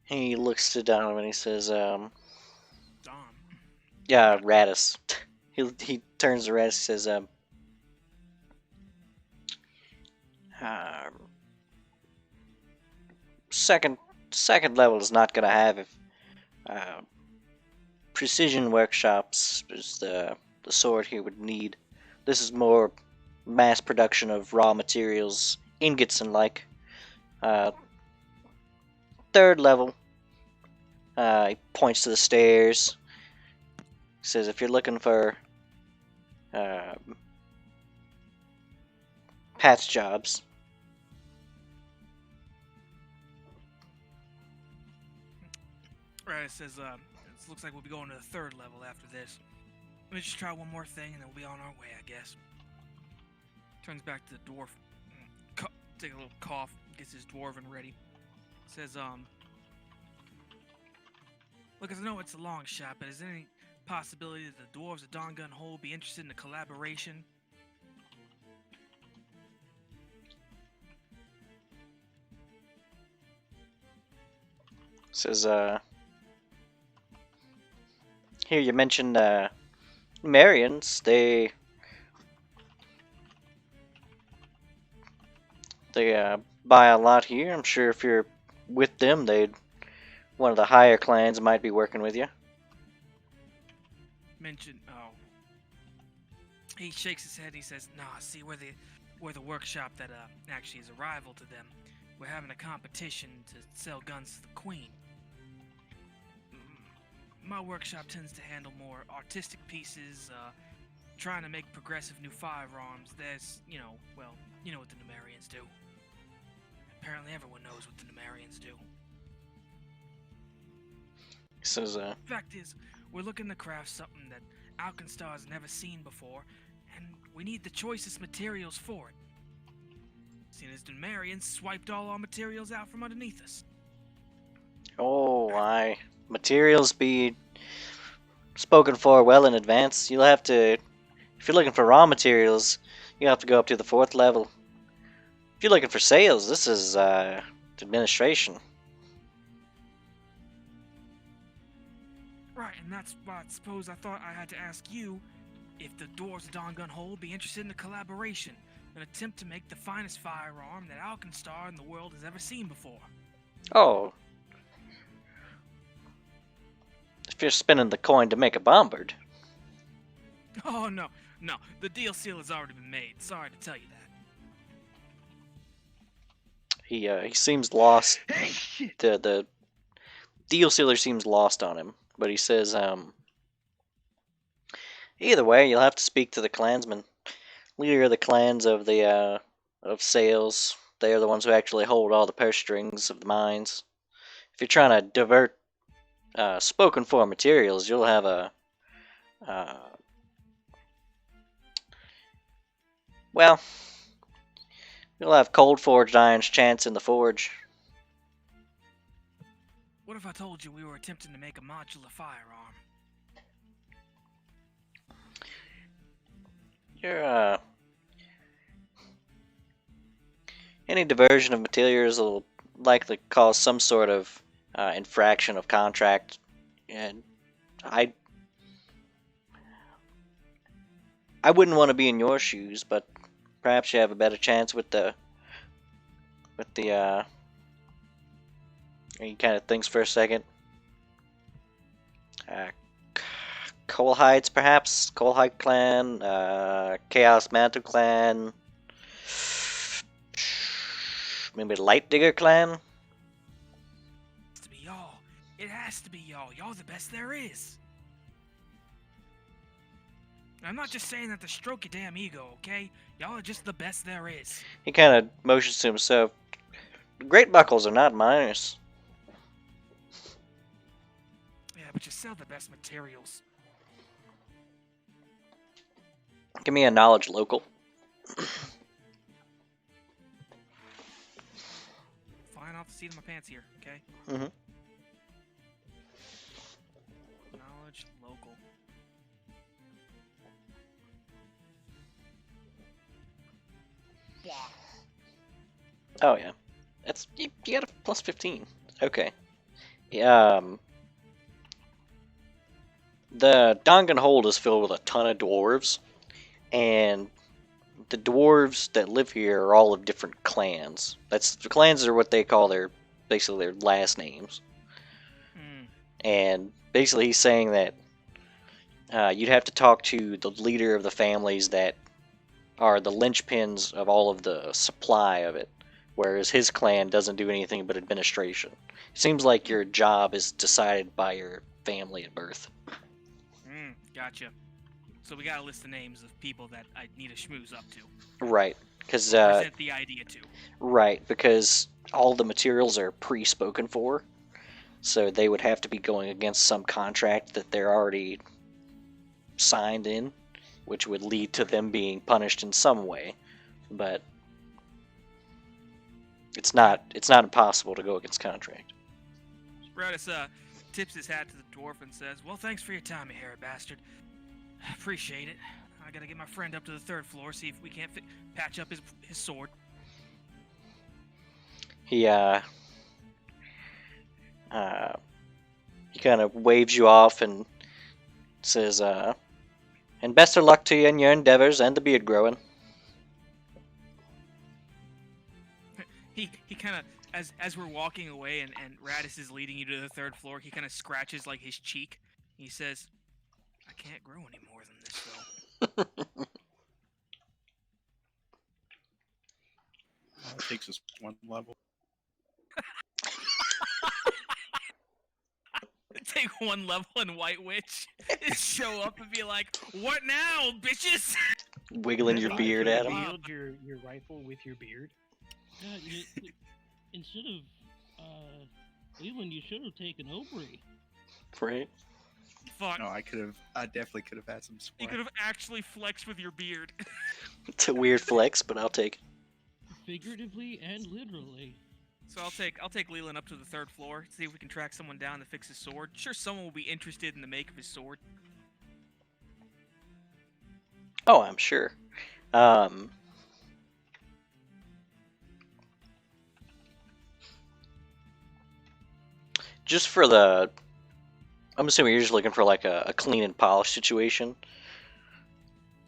And he looks to Donovan and he says, Dom. Yeah, Radis. He turns to Radis and says, second level is not gonna have if precision workshops is the sword he would need. This is more mass production of raw materials, ingots and like. Third level. He points to the stairs. He says, if you're looking for patch jobs. Radis says, it looks like we'll be going to the third level after this. Let me just try one more thing and then we'll be on our way, I guess. Turns back to the dwarf. Take a little cough, gets his dwarven ready. Says, look, I know it's a long shot, but is there any possibility that the dwarves of Dawn Gun Hole be interested in a collaboration? Says, here you mentioned, Marians, they buy a lot here. I'm sure if you're with them, one of the higher clans might be working with you. Oh. He shakes his head and he says, nah, see, we're the workshop that, actually is a rival to them. We're having a competition to sell guns to the queen. My workshop tends to handle more artistic pieces, trying to make progressive new firearms. There's, you know what the Numerians do. Apparently everyone knows what the Numerians do. He says, Fact is, we're looking to craft something that Alkenstar has never seen before, and we need the choicest materials for it. Seeing as the Numerians swiped all our materials out from underneath us. oh, materials be spoken for well in advance. You'll have to, if you're looking for raw materials, you have to go up to the 4th level. If you're looking for sales, this is administration. Right, and that's why I suppose I thought I had to ask you if the Dwarves of Dawn Gun Hole would be interested in a collaboration, an attempt to make the finest firearm that Alkenstar in the world has ever seen before. Oh. If you're spending the coin to make a bombard. Oh, no, the deal seal has already been made. Sorry to tell you that. He seems lost. Hey, shit! The deal sealer seems lost on him, but he says, either way, you'll have to speak to the clansman, leader of the clans of the of sales. They are the ones who actually hold all the purse strings of the mines. If you're trying to divert spoken form materials, you'll have a well, you'll have cold forged iron's chance in the forge. What if I told you we were attempting to make a modular firearm? You're any diversion of materials will likely cause some sort of infraction of contract, and I wouldn't want to be in your shoes, but perhaps you have a better chance with the he kind of thinks for a second. Coal Heights, perhaps? Coal Height Clan, Chaos Mantle Clan, maybe Light Digger Clan? It has to be y'all. It has to be y'all. Y'all the best there is. I'm not just saying that to stroke your damn ego, okay? Y'all are just the best there is. He kind of motions to himself. Great buckles are not miners. Yeah, but you sell the best materials. Give me a knowledge local. Flying off the seat of my pants here, okay? Mhm. Knowledge local. Oh yeah, that's you got a plus 15. Okay. Yeah, the Dongan Hold is filled with a ton of dwarves, and the dwarves that live here are all of different clans. The clans are what they call basically their last names. And basically he's saying that you'd have to talk to the leader of the families that are the linchpins of all of the supply of it, whereas his clan doesn't do anything but administration. It seems like your job is decided by your family at birth. Gotcha. So we got a list of names of people that I need to schmooze up to. Right, because Present the idea to. right, because all the materials are pre-spoken for, so they would have to be going against some contract that they're already signed in, which would lead to them being punished in some way. But it's not impossible to go against contract. Radis tips his hat to the dwarf and says, "Well, thanks for your time, you hairy bastard. Appreciate it. I gotta get my friend up to the 3rd floor, see if we can't patch up his sword." He kind of waves you off and says, "And best of luck to you in your endeavors and the beard growing." He kind of, as we're walking away and Radis is leading you to the 3rd floor, he kind of scratches like his cheek. He says, "I can't grow any more than this, though." It takes us one level. Take one level in White Witch, just show up and be like, "What now, bitches?" Wiggling your beard at him. Wield your rifle with your beard. God, instead of Leland, you should have taken Aubrey. Right? Fuck. No, I definitely could have had some swag. You could have actually flexed with your beard. It's a weird flex, but I'll take it. Figuratively and literally. So I'll take Leland up to the 3rd floor, see if we can track someone down to fix his sword. Sure, someone will be interested in the make of his sword. Oh, I'm sure. Just for I'm assuming you're just looking for like a clean and polished situation.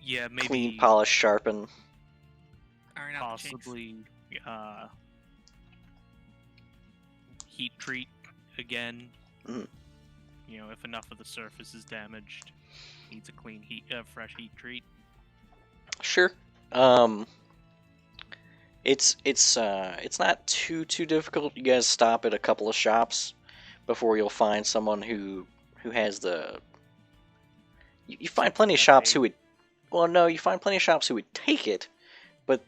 Yeah, maybe Clean, polished, sharpen. Iron out the chinks. possibly heat treat again. Mhm. You know, if enough of the surface is damaged, needs a clean fresh heat treat. Sure. It's not too difficult. You guys stop at a couple of shops before you'll find someone who has the. You find plenty of shops who would. Well, no, you find plenty of shops who would take it, but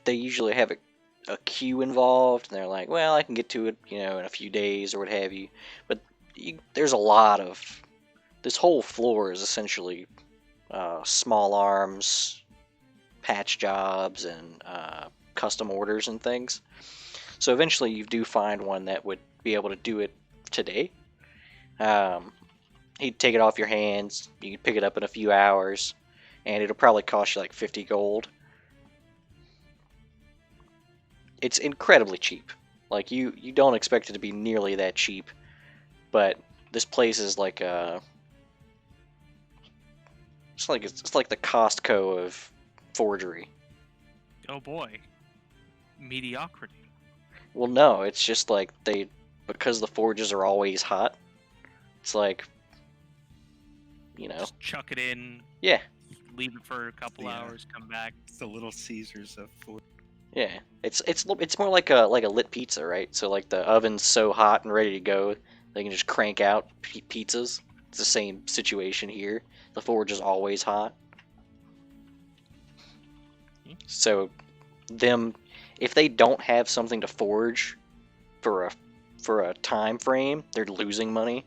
they usually have it a queue involved, and they're like, well, I can get to it, in a few days or what have you. But there's a lot of this whole floor is essentially small arms, patch jobs, and custom orders and things. So eventually, you do find one that would be able to do it today. He'd take it off your hands. You could pick it up in a few hours, and it'll probably cost you like 50 gold. It's incredibly cheap. Like you don't expect it to be nearly that cheap, but this place is like it's like the Costco of forgery. Oh boy, mediocrity. Well, no, it's just like because the forges are always hot. It's like, Just chuck it in, yeah, leave it for a couple Yeah. hours, come back. It's the Little Caesars of food. yeah. It's more like a lit pizza, right? So like the oven's so hot and ready to go, they can just crank out pizzas. It's the same situation here. The forge is always hot. So if they don't have something to forge for a time frame, they're losing money.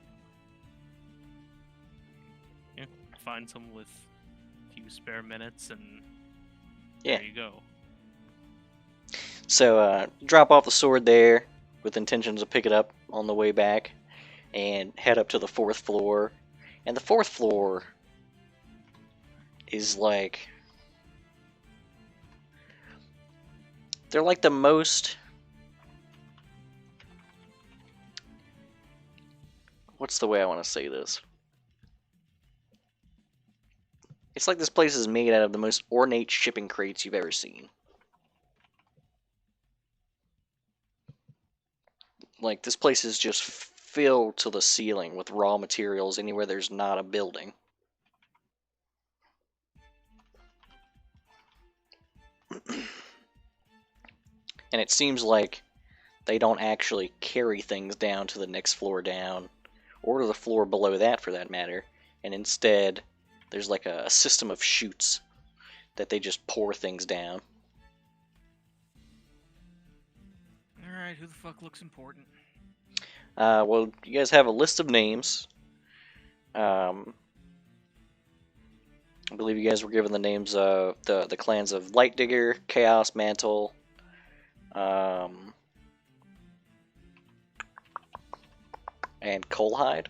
Yeah, find someone with a few spare minutes, and Yeah. there you go. So drop off the sword there with intentions to pick it up on the way back, and head up to the 4th floor. And the 4th floor is like, they're like the most, what's the way I want to say this? It's like this place is made out of the most ornate shipping crates you've ever seen. Like, this place is just filled to the ceiling with raw materials anywhere there's not a building. And it seems like they don't actually carry things down to the next floor down, or to the floor below that for that matter, and instead there's like a system of chutes that they just pour things down. Alright, who the fuck looks important? Well, you guys have a list of names. I believe you guys were given the names of the clans of Lightdigger, Chaos Mantle, and Coalhide.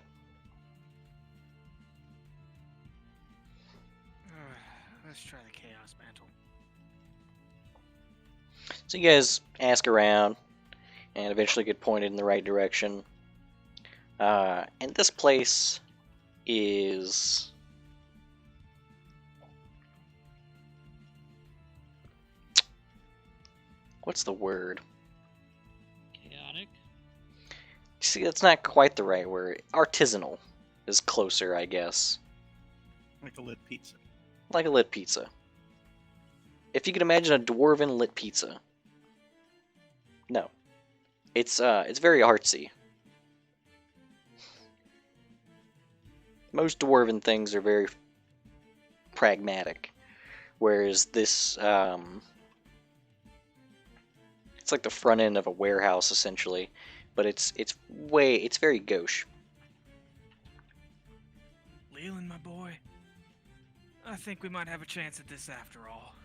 Let's try the Chaos Mantle. So you guys ask around, and eventually get pointed in the right direction. And this place is... what's the word? Chaotic. See, that's not quite the right word. Artisanal is closer, I guess. Like a lit pizza. Like a lit pizza. If you can imagine a dwarven lit pizza. No. It's very artsy. Most dwarven things are very pragmatic, whereas this, it's like the front end of a warehouse essentially, but it's very gauche. Leland, my boy. I think we might have a chance at this after all.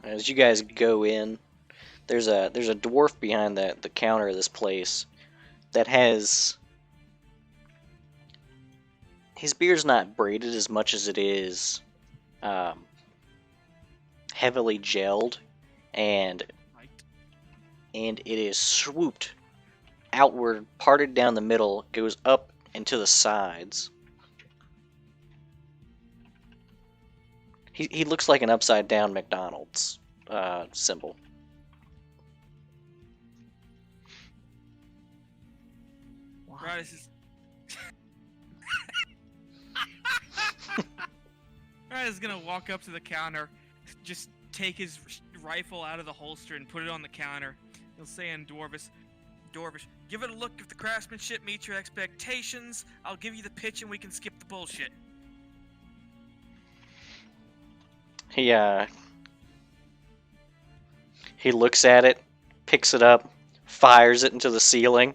As you guys go in, there's a dwarf behind the counter of this place that has, his beard's not braided as much as it is heavily gelled, and Right. it is swooped outward, parted down the middle, goes up and to the sides. He looks like an upside down McDonald's symbol. Right, this is... Right, is gonna walk up to the counter, just take his rifle out of the holster and put it on the counter. He'll say in Dwarvish, give it a look. If the craftsmanship meets your expectations, I'll give you the pitch and we can skip the bullshit. He he looks at it, picks it up, fires it into the ceiling.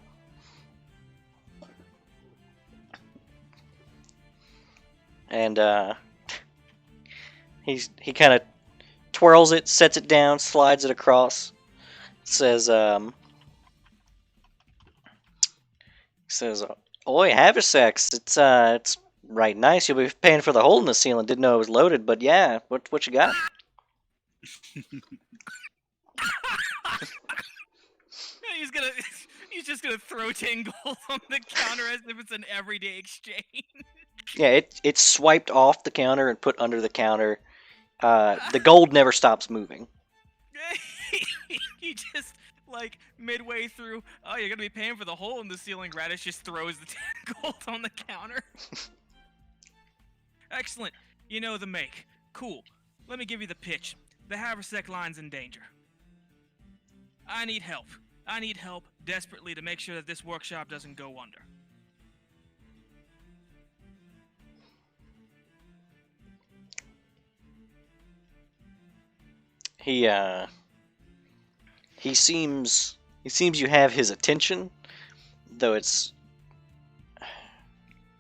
And he kind of twirls it, sets it down, slides it across. Says, "Oi, haversacks! It's right nice. You'll be paying for the hole in the ceiling. Didn't know it was loaded, but yeah, what you got?" He's gonna, he's just gonna throw 10 gold on the counter as if it's an everyday exchange. Yeah, it's swiped off the counter and put under the counter. The gold never stops moving. He just like midway through. Oh, you're gonna be paying for the hole in the ceiling. Radish just throws the 10 gold on the counter. Excellent. You know the make. Cool. Let me give you the pitch. The haversack line's in danger. I need help. I need help desperately to make sure that this workshop doesn't go under. He seems you have his attention, though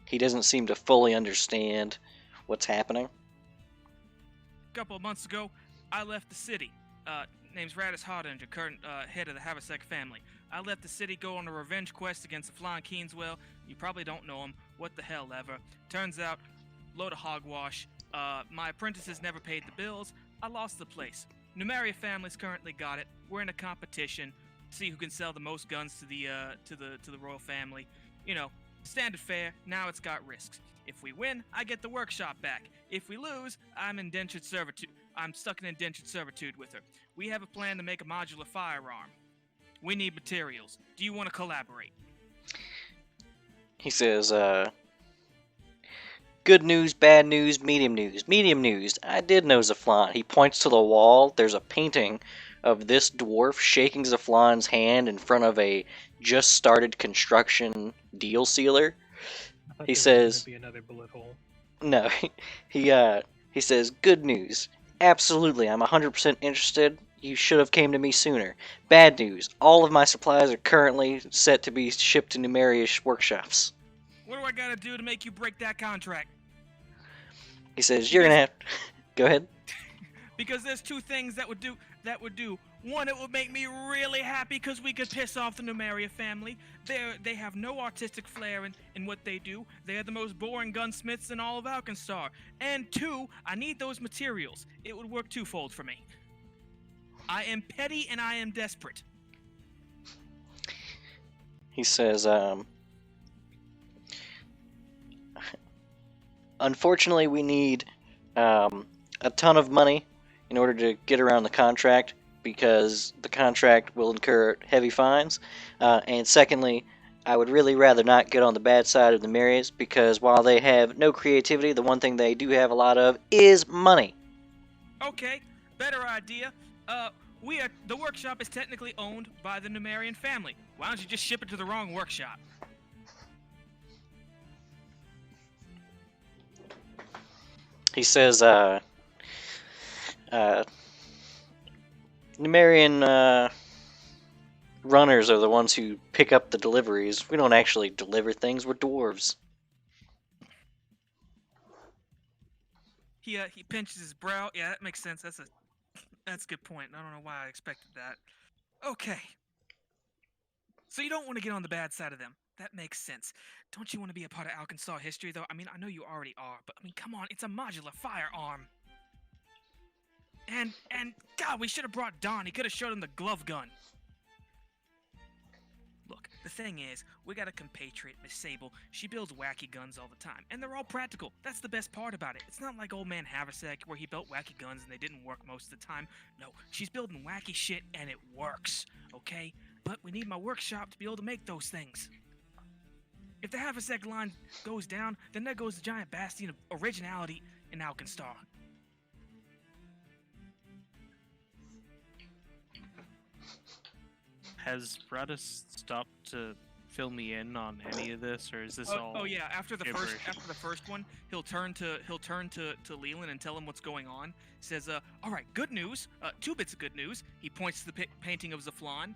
he doesn't seem to fully understand what's happening. A couple of months ago, I left the city. Name's Radis Hardinger, current head of the Haversack family. I left the city, go on a revenge quest against the Flying Keenswell. You probably don't know him. What the hell ever. Turns out, load of hogwash. My apprentices never paid the bills. I lost the place. Numeria family's currently got it. We're in a competition. See who can sell the most guns to the royal family. You know, standard fare. Now it's got risks. If we win, I get the workshop back. If we lose, I'm stuck in indentured servitude with her. We have a plan to make a modular firearm. We need materials. Do you want to collaborate? He says, "Good news, bad news, medium news. Medium news, I did know Zaflan." He points to the wall. There's a painting of this dwarf shaking Zaflan's hand in front of a just started construction deal sealer. I thought He there was says, gonna be another bullet hole. No, he says, "Good news. Absolutely, I'm 100% interested. You should have came to me sooner. Bad news. All of my supplies are currently set to be shipped to Numeria's workshops." What do I gotta do to make you break that contract? He says, "You're gonna have..." Go ahead. Because there's two things that would do. One, it would make me really happy because we could piss off the Numeria family. They have no artistic flair in what they do. They're the most boring gunsmiths in all of Alkenstar. And two, I need those materials. It would work twofold for me. I am petty and I am desperate. He says, "Unfortunately, we need a ton of money in order to get around the contract, because the contract will incur heavy fines. And secondly, I would really rather not get on the bad side of the Marys, because while they have no creativity, the one thing they do have a lot of is money." Okay, better idea. The workshop is technically owned by the Numerian family. Why don't you just ship it to the wrong workshop? He says, "Numerian runners are the ones who pick up the deliveries. We don't actually deliver things. We're dwarves." He pinches his brow. Yeah, that makes sense. That's a good point. I don't know why I expected that. Okay. So you don't want to get on the bad side of them. That makes sense. Don't you want to be a part of Alkenstar history, though? I mean, I know you already are, but I mean, come on, it's a modular firearm. And God, we should have brought Don. He could have showed him the glove gun. Look, the thing is, we got a compatriot, Miss Sable. She builds wacky guns all the time, and they're all practical. That's the best part about it. It's not like old man Haversack, where he built wacky guns and they didn't work most of the time. No, she's building wacky shit, and it works, okay? But we need my workshop to be able to make those things. If the Haversack line goes down, then there goes the giant bastion of originality in Alkenstar. Has Radis stopped to fill me in on any of this, or is this all? Oh yeah, after the gibberish? first one, he'll turn to Leland and tell him what's going on. Says, all right, good news. 2 bits of good news. He points to the painting of Zaflan.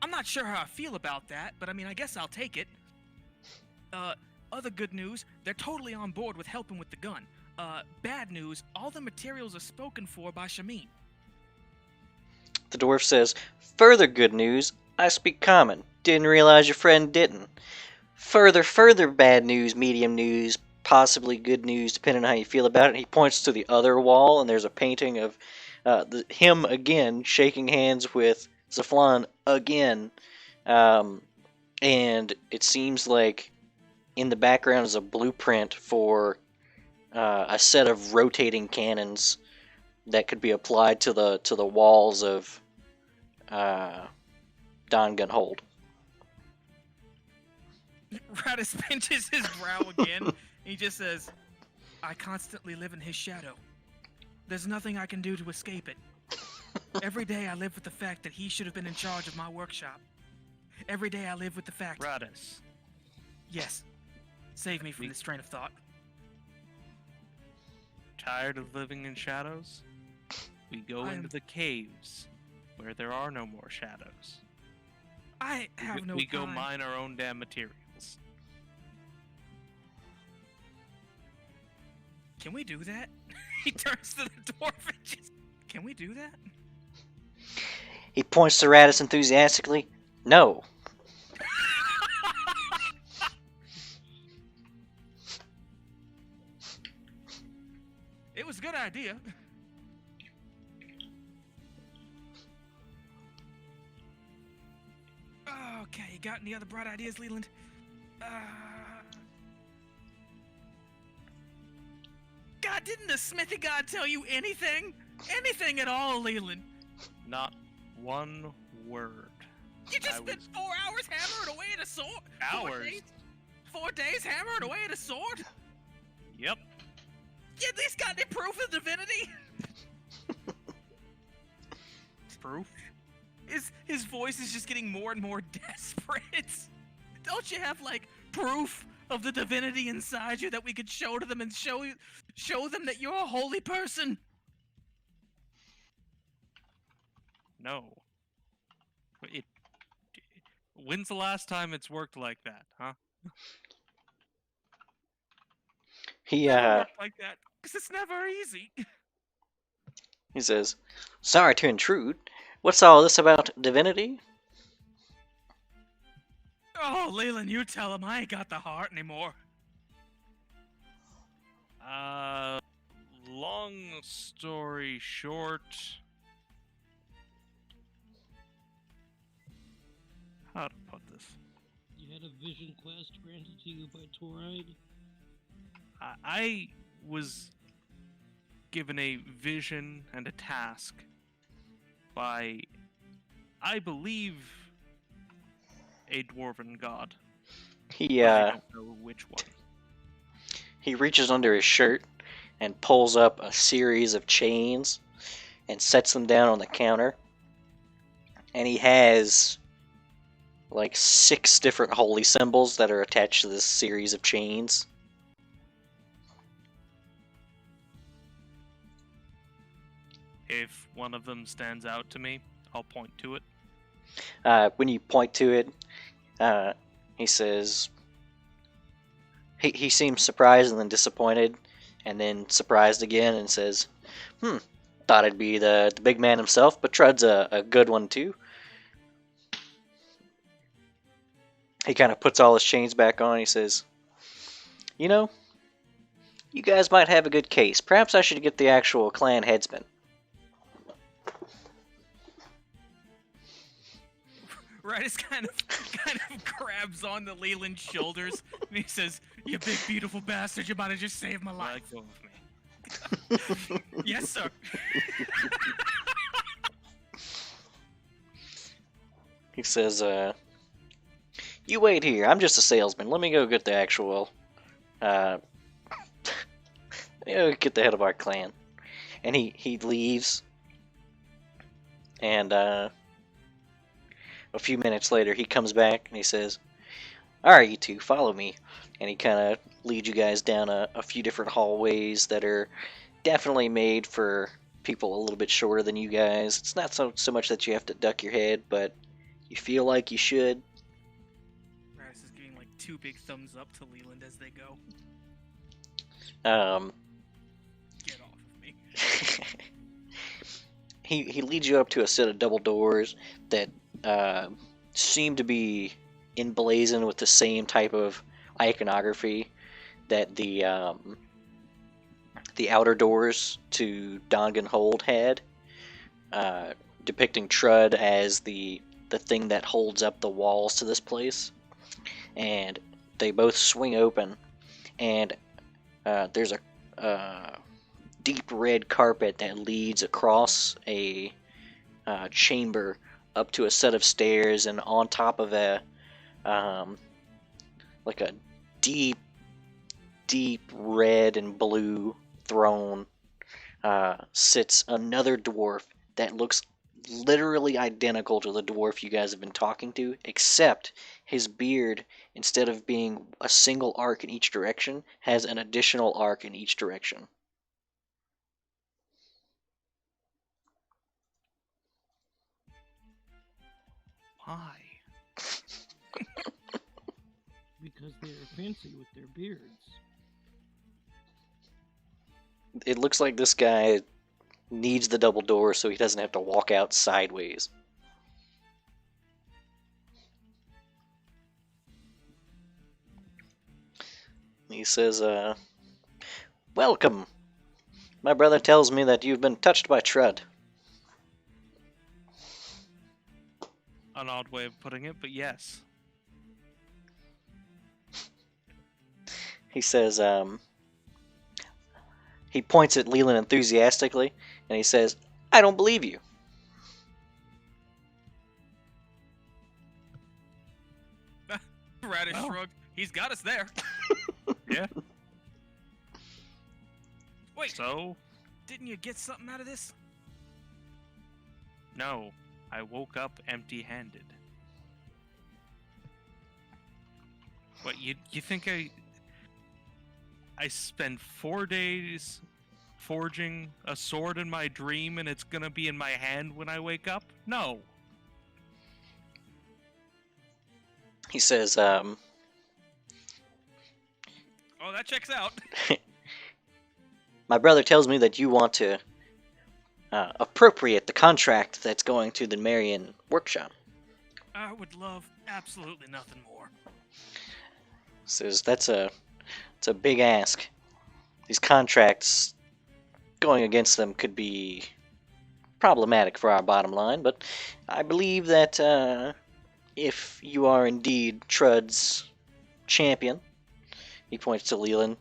I'm not sure how I feel about that, but I mean, I guess I'll take it. Other good news, they're totally on board with helping with the gun. Bad news, all the materials are spoken for by Shamin. The dwarf says, "Further good news, I speak common. Didn't realize your friend didn't. Further bad news, medium news, possibly good news, depending on how you feel about it." He points to the other wall, and there's a painting of him again shaking hands with Zaflan again. And it seems like in the background is a blueprint for a set of rotating cannons that could be applied to the walls of Dongun Hold. Radis pinches his brow again, and he just says, I constantly live in his shadow. There's nothing I can do to escape it. Every day I live with the fact that he should have been in charge of my workshop. Every day I live with the fact... Radis. Yes. Save me from this train of thought. Tired of living in shadows? We go into the caves, where there are no more shadows. I have no We time. go mine our own damn materials. Can we do that? He turns to the dwarf and just... Can we do that? He points to Radis enthusiastically. No. It was a good idea. Okay, you got any other bright ideas, Leland? God, didn't the smithy god tell you anything? Anything at all, Leland? Not one word. You just I spent was- 4 hours hammering away at a sword? 4 Hours? days? 4 days hammering away at a sword? Yep. You at least got any proof of divinity? Proof? His voice is just getting more and more desperate. Don't you have, like, proof of the divinity inside you that we could show to them and show them that you're a holy person? No. When's the last time it's worked like that, huh? He Never worked like that, because it's never easy. he says, "Sorry to intrude. What's all this about divinity?" Oh, Leland, you tell him I ain't got the heart anymore. Long story short... How to put this? You had a vision quest granted to you by Toride? I was given a vision and a task by, I believe, a dwarven god. He But I don't know which one. he reaches under his shirt and pulls up a series of chains and sets them down on the counter. And he has like 6 different holy symbols that are attached to this series of chains. If one of them stands out to me, I'll point to it. When you point to it, he says, he seems surprised and then disappointed, and then surprised again and says, thought it'd be the big man himself, but Trud's a good one too. He kind of puts all his chains back on. He says, you know, you guys might have a good case. Perhaps I should get the actual clan headsman. Radis kind of grabs on the Leland's shoulders and he says, "You big beautiful bastard, you might have just saved my life." Let go of me. Yes, sir. He says, you wait here. I'm just a salesman. Let me go get the actual, let me go get the head of our clan. And he leaves. And, a few minutes later, he comes back and he says, Alright, you two, follow me. And he kind of leads you guys down a few different hallways that are definitely made for people a little bit shorter than you guys. It's not so much that you have to duck your head, but you feel like you should. Radis is giving like 2 big thumbs up to Leland as they go. Get off of me. He leads you up to a set of double doors that seem to be emblazoned with the same type of iconography that the outer doors to Donganhold had, depicting Trud as the thing that holds up the walls to this place. And they both swing open, and there's a deep red carpet that leads across a chamber up to a set of stairs, and on top of a like a deep red and blue throne sits another dwarf that looks literally identical to the dwarf you guys have been talking to, except his beard, instead of being a single arc in each direction, has an additional arc in each direction. Why? Because they're fancy with their beards. It looks like this guy needs the double door so he doesn't have to walk out sideways. He says, "Welcome. My brother tells me that you've been touched by Trud." An odd way of putting it, but yes. He says, he points at Leland enthusiastically, and he says, "I don't believe you." Radis Well. shrugged. He's got us there. Yeah. Wait, So, didn't you get something out of this? no. I woke up empty-handed. What, you think I spent 4 days forging a sword in my dream and it's gonna be in my hand when I wake up? No. He says, Oh, that checks out. "My brother tells me that you want to appropriate the contract that's going to the Marion workshop." I would love absolutely nothing more. Says, it's a big ask. These contracts, going against them could be problematic for our bottom line, but I believe that if you are indeed Trud's champion, he points to Leland,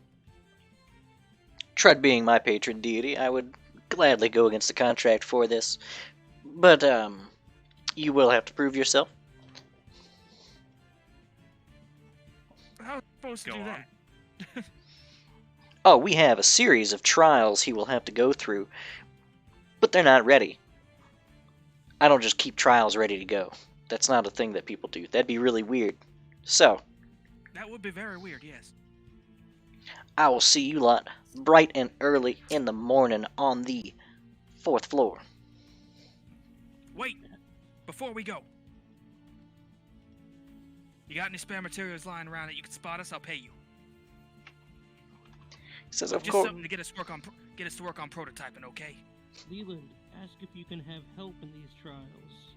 Trud being my patron deity, I would gladly go against the contract for this, but you will have to prove yourself. How am I supposed to Go do on. that? Oh, we have a series of trials he will have to go through, but they're not ready. I don't just keep trials ready to go. That's not a thing that people do. That'd be really weird. So, That would be very weird, yes. I will see you lot bright and early in the morning on the 4th floor. Wait, before we go. You got any spare materials lying around that you can spot us? I'll pay you. He says, "Of Just course." something to get us to work on prototyping, okay? Leland, ask if you can have help in these trials.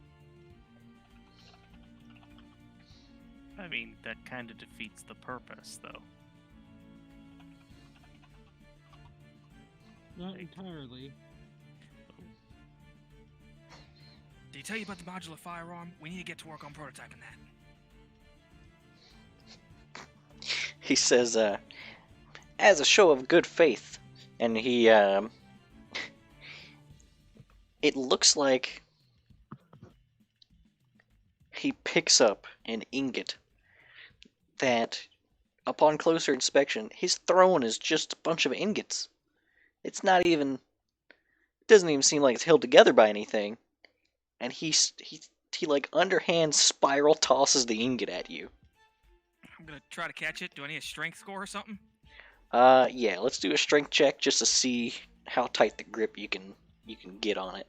I mean, that kind of defeats the purpose, though. Not entirely. Did he tell you about the modular firearm? We need to get to work on prototyping that. He says, "As a show of good faith," and he, it looks like he picks up an ingot that, upon closer inspection, his throne is just a bunch of ingots. It's not even, it doesn't even seem like it's held together by anything, and he like underhand spiral tosses the ingot at you. I'm gonna try to catch it. Do I need a strength score or something? Yeah, let's do a strength check just to see how tight the grip you can get on it.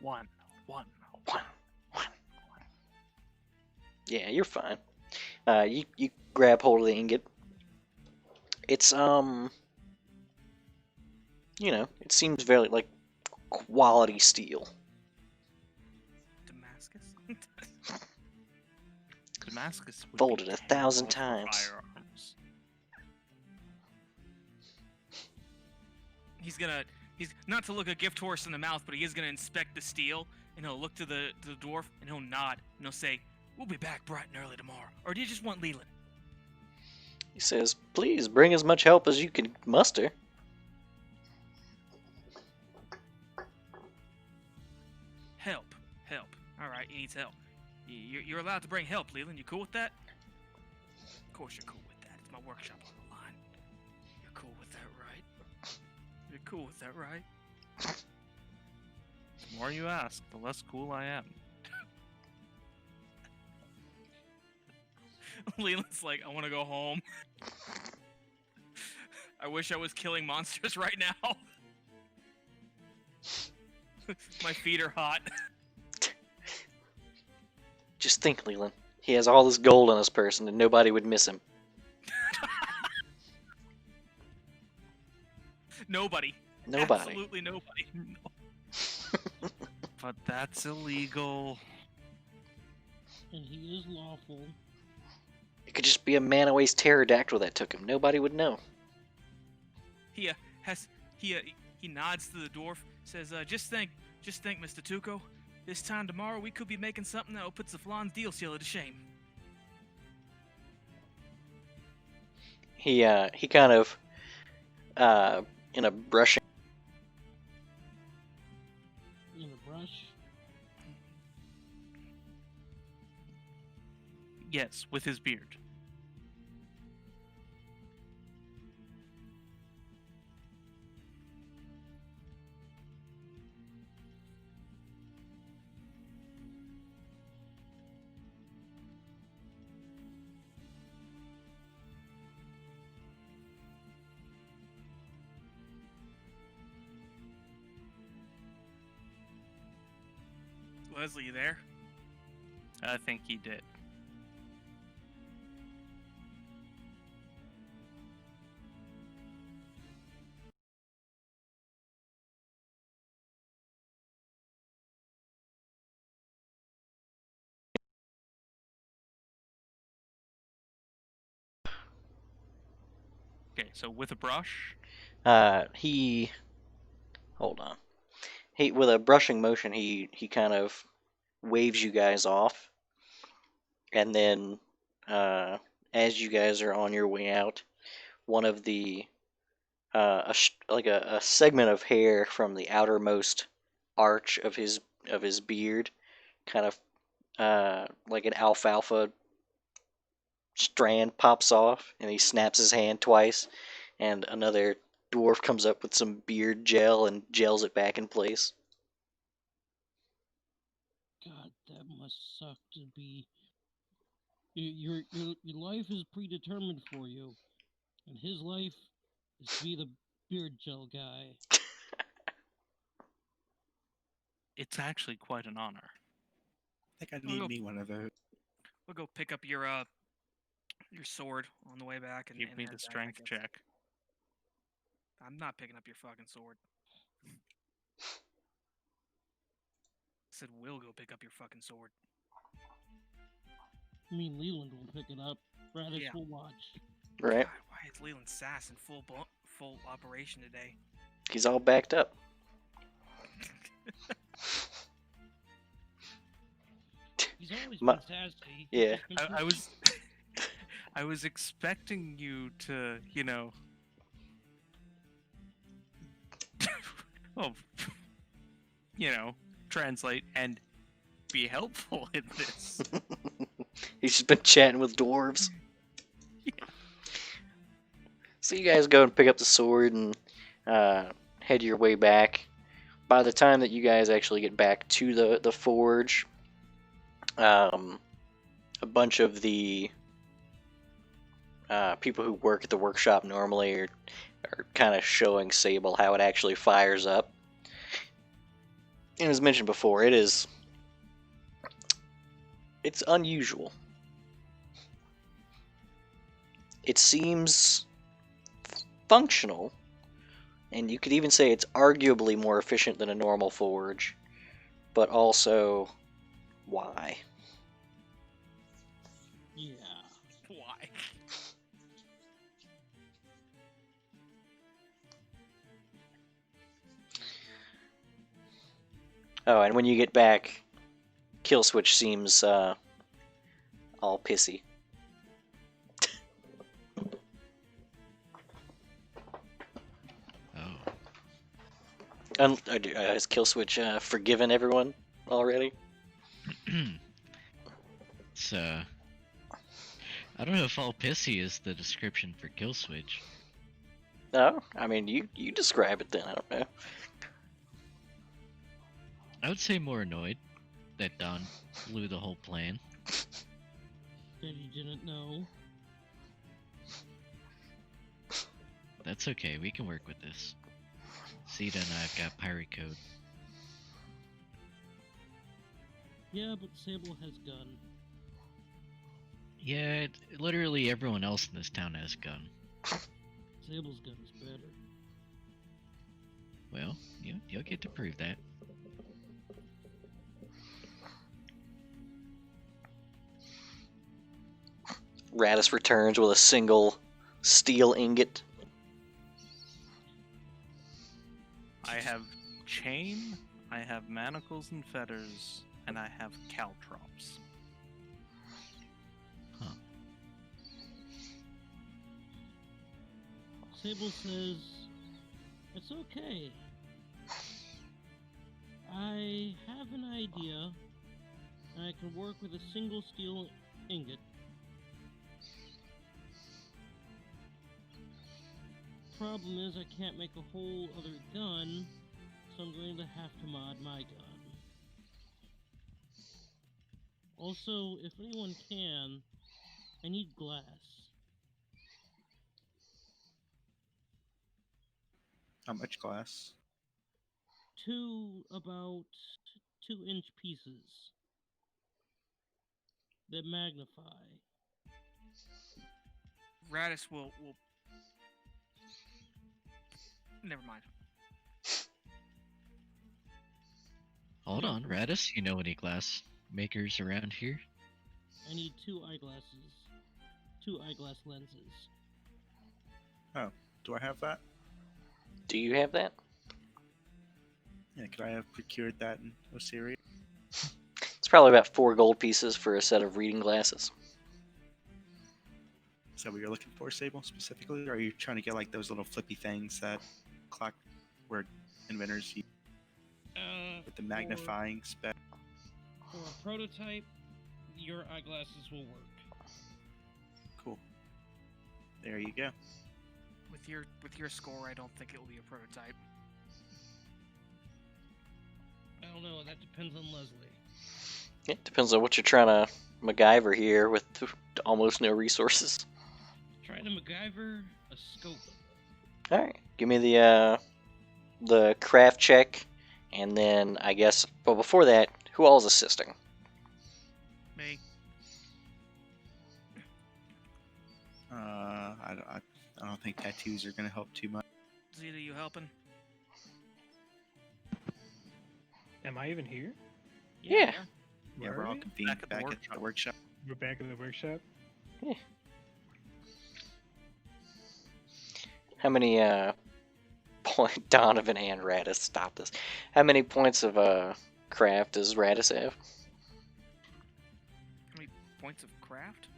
One. One. Yeah, you're fine. You grab hold of the ingot. It's it seems very like quality steel. Damascus. Damascus would Folded be 1,000 terrible for times. firearms. He's not to look a gift horse in the mouth, but he is gonna inspect the steel, and he'll look to the dwarf, and he'll nod, and he'll say, "We'll be back bright and early tomorrow." Or do you just want Leland? He says, "Please bring as much help as you can muster." Help. All right, he needs help. You're allowed to bring help, Leland. You cool with that? Of course you're cool with that. It's my workshop on the line. You're cool with that, right? You're cool with that, right? The more you ask, the less cool I am. Leland's like, I want to go home. I wish I was killing monsters right now. My feet are hot. Just think, Leland. He has all this gold on his person, and nobody would miss him. Nobody. Nobody. Absolutely nobody. But that's illegal. And he is lawful. It could just be a man-o-waste pterodactyl that took him. Nobody would know. He nods to the dwarf, says, just think, Mr. Tuco. This time tomorrow we could be making something that will put Zaflan's deal sealer to shame. He kind of in a brushing. In a brush. Yes, with his beard. Leslie, you there? I think he did. Okay, so with a brush. He. Hold on. With a brushing motion, he kind of waves you guys off, and then as you guys are on your way out, one of the a segment of hair from the outermost arch of his beard, kind of like an alfalfa strand pops off, and he snaps his hand twice, and another dwarf comes up with some beard gel and gels it back in place. God, that must suck to be. Your life is predetermined for you, and his life is to be the beard gel guy. It's actually quite an honor. I think I need one of those. We'll go pick up your sword on the way back and Give me head the back, I strength guess. check. I'm not picking up your fucking sword. I said we'll go pick up your fucking sword. I mean, Leland will pick it up. Radish Yeah. will watch. Right? God, why is Leland Sass in full operation today? He's all backed up. He's always Ma- been sassy. yeah. I was I was expecting you to, well, translate and be helpful in this. He's just been chatting with dwarves. So you guys go and pick up the sword and head your way back. By the time that you guys actually get back to the forge, a bunch of the people who work at the workshop normally are kind of showing Sable how it actually fires up. And as mentioned before, it's unusual. It seems functional, and you could even say it's arguably more efficient than a normal forge, but also, why? Yeah. Why? Oh, and when you get back, Killswitch seems all pissy. Oh. Has Killswitch forgiven everyone already? It's I don't know if all pissy is the description for Killswitch. No? I mean, you describe it then, I don't know. I would say more annoyed that Don blew the whole plan. That you didn't know. That's okay, we can work with this. Sita and I've got pirate code. Yeah, but Sable has gun. Yeah, literally everyone else in this town has a gun. Sable's gun is better. Well, you'll get to prove that. Radis returns with a single steel ingot. I have chain, I have manacles and fetters, and I have caltrops. Sable says, it's okay. I have an idea, and I can work with a single steel ingot. Problem is, I can't make a whole other gun, so I'm going to have to mod my gun. Also, if anyone can, I need glass. How much glass? Two about 2-inch pieces that magnify. Radis will. Never mind. Hold on, Radis, you know any glass makers around here? I need 2 eyeglasses. 2 eyeglass lenses. Do I have that? Do you have that? Yeah, could I have procured that in Osiris? It's probably about 4 gold pieces for a set of reading glasses. Is that what you're looking for, Sable, specifically? Or are you trying to get like those little flippy things that clock where inventors use with the magnifying spec? For a prototype, your eyeglasses will work. Cool. There you go. With your score, I don't think it will be a prototype. I don't know, that depends on Leslie. It depends on what you're trying to MacGyver here with almost no resources. Trying to MacGyver a scope. Alright, give me the craft check, and then I guess, but before that, who all is assisting? Me. I don't think tattoos are going to help too much. Zeta, you helping? Am I even here? Yeah. Yeah, Where we're are all we? convened Back at the back at workshop. the workshop. We're back in the workshop. How many Donovan and Radis, stop this. How many points of craft does Radis have? How many points of craft?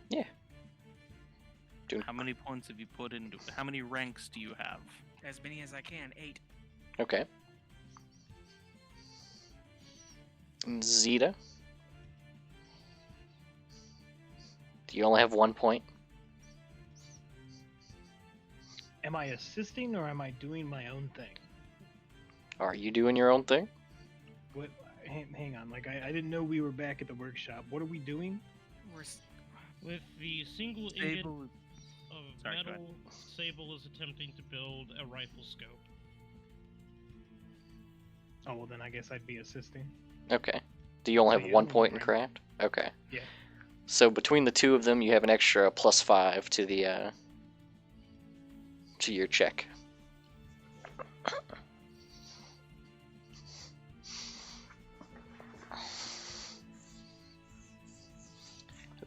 How many points have you put into? How many ranks do you have? As many as I can. 8. Okay. And Zeta? Do you only have 1 point? Am I assisting or am I doing my own thing? Are you doing your own thing? What? Hang on. Like I didn't know we were back at the workshop. What are we doing? With the single ingot Sable. of Sorry, go metal, Sable is attempting to build a rifle scope. Oh well, then I guess I'd be assisting. Okay. Do you only Oh, have yeah, 1 I'm point in right. craft? Okay. Yeah. So between the two of them, you have an extra +5 to the to your check.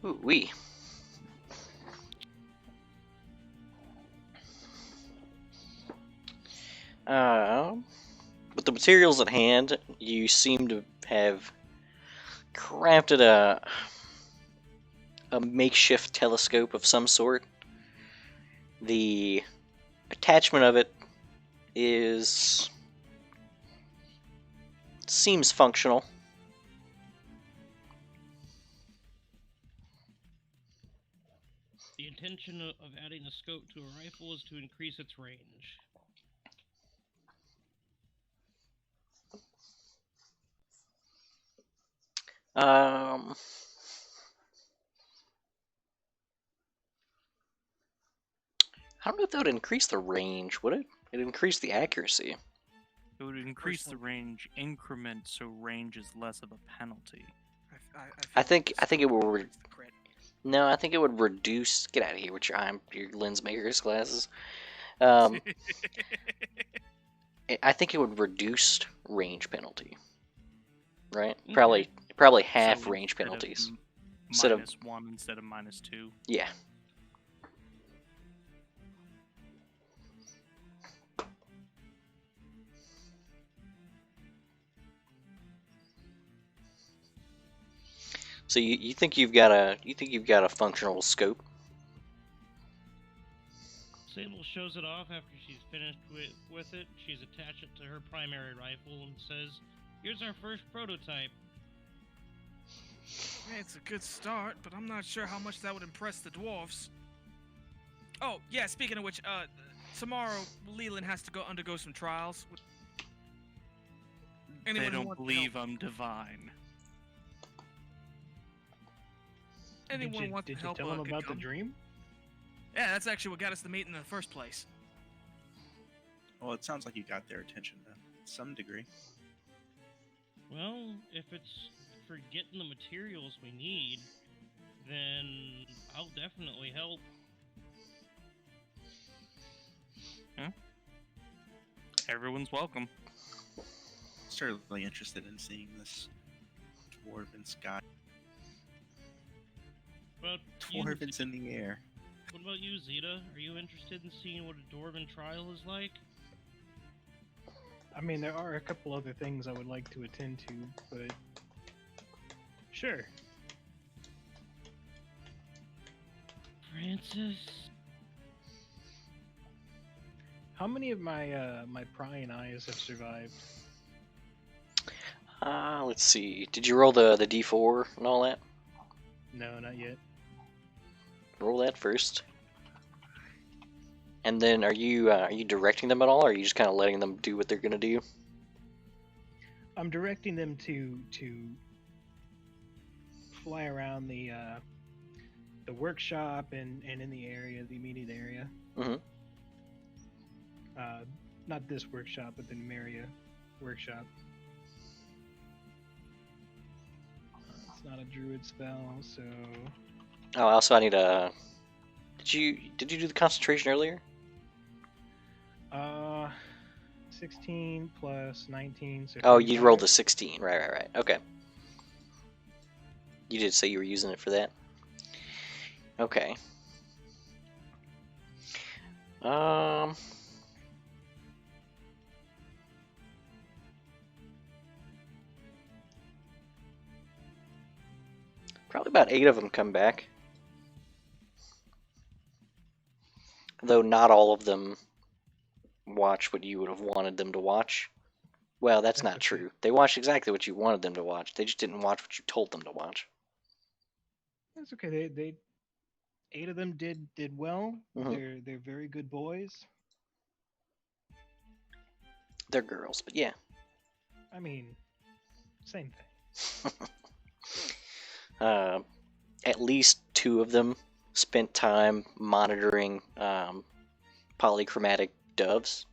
Ooh wee. With the materials at hand, you seem to have crafted a makeshift telescope of some sort. The attachment of it seems functional. The intention of adding a scope to a rifle is to increase its range. Um, I don't know if that would increase the range, would it? It'd increase the accuracy. It would increase the Personally- range increment, so range is less of a penalty. I think it will increase the crit. No, I think it would reduce. Get out of here with your lens maker's glasses. I think it would reduce range penalty. Right? Okay. Probably half So range instead of penalties. m- Instead of- -1 instead of -2. Yeah. So you think you've got a functional scope? Sable shows it off after she's finished with it. She's attached it to her primary rifle and says, "Here's our first prototype." It's a good start, but I'm not sure how much that would impress the dwarfs. Oh, yeah, speaking of which, tomorrow Leland has to undergo some trials. Anyone They who don't wants to believe help- I'm divine. Anyone who wants did to you help tell him could about the come. dream? Yeah, that's actually what got us the meeting in the first place. Well, it sounds like you got their attention to some degree. Well, if it's for getting the materials we need, then I'll definitely help. Everyone's welcome. Certainly interested in seeing this dwarven sky. But you, Dwarven's in the air. what about you, Zeta? Are you interested in seeing what a dwarven trial is like? I mean, there are a couple other things I would like to attend to, but sure. Francis? How many of my prying eyes have survived? Let's see. Did you roll the D4 and all that? No, not yet. Roll that first. And then are you directing them at all, or are you just kind of letting them do what they're gonna do? I'm directing them to fly around the workshop and in the area, the immediate area. Mhm. Not this workshop, but the Numeria workshop. It's not a druid spell, so Oh, also I need a. Did you do the concentration earlier? 16 plus 19. So Oh, you rolled 35. the 16. Right. Okay. You did say you were using it for that. Okay. Probably about 8 of them come back. Though not all of them watch what you would have wanted them to watch. Well, that's not okay. true. They watched exactly what you wanted them to watch. They just didn't watch what you told them to watch. That's okay. They 8 of them did well. Mhm. They're very good boys. They're girls, but yeah. I mean, same thing. at least 2 of them spent time monitoring polychromatic doves.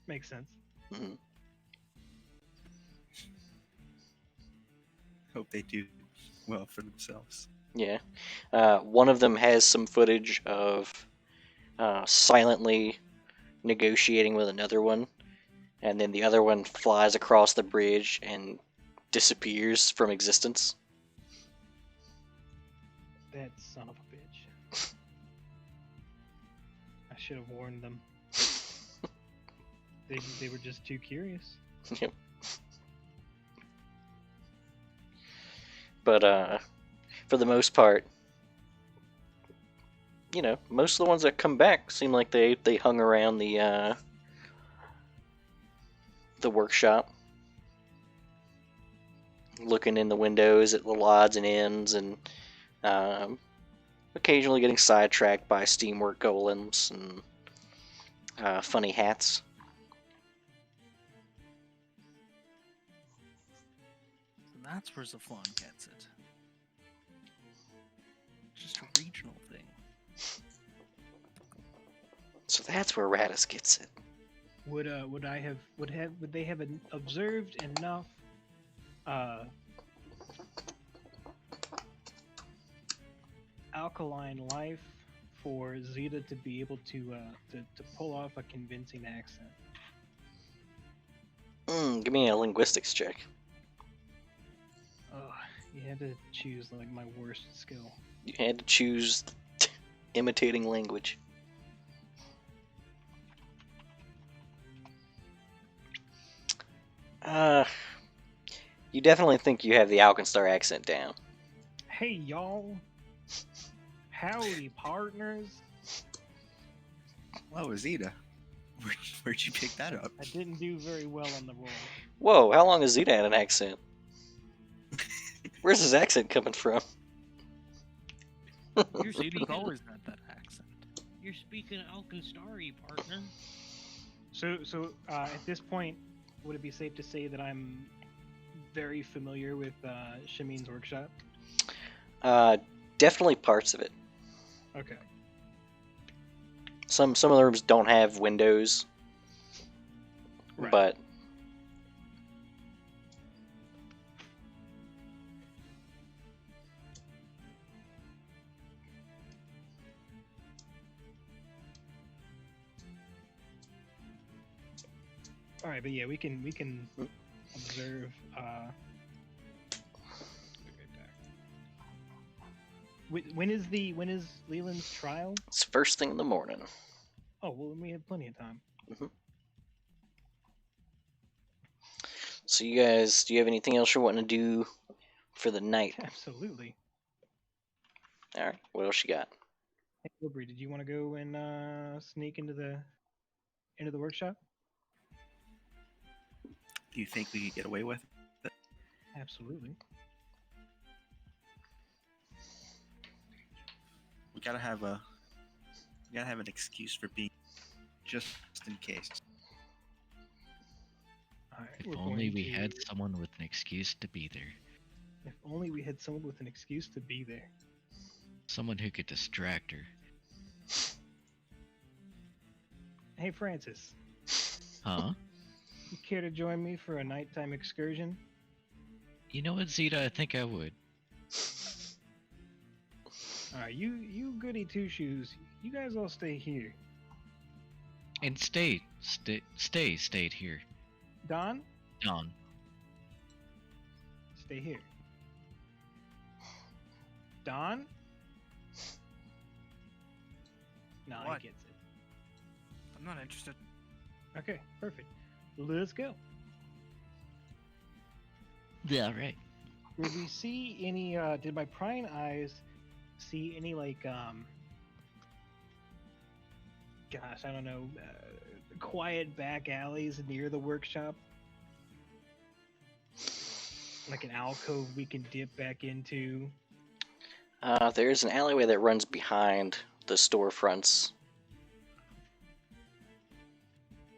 Makes sense. Mhm. Hope they do well for themselves. Yeah. One of them has some footage of silently negotiating with another one, and then the other one flies across the bridge and disappears from existence. That son of a bitch. I should have warned them. They were just too curious. Yep. But for the most part, you know, most of the ones that come back seem like they hung around the workshop, looking in the windows at the odds and ends, and occasionally getting sidetracked by steamwork golems and funny hats. So that's where Zaflon gets it. Just a regional thing. So that's where Radis gets it. Would they have observed enough alkaline life for Zeta to be able to pull off a convincing accent? Give me a linguistics check. Oh, you had to choose like my worst skill. You had to choose imitating language. You definitely think you have the Alkenstar accent down. Hey y'all, howdy partners. Wow, Zeta. Where'd you pick that up? I didn't do very well on the roll. Whoa, how long has Zeta had an accent? Where's his accent coming from? You're Zeeta's speaking, always had that accent. you're speaking Alkenstari, partner. So at this point, would it be safe to say that I'm very familiar with Shamin's workshop? Definitely parts of it. Okay. Some of the rooms don't have windows, Right. but All right, but yeah, we can observe. When is Leland's trial? it's first thing in the morning. Oh well, we have plenty of time. So you guys, do you have anything else you're wanting to do for the night? Absolutely. All right, what else you got? Hey, Wilbury, did you want to go and sneak into the workshop? Do you think we could get away with it? Absolutely. We gotta have an excuse for being just in case. All right, If we're only going we had to- someone with an excuse to be there. If only we had someone with an excuse to be there. Someone who could distract her. Hey, Francis, Huh? you care to join me for a nighttime excursion? You know what, Zeta? I think I would. All right, you goody two shoes. You guys all stay here. And stayed here. Don, Don. stay here. Don? No, What? he gets it. I'm not interested. Okay, perfect. Let's go. Yeah, right. Did we see any, did my prying eyes see any, like, gosh, I don't know, quiet back alleys near the workshop? Like an alcove we can dip back into? There's an alleyway that runs behind the storefronts.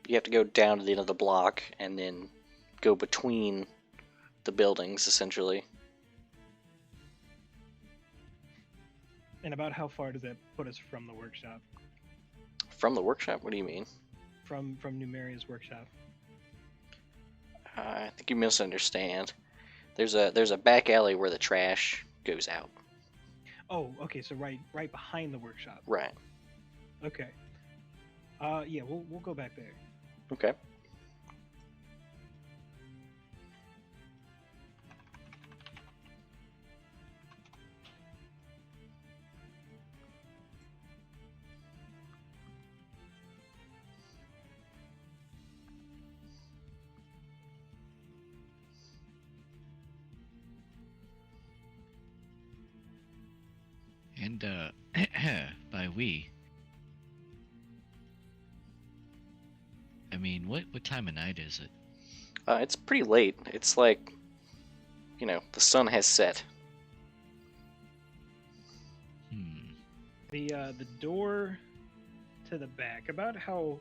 You have to go down to the end of the block and then go between the buildings, essentially. And about how far does that put us from the workshop? From the workshop? What do you mean? From Numeria's workshop. I think you misunderstand. There's a back alley where the trash goes out. Oh, okay, so right behind the workshop. Right. Okay. Yeah, we'll go back there. Okay. And by we, I mean what time of night is it? It's pretty late. It's like, the sun has set. The door to the back. About how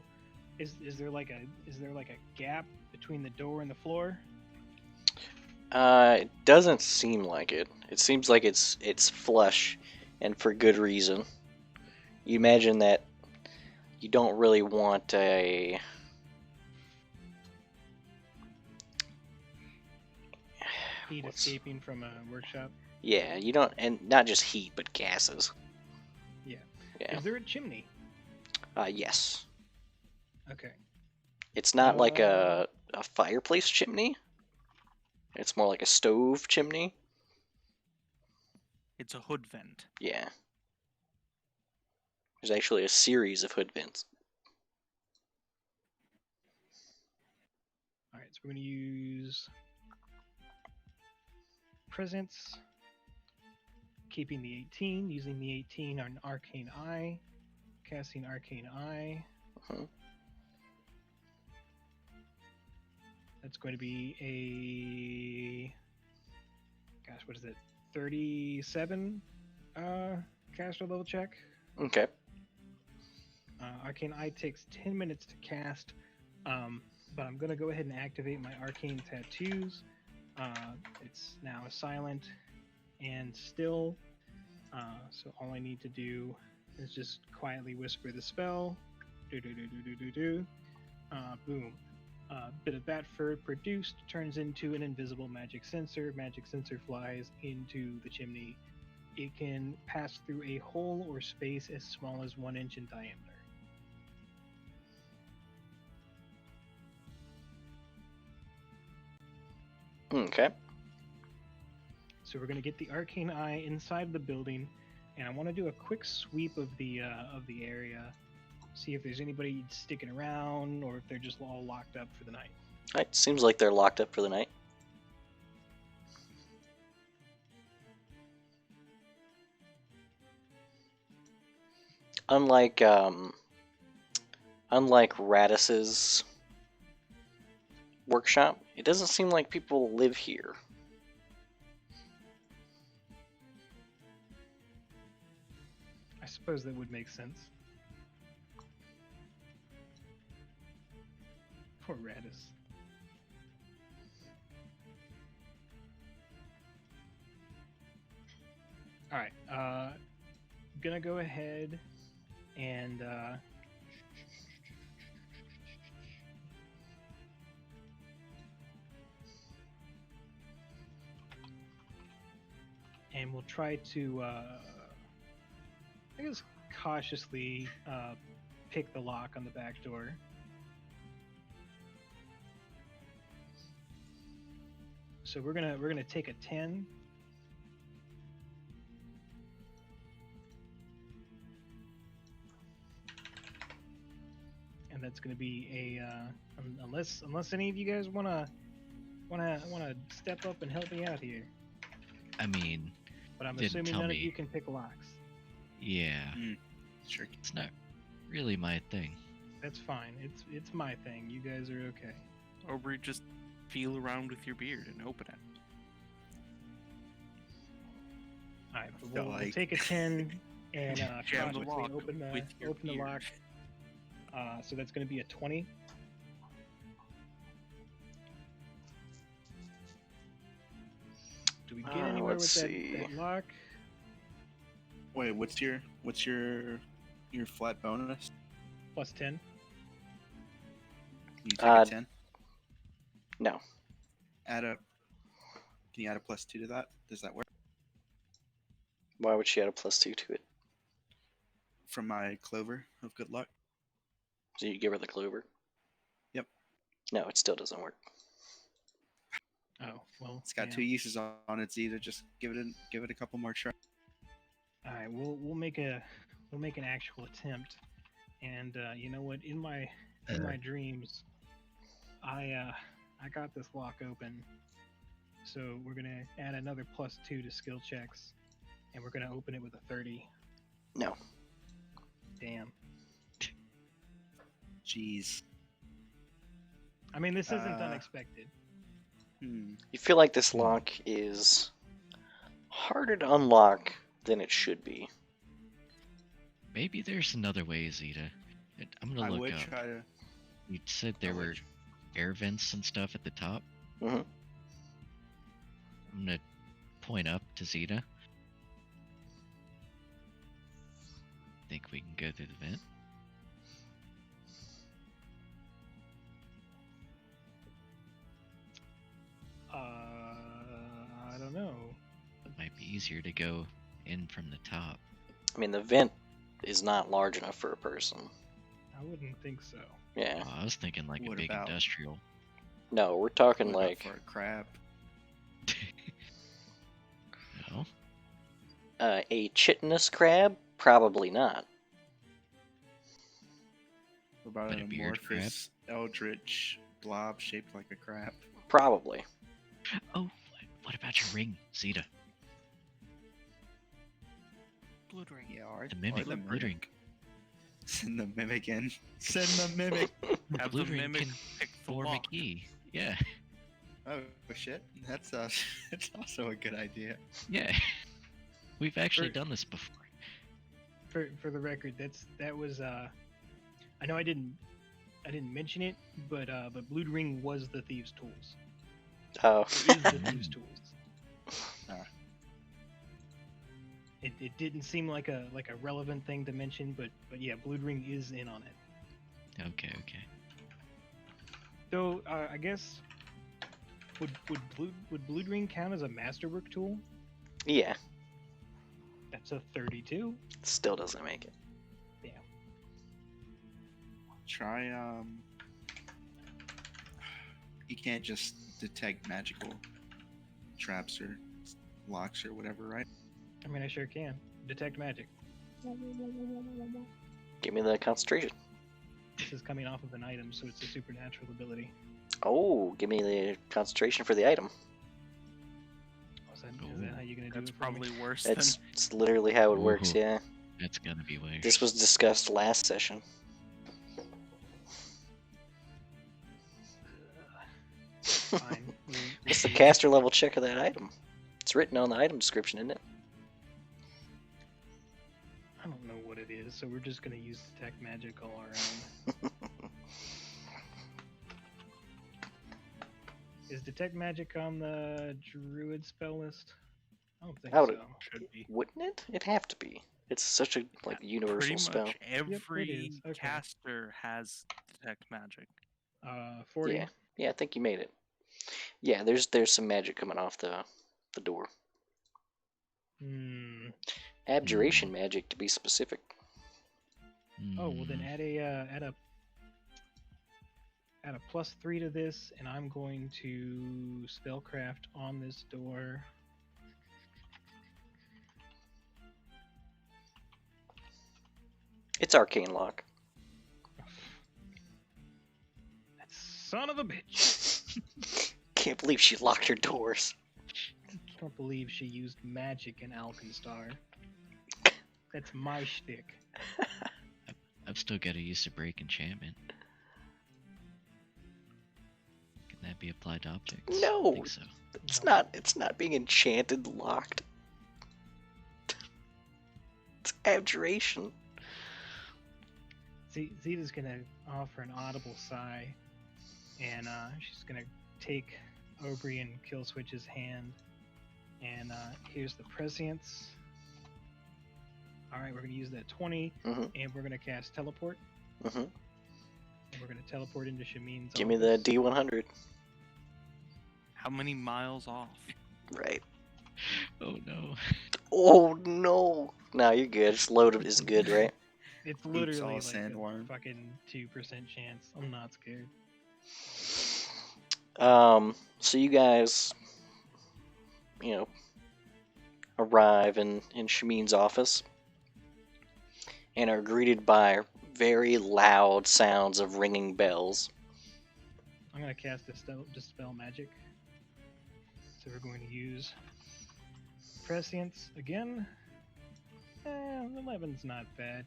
is there like a gap between the door and the floor? It doesn't seem like it. It seems like it's flush, and for good reason. You imagine that you don't really want a Heat escaping from a workshop. Yeah, you don't, and not just heat, but gases. Yeah. Yeah. Is there a chimney? Yes. Okay. It's not like a fireplace chimney. It's more like a stove chimney. It's a hood vent. Yeah. There's actually a series of hood vents. All right, so we're gonna use presence, keeping the 18, using the 18 on Arcane Eye, casting Arcane Eye. Mhm. That's going to be gosh, what is it? 37 caster level check. Okay. Arcane Eye takes 10 minutes to cast, but I'm going to go ahead and activate my Arcane Tattoos. It's now silent and still, so all I need to do is just quietly whisper the spell. Boom. Bit of bat fur produced turns into an invisible magic sensor. Magic sensor flies into the chimney. It can pass through a hole or space as small as 1 inch in diameter. Okay. So we're going to get the Arcane Eye inside the building, and I want to do a quick sweep of the area, see if there's anybody sticking around or if they're just all locked up for the night. It seems like they're locked up for the night. Unlike Radis's workshop, it doesn't seem like people live here. I suppose that would make sense. Poor Radis. Alright, gonna go ahead and we'll try to I guess cautiously pick the lock on the back door. So we're gonna take a 10. And that's gonna be a unless any of you guys wanna step up and help me out here. I mean, But I'm Didn't assuming tell none of me. you can pick locks. yeah, Sure. it's not really my thing. That's fine. It's my thing. You guys are okay. Or just feel around with your beard and open it. All right, but feel we'll like- take a 10 and Jam the cautiously lock open with your the beard. lock. So that's going to be a 20. Do we get anywhere with let's see. that lock? Wait, what's your flat bonus? Plus 10. You take Uh, a 10. No. Can you add a +2 to that? Does that work? Why would she add a +2 to it? From my clover of good luck. So you give her the clover? Yep. No, it still doesn't work. Oh well. It's got yeah. 2 uses on it. Either just give it a couple more tries. All right, we'll make an actual attempt. And you know what? In my dreams, I got this lock open. So we're gonna add another +2 to skill checks, and we're gonna open it with a 30. No. Damn. Jeez. I mean, this isn't Uh, unexpected. You feel like this lock is harder to unlock than it should be. Maybe there's another way, Zeta. I'm I gonna look would up. try to. You said there I would were air vents and stuff at the top. hmm I'm gonna point up to Zeta. Think we can go through the vent? I don't know. It might be easier to go in from the top. I mean, the vent is not large enough for a person. I wouldn't think so. Yeah. Oh, I was thinking like What a big about- industrial. No, we're talking What about like for a crab. No? a chitinous crab? Probably not. What about But an a beard crab? amorphous eldritch blob shaped like a crab? Probably. Oh, what about your ring, Zeta? Blood ring. Yeah, or The mimic, the blue ring. Send the mimic in. Send the mimic. Have Blue the ring mimic can pick the form a lock. key. Yeah, Oh shit, that's that's also a good idea. yeah. We've actually For- done this before. For the record, that was I know I didn't mention it, but Blue Ring was the thieves' tools. Oh. It is the thieves' tools. Ah. It didn't seem like a relevant thing to mention, but yeah, Blue Ring is in on it. Okay. So I guess would Blue Ring count as a masterwork tool? Yeah. That's a 32. Still doesn't make it. Try You can't just detect magical traps or locks or whatever, right? I mean, I sure can detect magic. Give me the concentration. This is coming off of an item, so it's a supernatural ability. Oh, give me the concentration for the item. Is that how you're gonna do That's it for me? probably worse It's literally how it works, Ooh. yeah. That's gonna be weird. This was discussed last session. Fine. What's the caster level check of that item? It's written on the item description, isn't it? I don't know what it is, so we're just gonna use detect magic all around. Is detect magic on the druid spell list? I don't think I would- so. than should be. Wouldn't it? It have to be. It's such a universal Pretty spell. much every is, okay. caster has detect magic. 40. Yeah. Yeah, I think you made it. Yeah, there's some magic coming off the door. Hmm. Abjuration magic, to be specific. Oh well, then Hmm. add a +3 to this, and I'm going to spellcraft on this door. It's arcane lock. That son of a bitch! Can't believe she locked her doors. Can't believe she used magic in Alkenstar. That's my shtick. I've still got to use the break enchantment. Can that be applied to objects? No. I think so. It's not being enchanted locked. It's abjuration. Zeta's gonna offer an audible sigh, and she's gonna take Aubrey and Killswitch's hand, and here's the prescience. All right, we're gonna use that 20, Mhm. and we're gonna cast teleport. Mm-hmm. And we're gonna teleport into Shamin's Give me the office. D100. How many miles off? Right. Oh no. Oh no. No, you're good. It's loaded. It's good, right? It's Oops, literally all like sandworm. a fucking 2% chance. I'm not scared. So you guys, arrive in Shamin's office and are greeted by very loud sounds of ringing bells. I'm gonna cast dispel magic. So we're going to use prescience again. 11's not bad.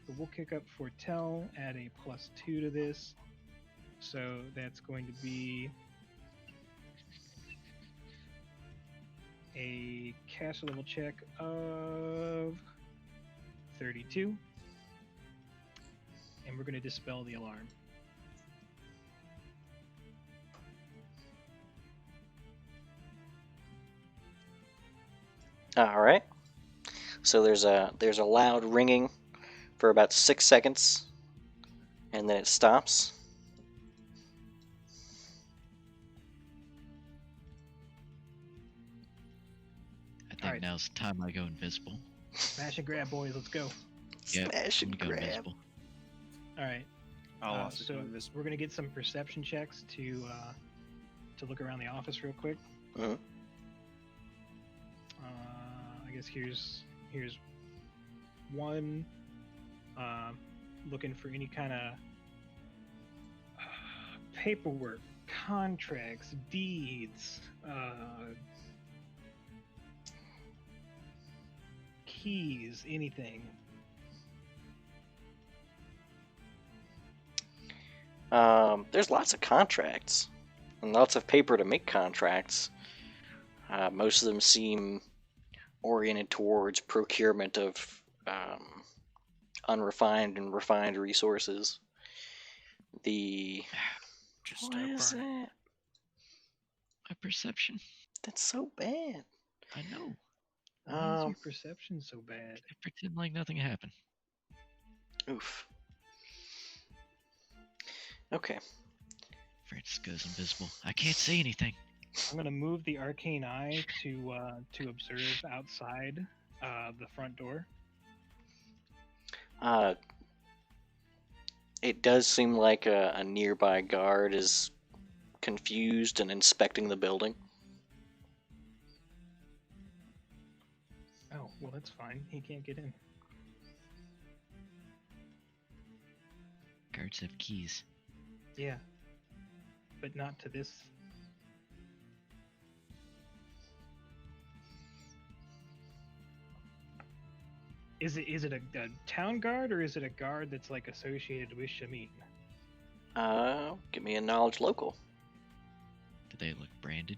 But we'll kick up foretell, add a +2 to this. So that's going to be a caster level check of 32. And we're going to dispel the alarm. All right. So there's a loud ringing for about 6 seconds, and then it stops. I think Alright. now's the time I go invisible. Smash and grab, boys. Let's go. Yep, Smash I'm and gonna go grab. invisible. All right. I'll also So go invisible. we're gonna get some perception checks to look around the office real quick. Mhm. I guess here's one. Looking for any kind of paperwork, contracts, deeds, keys, anything. There's lots of contracts and lots of paper to make contracts. Most of them seem oriented towards procurement of unrefined and refined resources. Just What start is burning. that? My perception. That's so bad. I know. Why is Um, your perception so bad? I pretend like nothing happened. Oof. Okay. Francis goes invisible. I can't say anything. I'm gonna move the arcane eye to observe outside the front door. It does seem like a nearby guard is confused and inspecting the building. Oh, well, that's fine. He can't get in. Guards have keys. Yeah, but not to this. Is it a town guard, or is it a guard that's like associated with Shamin? Give me a knowledge local. Do they look branded?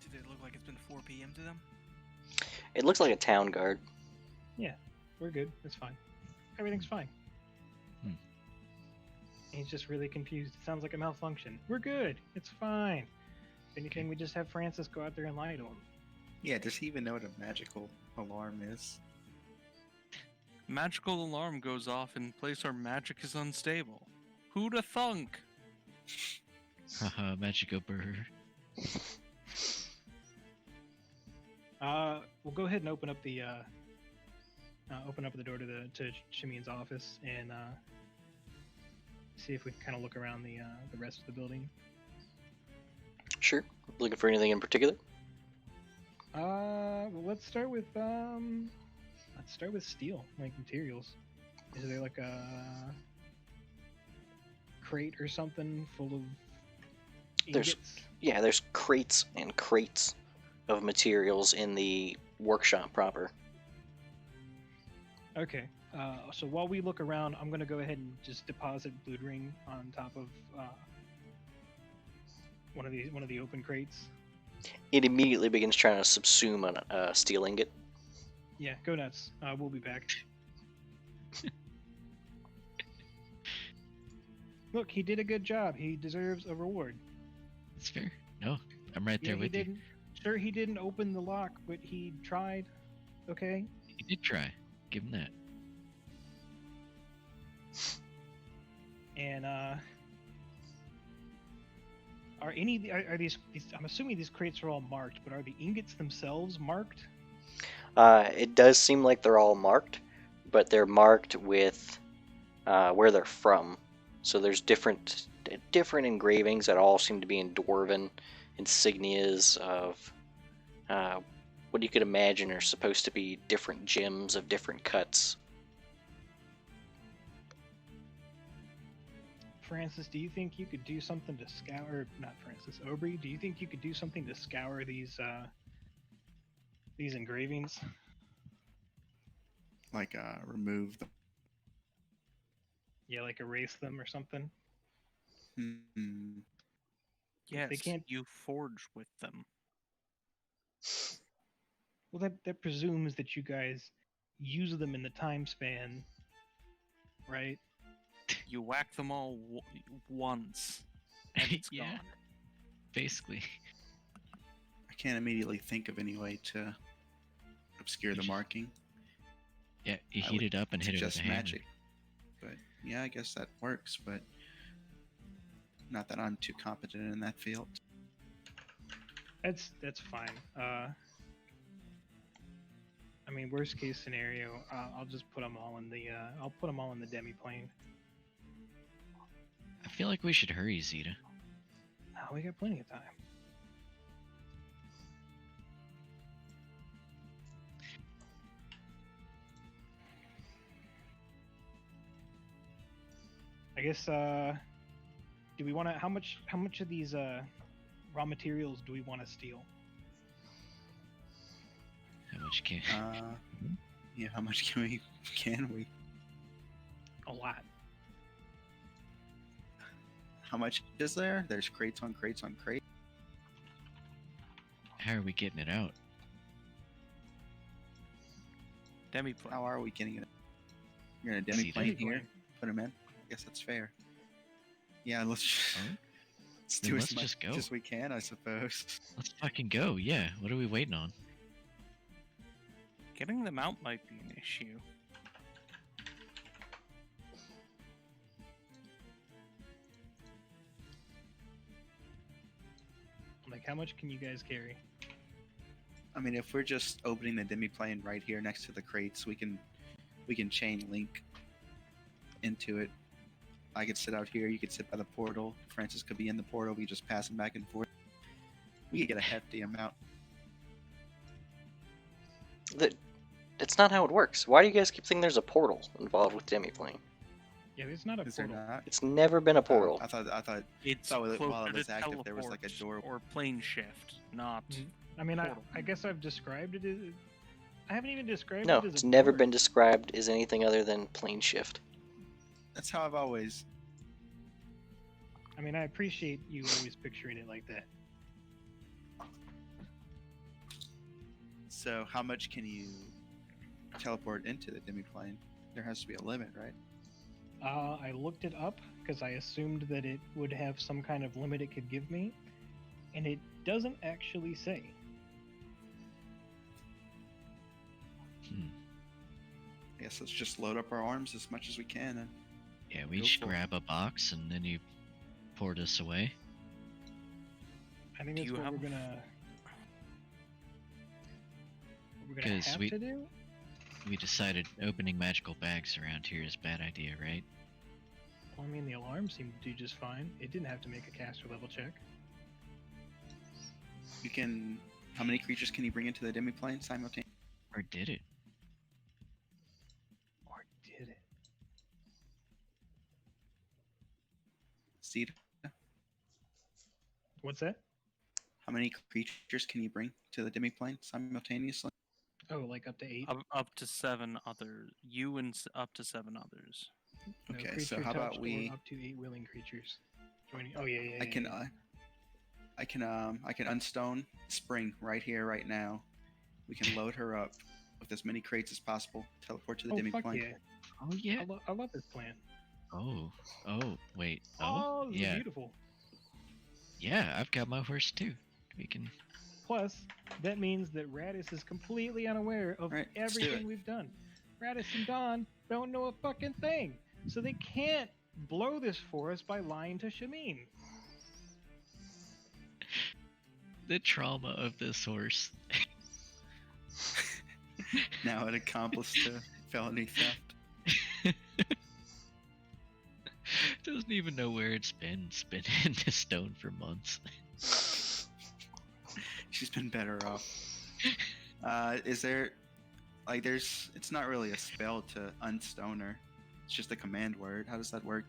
Did it look like it's been 4 p.m. to them? It looks like a town guard. We're good. It's fine. Everything's fine. Hmm. He's just really confused. It sounds like a malfunction. We're good. It's fine. If anything, we just have Francis go out there and lie to him. Yeah, does he even know what a magical alarm is? Magical alarm goes off in place where magic is unstable. Who'da thunk? Haha, Magico Burr. We'll go ahead and open up the door to Shamin's office and see if we can kind of look around the rest of the building. Sure. Looking for anything in particular? Well, let's start with steel, like materials. Is there like a crate or something full of There's- ingots? Yeah, there's crates and crates of materials in the workshop proper. Okay. So while we look around, I'm gonna go ahead and just deposit Blood Ring on top of one of the open crates. It immediately begins trying to subsume a steel ingot. Yeah, go nuts. We'll be back. Look, he did a good job. He deserves a reward. That's fair. No, I'm right there he with you. didn't. sure he didn't open the lock, but he tried. Okay. He did try. Give him that. And are these? I'm assuming these crates are all marked, but are the ingots themselves marked? It does seem like they're all marked, but they're marked with where they're from. So there's different engravings that all seem to be in dwarven insignias of what you could imagine are supposed to be different gems of different cuts. Francis, do you think you could do something to scour? Not Francis, Aubrey. Do you think you could do something to scour these engravings? Like remove the. Yeah, like erase them or something. Hmm. Yes, can't- you forge with them. Well, that presumes that you guys use them in the time span, right? You whack them all once, and it's Yeah. gone. Basically. I can't immediately think of any way to obscure You the just- marking. Yeah, you I heat would it up and hit it with suggest a hammer. magic. But yeah, I guess that works. But not that I'm too competent in that field. That's fine. I mean, worst case scenario, I'll just put them all in the demiplane. I feel like we should hurry, Zeta. Oh, we got plenty of time. I guess. Do we want to? How much of these raw materials do we want to steal? How much can? Yeah, how much can we? A lot. How much is there? There's crates on crates on crates. How are we getting it out? Demiplane. How are we getting it? You're gonna See, demiplane here, demiplane. put them in. I guess that's fair. Yeah, let's Alright. let's Then do let's as much just go. as we can, I suppose. Let's fucking go. Yeah. What are we waiting on? Getting them out might be an issue. Like, how much can you guys carry? I mean, if we're just opening the demiplane right here next to the crates, we can chain link into it. I could sit out here. You could sit by the portal. Francis could be in the portal. We just pass them back and forth. We could get a hefty amount. That's not how it works. Why do you guys keep thinking there's a portal involved with demiplane? Yeah, there's not a Is there portal. not? It's never been a portal. I thought It's So while it closer was to active, there was, like, a teleport door- or plane shift, not. Mhm. I mean, Portal. I guess I've described it as. I haven't even described No, it as it's a never port. been described as anything other than plane shift. that's how I've always. I mean, I appreciate you always picturing it like that. So how much can you teleport into the demiplane? There has to be a limit, right? I looked it up because I assumed that it would have some kind of limit it could give me, and it doesn't actually say. I guess let's just load up our arms as much as we can and Yeah, we Go each for it. grab a box and then you poured us away. I think Do that's you what have- we're gonna. What we're gonna 'Cause have we- to do. We decided opening magical bags around here is a bad idea, right? Well, I mean, the alarm seemed to do just fine. It didn't have to make a caster level check. you can. How many creatures can you bring into the demiplane simultaneously? Or did it? Or did it? Seed. What's that? How many creatures can you bring to the demiplane simultaneously? Oh, like up to 8. Up to 7 others. You and up to 7 others. No, Okay, creature so how about touched or we? up to 8 willing creatures joining? Oh yeah. I can. I can unstone Spring right here, right now. We can load her up with as many crates as possible. Teleport to the Oh fuck demiplane. yeah! Oh yeah. I love this plan. Oh. Oh, wait. Oh, this is yeah. beautiful. Yeah, I've got my horse too. We can Plus, that means that Radis is completely unaware of Right, let's do everything it. we've done. Radis and Don don't know a fucking thing, so they can't blow this for us by lying to Shameen. The trauma of this horse. Now an accomplice to felony theft. Doesn't even know where it's been. It's been in the stone for months. She's been better off. Is there, like, it's not really a spell to unstone her. It's just a command word. How does that work?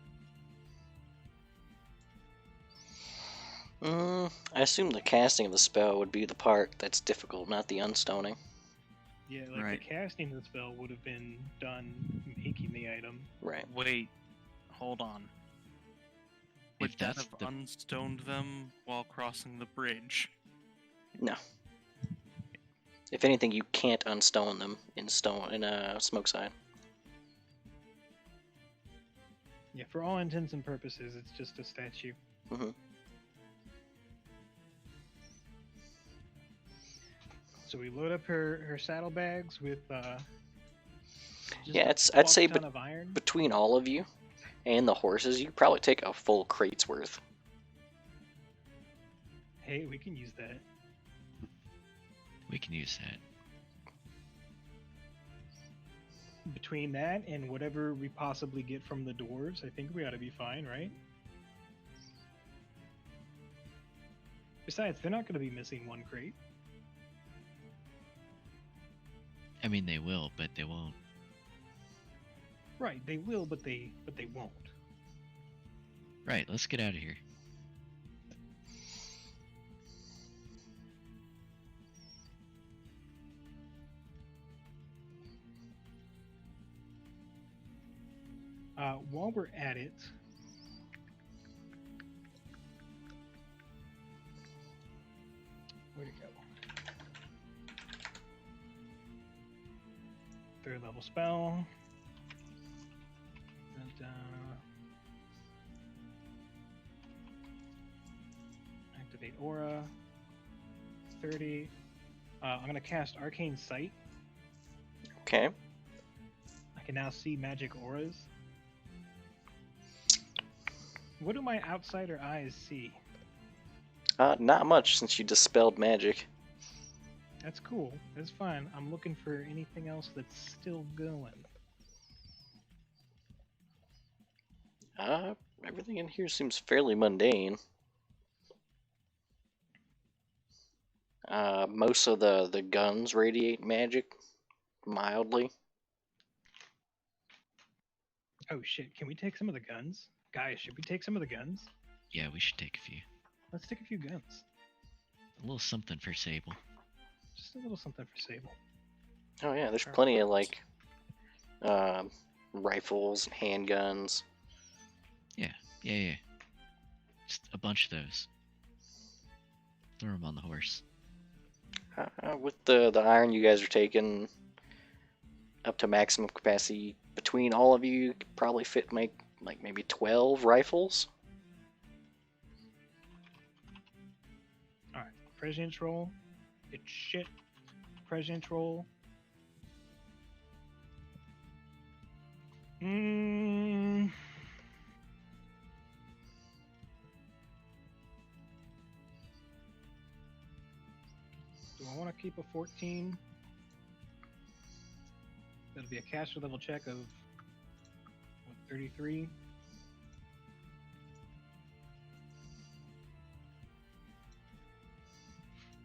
I assume the casting of the spell would be the part that's difficult, not the unstoning. Yeah, like Right. the casting of the spell would have been done making the item. Right. Wait, hold on. Would If that that's have the unstoned them while crossing the bridge? No. If anything, you can't unstone them in smoke side. Yeah, for all intents and purposes, it's just a statue. Mhm. So we load up her saddlebags with just Yeah, a I'd say fuck ton of iron. between all of you and the horses, you could probably take a full crate's worth. Hey, we can use that. we can use that. Between that and whatever we possibly get from the dwarves, I think we ought to be fine, right? Besides, they're not going to be missing one crate. I mean, they will, but they won't. Right, they will, but they won't. Right, let's get out of here. While we're at it, where'd it go? Third level spell. And, activate aura. 30. I'm going to cast Arcane Sight. Okay. I can now see magic auras. What do my outsider eyes see? Not much since you dispelled magic. That's cool. That's fine. I'm looking for anything else that's still going. Everything in here seems fairly mundane. Most of the guns radiate magic mildly. Oh shit, can we take some of the guns? Guys, should we take some of the guns? Yeah, we should take a few. Let's take a few guns. A little something for Sable. Just a little something for Sable. Oh yeah, there's Sure. plenty of like rifles and handguns. Yeah. Just a bunch of those. Throw them on the horse. With the iron you guys are taking up to maximum capacity, between all of you could probably fit like maybe 12 rifles. Alright, prescience roll. It's shit. Prescience roll. Do I want to keep a 14? That'll be a caster level check of what, 33.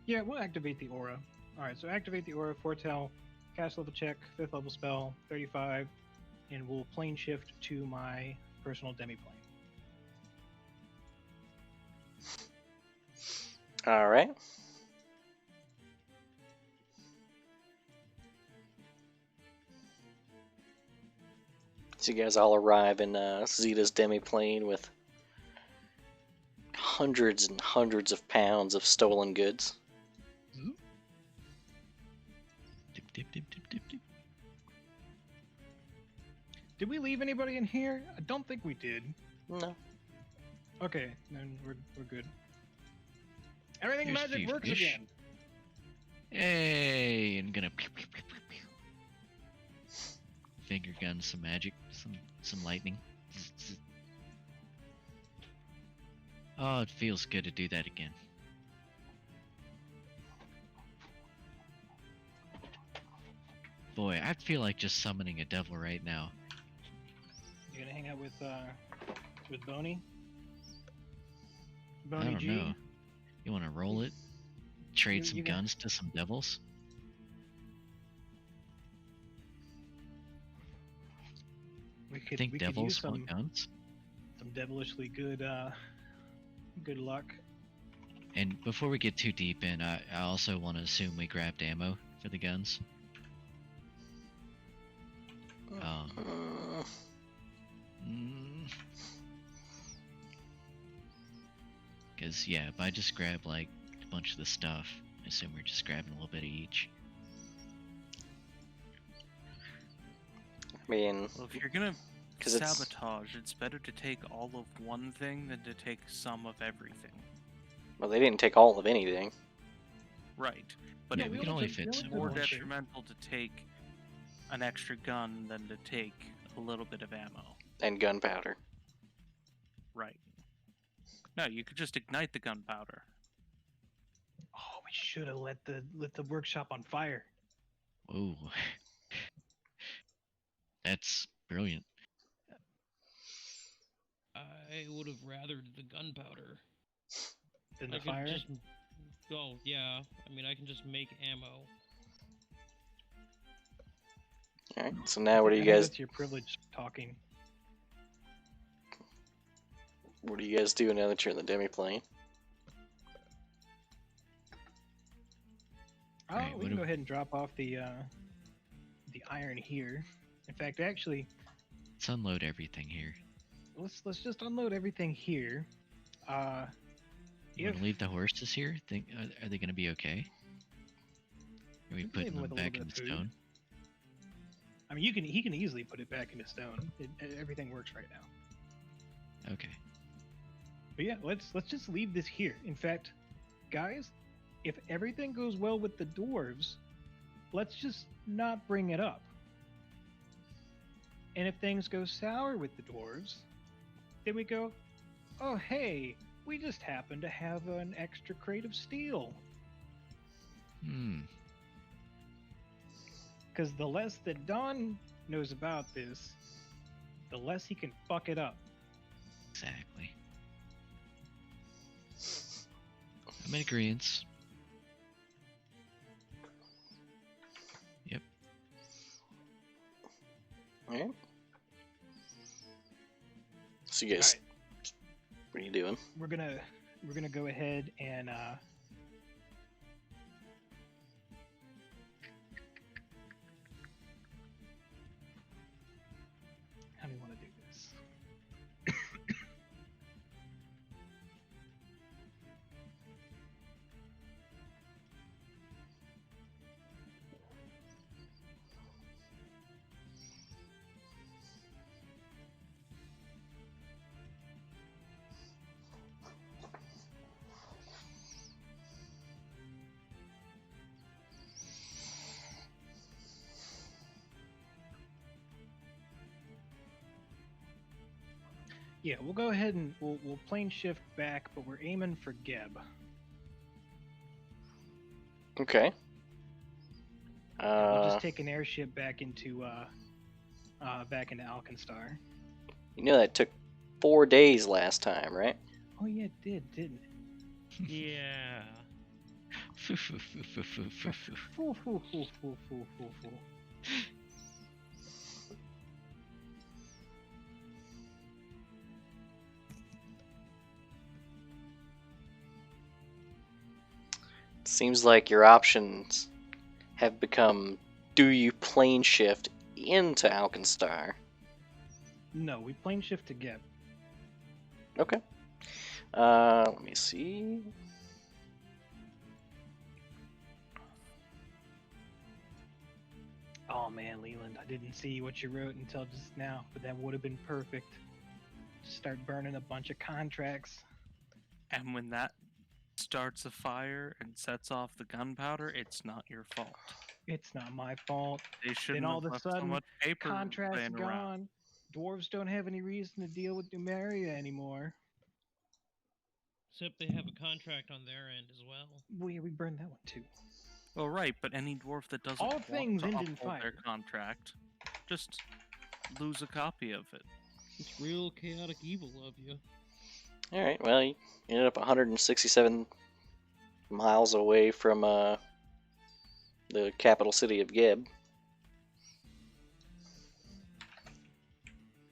Yeah, we'll activate the aura. Alright, so activate the aura, foretell, cast level check, 5th level spell, 35, and we'll plane shift to my personal demiplane. All right. So you guys all arrive in Zeta's demiplane with hundreds and hundreds of pounds of stolen goods. Dip, dip, dip, dip, dip, dip. Did we leave anybody in here? I don't think we did. No. Okay, then we're good. Everything Here's magic the works fish. again. Hey, and gonna finger gun some magic, some lightning. Oh, it feels good to do that again. Boy, I feel like just summoning a devil right now. You gonna hang out with Boney? I Boney don't G? know. You want to roll it? Trade some you got- guns to some devils? We could Think we could use devils some want guns? devilishly good good luck. And before we get too deep in, I also want to assume we grabbed ammo for the guns. Because, yeah, if I just grab, like, a bunch of the stuff, I assume we're just grabbing a little bit of each. I mean, Well, if you're gonna 'cause it's- sabotage, it's better to take all of one thing than to take some of everything. well, they didn't take all of anything. Right. But Yeah, it we would can only be fit some more more. detrimental to take an extra gun than to take a little bit of ammo. And gunpowder. Right. No, you could just ignite the gunpowder. Oh, we should have lit the workshop on fire. Whoa. That's brilliant. I would have rathered the gunpowder. Than I the could fire. just. Oh yeah. I mean, I can just make ammo. Alright, so now what are I you think guys That's your privilege talking. doing now that you're in the demiplane? Oh, Right, we what can do- go ahead and drop off the iron here. In fact, actually, Let's unload everything here. let's just unload everything here. You want If to leave the horses here? Think are they going to be okay? Are we We can leave putting them them with a little back bit in of food. stone? I mean, he can easily put it back into stone. Everything works right now. Okay. But yeah, let's just leave this here. In fact, guys, if everything goes well with the dwarves, let's just not bring it up. And if things go sour with the dwarves, then we go, oh hey, we just happen to have an extra crate of steel. Because the less that Don knows about this, the less he can fuck it up. Exactly. I'm in agreement. Yep. Alright. So you guys, Alright, what are you doing? we're gonna go ahead and how do you want to do this? Yeah, we'll go ahead and we'll plane shift back, but we're aiming for Geb. Okay. We'll just take an airship back into Alkenstar. You know that took 4 days last time, right? Oh yeah, it did, didn't it? Yeah. Foo, foo, foo, foo, foo, foo, foo. Seems like your options have become: do you plane shift into Alkenstar? No, we plane shift to Geb. Okay. Let me see. Oh man, Leland, I didn't see what you wrote until just now, but that would have been perfect. Just start burning a bunch of contracts. And when that starts a fire and sets off the gunpowder, it's not your fault. It's not my fault. They shouldn't Then all of have a left so sudden, much paper contract's laying around. gone. Dwarves don't have any reason to deal with Numeria anymore. Except they have a contract on their end as well. We burned that one too. Well, right, but any dwarf that doesn't All want things to end in uphold their fire. contract, just lose a copy of it. It's real chaotic evil of you. All right. Well, you ended up 167 miles away from the capital city of Geb.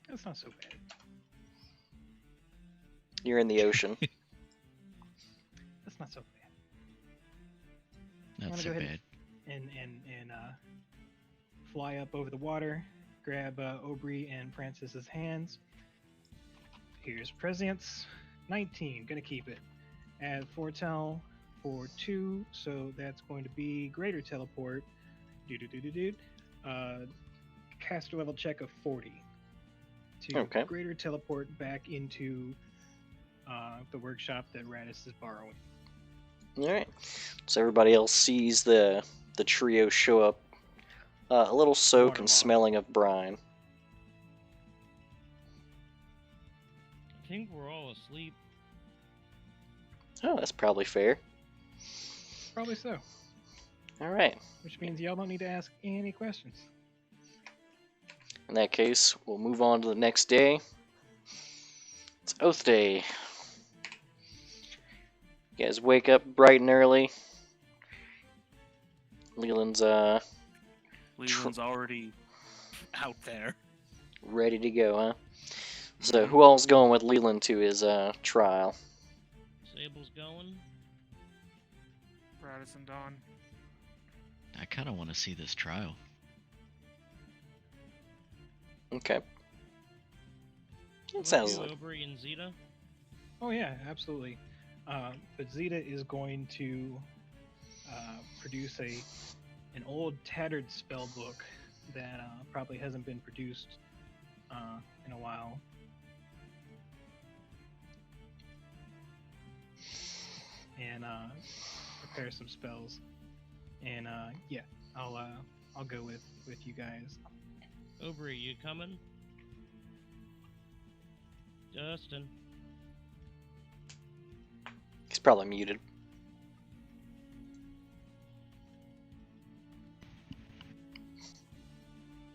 That's not so bad. You're in the ocean. That's not so bad. Not wanna so go ahead bad. And fly up over the water, grab Aubrey and Francis's hands. Here's presents. 19, gonna keep it. Add foretell for 2, so that's going to be greater teleport. Caster level check of 40. To Okay. greater teleport back into the workshop that Radis is borrowing. All right. So everybody else sees the trio show up, a little soaked and Waterlogged. smelling of brine. I think we're all asleep. Oh, that's probably fair. Probably so. All right. Which means y'all don't need to ask any questions. In that case, we'll move on to the next day. It's Oath Day. You guys wake up bright and early. Leland's Leland's already out there. ready to go, huh? So who all's going with Leland to his trial? Sable's going. Radis and Dawn. I kind of want to see this trial. Okay. What It sounds about like you, Aubrey and Zeta? Oh yeah, absolutely. But Zeta is going to produce an old tattered spell book that probably hasn't been produced in a while. And prepare some spells. And yeah, I'll go with you guys. Aubrey, you coming? Justin. he's probably muted.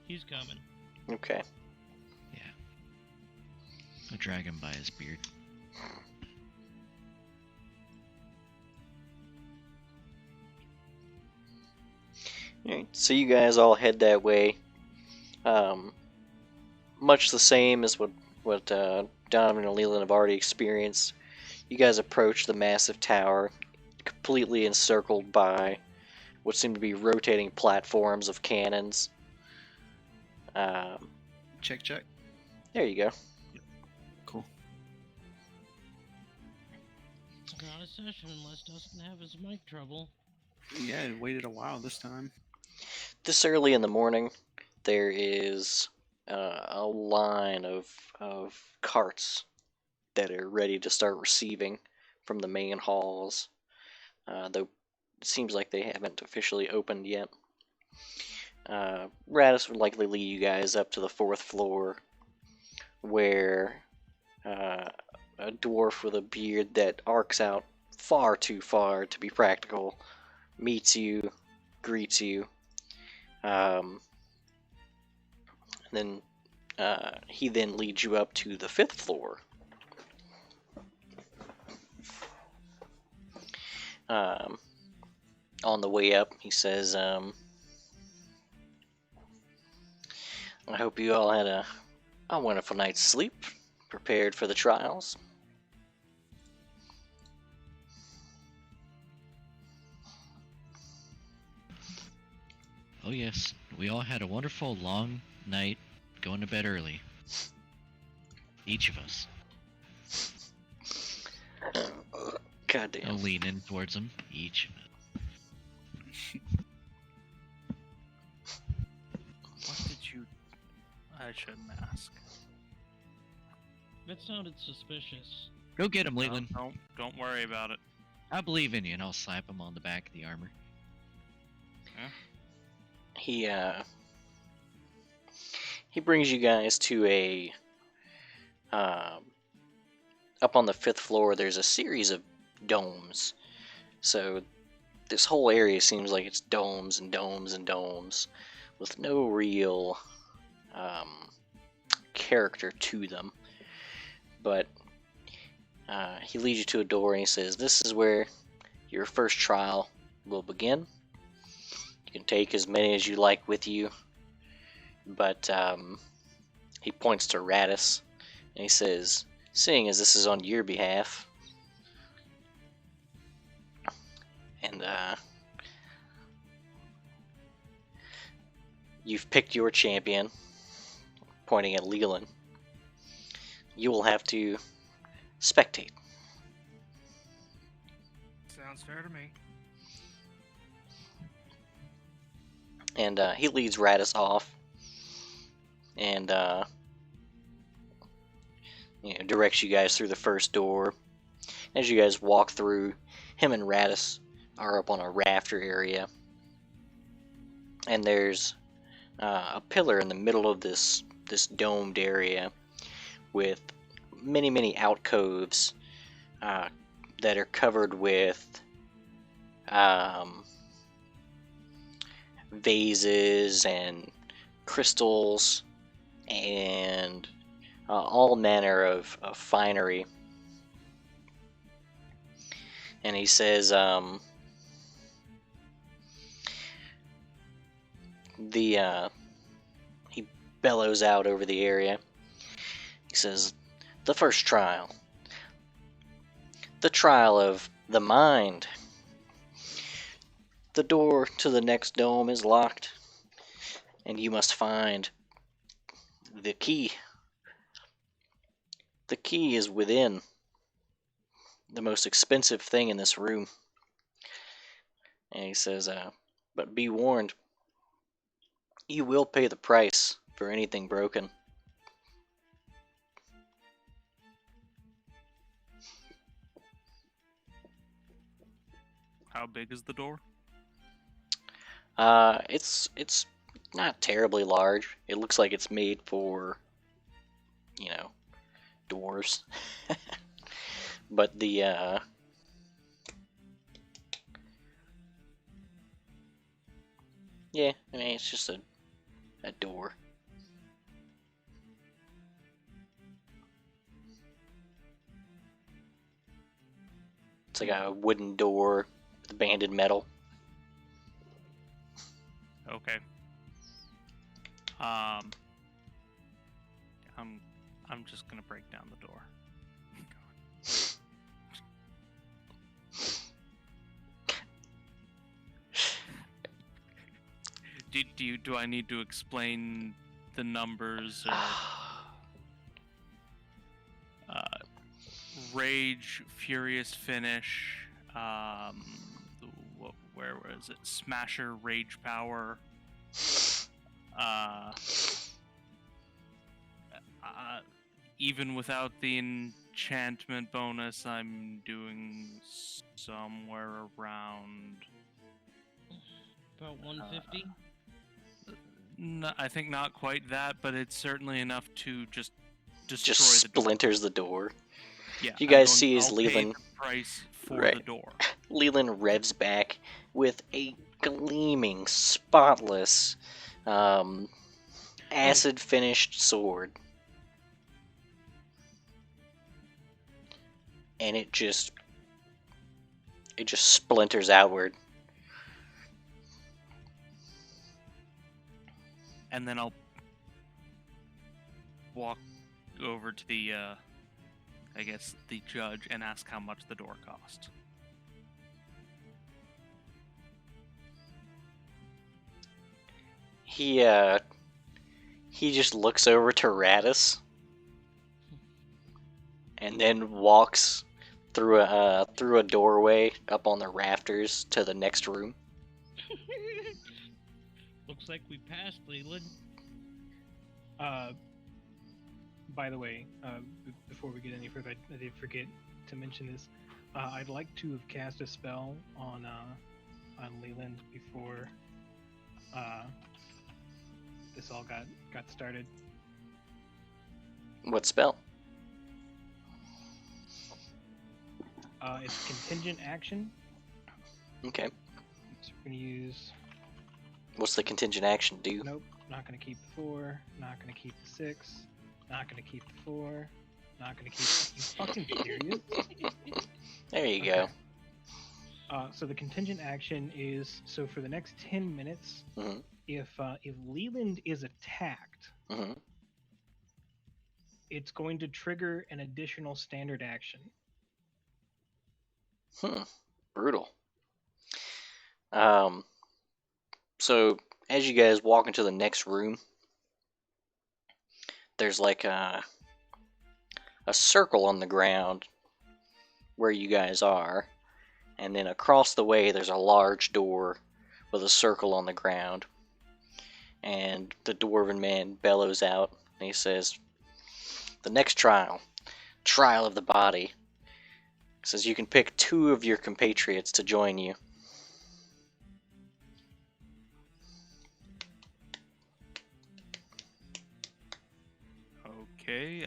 He's coming. Okay. I'll drag him by his beard. Alright, so you guys all head that way. Much the same as what Donovan and Leland have already experienced. You guys approach the massive tower, completely encircled by what seem to be rotating platforms of cannons. Check. There you go. Cool. Not a session unless Dustin have his mic trouble. Yeah, it waited a while this time. This early in the morning, there is a line of carts that are ready to start receiving from the main halls, though it seems like they haven't officially opened yet. Radis would likely lead you guys up to the 4th floor, where a dwarf with a beard that arcs out far too far to be practical meets you, greets you. Then he then leads you up to the 5th floor. On the way up, he says, I hope you all had a wonderful night's sleep, prepared for the trials. Oh yes, we all had a wonderful long night, going to bed early. Each of us. Goddamn. I'll lean in towards him. Each of us. What did you... I shouldn't ask. That sounded suspicious. Go get him, Leland. Don't worry about it. I believe in you, and I'll slap him on the back of the armor. He brings you guys to a up on the 5th floor. There's a series of domes. So this whole area seems like it's domes and domes and domes with no real character to them. But he leads you to a door and he says, "This is where your first trial will begin. You can take as many as you like with you." But he points to Radis and he says, "Seeing as this is on your behalf, and you've picked your champion," pointing at Leland, "you will have to spectate." Sounds fair to me. And he leads Radis off and directs you guys through the first door. As you guys walk through, him and Radis are up on a rafter area, and there's a pillar in the middle of this domed area with many alcoves that are covered with vases and crystals and all manner of finery. And he says, he bellows out over the area. He says, "The first trial. The trial of the mind. The door to the next dome is locked, and you must find the key. The key is within the most expensive thing in this room." And he says, "But be warned, you will pay the price for anything broken." How big is the door? It's not terribly large. It looks like it's made for, doors. But the yeah, I mean it's just a door. It's like a wooden door with banded metal. Okay. I'm just gonna break down the door. Do I need to explain the numbers? Rage, Furious Finish, where was it? Smasher, Rage Power. Even without the enchantment bonus, I'm doing somewhere around About 150. No, I think not quite that, but it's certainly enough to just destroy Just the door. splinters the door. Yeah, You I'm guys going- see as I'll pay Leland, the price for Right. the door. Leland revs back with a gleaming, spotless, acid-finished sword. And it just splinters outward. And then I'll walk over to the, I guess, the judge and ask how much the door cost. He just looks over to Radis and then walks through a doorway up on the rafters to the next room. Looks like we passed, Leland. By the way, before we get any further, I did forget to mention this. I'd like to have cast a spell on Leland before this all got started. What spell? It's contingent action. Okay. So we're gonna use. What's the contingent action do? Nope. Not gonna keep the 4. Not gonna keep the 6. Not gonna keep the 4. Not gonna keep. You fucking serious? There you go. So the contingent action is so for the next 10 minutes, Mm-hmm. if Leland is attacked, Mm-hmm. it's going to trigger an additional standard action. Brutal. So as you guys walk into the next room, there's like a circle on the ground where you guys are, and then across the way there's a large door with a circle on the ground, and the dwarven man bellows out and he says, "The next trial of the body." He says you can pick 2 of your compatriots to join you. Okay,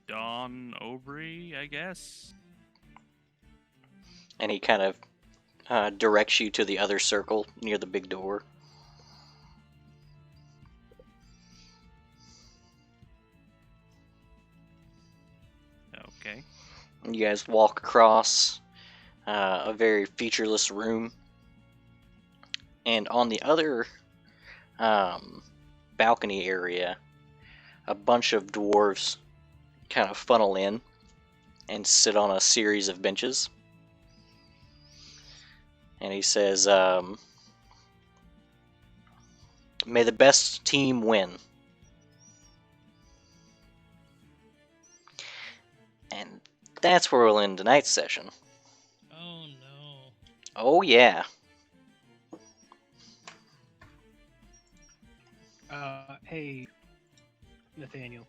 Don Aubrey, I guess. And he kind of directs you to the other circle near the big door. Okay. You guys walk across a very featureless room, and on the other balcony area, a bunch of dwarves kind of funnel in and sit on a series of benches. And he says, "May the best team win." And that's where we'll end tonight's session. Oh no. Oh yeah. Hey, Nathaniel.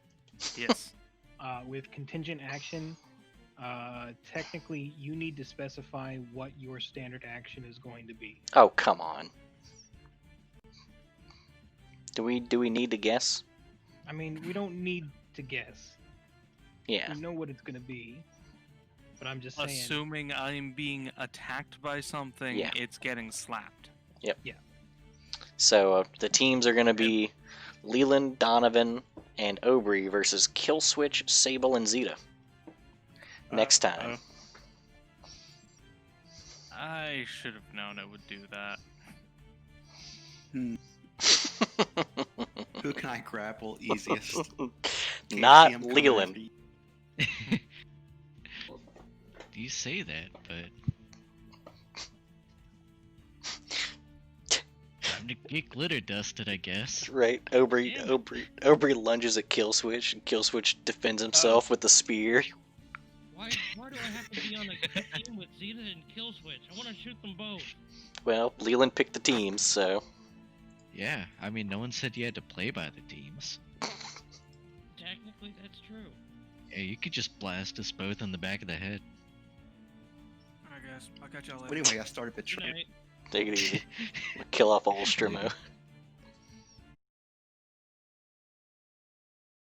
Yes. With contingent action, technically you need to specify what your standard action is going to be. Oh, come on. Do we need to guess? I mean, we don't need to guess. Yeah. We know what it's going to be. But I'm just saying. Assuming I'm being attacked by something, Yeah. it's getting slapped. So the teams are going to be Leland, Donovan, and Aubrey versus Killswitch, Sable, and Zeta. Next time. I should have known it would do that. Who can I grapple easiest? Not KCM coming Leland. after you. You say that, but time to get glitter dusted, I guess. Right, Aubrey Yeah. lunges at Killswitch, and Killswitch defends himself with the spear. Why do I have to be on a team with Zeta and Killswitch? I want to shoot them both. Well, Leland picked the teams, so Yeah, I mean, no one said you had to play by the teams. Technically, that's true. Yeah, you could just blast us both in the back of the head. Alright, guys. I'll catch y'all later. But anyway, I started Good betraying. night. take it easy. Kill off old Strimo.